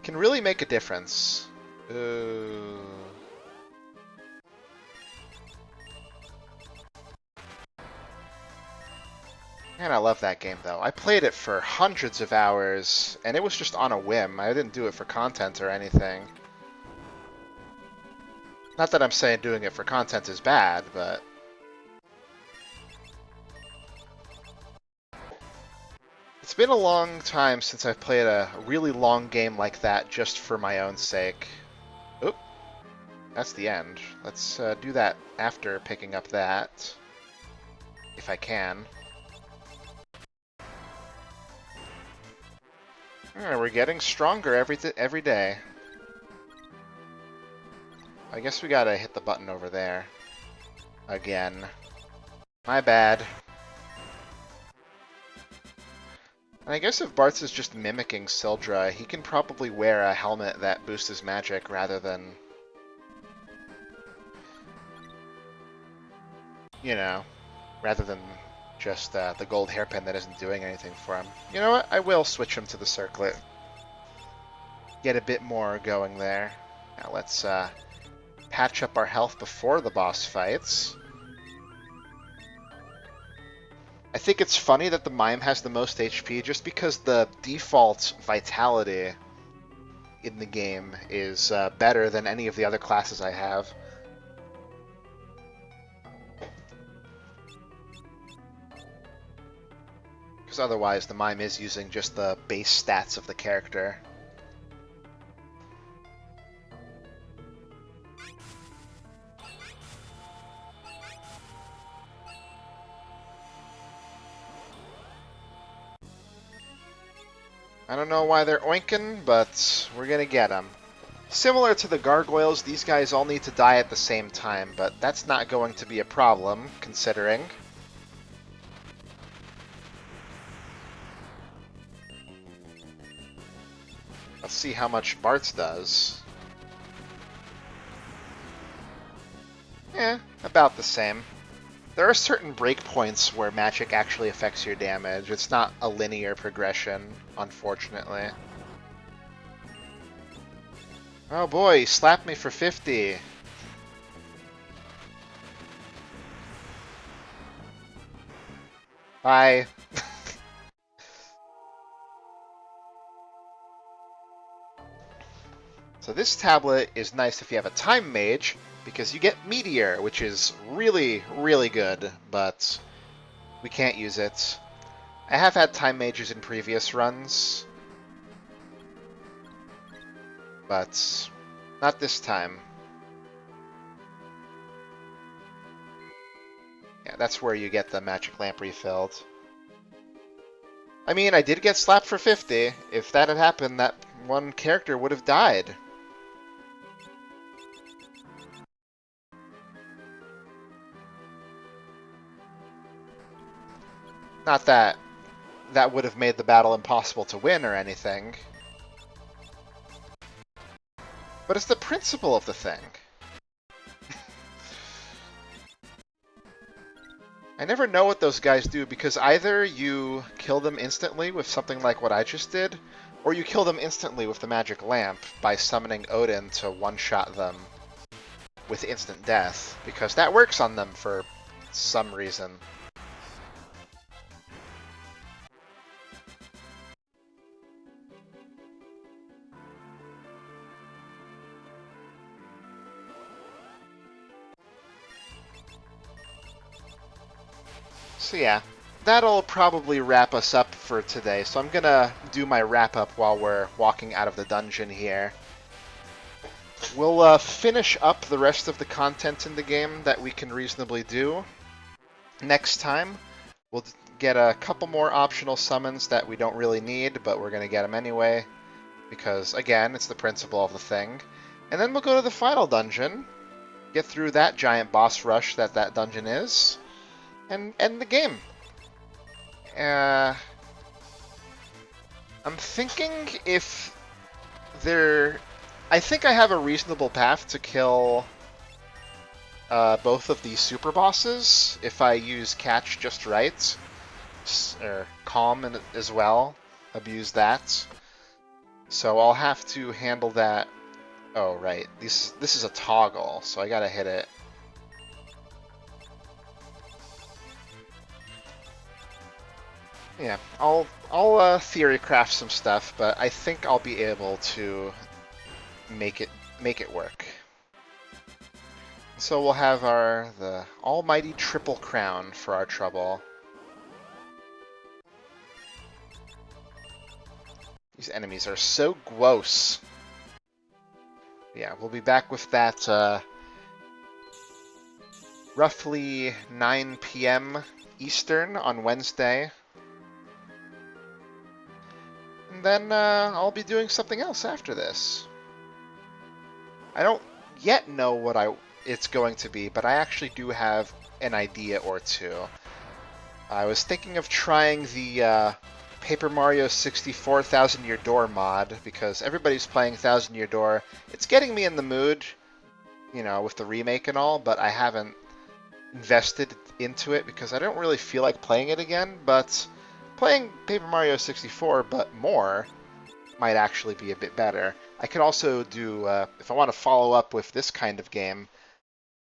can really make a difference. Man, I love that game, though. I played it for hundreds of hours, and it was just on a whim. I didn't do it for content or anything. Not that I'm saying doing it for content is bad, but... It's been a long time since I've played a really long game like that just for my own sake. Oop. That's the end. Let's do that after picking up that. If I can. Alright, we're getting stronger every day. I guess we gotta hit the button over there. Again. My bad. And I guess if Bartz is just mimicking Sildra, he can probably wear a helmet that boosts his magic rather than... You know, rather than just the gold hairpin that isn't doing anything for him. You know what? I will switch him to the circlet. Get a bit more going there. Now let's patch up our health before the boss fights. I think it's funny that the Mime has the most HP just because the default vitality in the game is better than any of the other classes I have. Because otherwise the Mime is using just the base stats of the character. I don't know why they're oinking, but we're gonna get them. Similar to the gargoyles, these guys all need to die at the same time, but that's not going to be a problem, considering. Let's see how much Bartz does. About the same. There are certain breakpoints where magic actually affects your damage. It's not a linear progression, unfortunately. Oh boy, he slapped me for 50. Bye. So this tablet is nice if you have a time mage, because you get Meteor, which is really, really good, but We can't use it. I have had time mages in previous runs, but not this time. Yeah, that's where you get the magic lamp refilled. I mean, I did get slapped for 50. If that had happened, that one character would have died. Not that that would have made the battle impossible to win or anything, but it's the principle of the thing. I never know what those guys do, because either you kill them instantly with something like what I just did, or you kill them instantly with the magic lamp by summoning Odin to one-shot them with instant death, because that works on them for some reason. So yeah, that'll probably wrap us up for today. So I'm gonna do my wrap up while we're walking out of the dungeon here. We'll finish up the rest of the content in the game that we can reasonably do. Next time, we'll get a couple more optional summons that we don't really need, but we're gonna get them anyway, because again, it's the principle of the thing. And then we'll go to the final dungeon, get through that giant boss rush that dungeon is, and end the game. I'm thinking if there... I think I have a reasonable path to kill both of these super bosses if I use Catch just right. Or Calm as well. Abuse that. So I'll have to handle that... Oh, right. This is a toggle, so I gotta hit it. Yeah, I'll theory craft some stuff, but I think I'll be able to make it work. So we'll have the almighty triple crown for our trouble. These enemies are so gross. Yeah, we'll be back with that roughly 9 p.m. Eastern on Wednesday. And then I'll be doing something else after this. I don't yet know what it's going to be, but I actually do have an idea or two. I was thinking of trying the Paper Mario 64 Thousand Year Door mod, because everybody's playing Thousand Year Door. It's getting me in the mood, you know, with the remake and all, but I haven't invested into it because I don't really feel like playing it again, but playing Paper Mario 64, but more, might actually be a bit better. I could also do, if I want to follow up with this kind of game,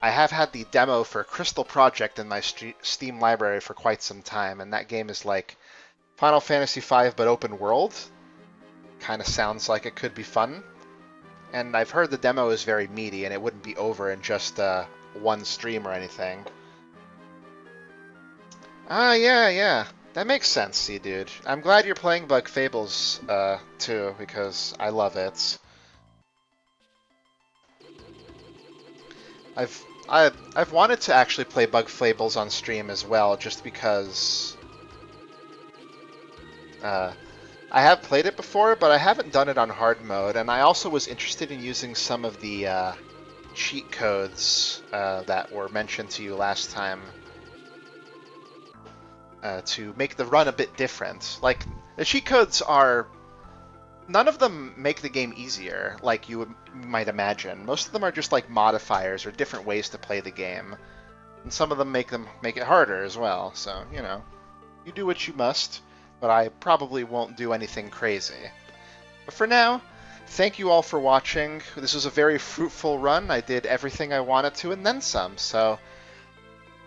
I have had the demo for Crystal Project in my Steam library for quite some time, and that game is like Final Fantasy V but open world. Kind of sounds like it could be fun. And I've heard the demo is very meaty, and it wouldn't be over in just one stream or anything. Ah, yeah. That makes sense, see, dude. I'm glad you're playing Bug Fables, too, because I love it. I've wanted to actually play Bug Fables on stream as well, just because I have played it before, but I haven't done it on hard mode, and I also was interested in using some of the cheat codes that were mentioned to you last time. To make the run a bit different. Like, the cheat codes are... None of them make the game easier, like you might imagine. Most of them are just like modifiers or different ways to play the game. And some of them make it harder as well, so, you know. You do what you must, but I probably won't do anything crazy. But for now, thank you all for watching. This was a very fruitful run. I did everything I wanted to and then some, so...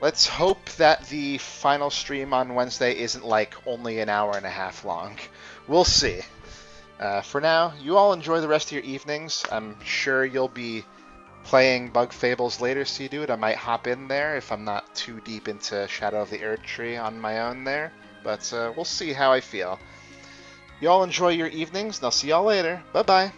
Let's hope that the final stream on Wednesday isn't like only an hour and a half long. We'll see. For now, you all enjoy the rest of your evenings. I'm sure you'll be playing Bug Fables later, see dude. I might hop in there if I'm not too deep into Shadow of the Erdtree on my own there. But we'll see how I feel. Y'all enjoy your evenings, and I'll see y'all later. Bye-bye.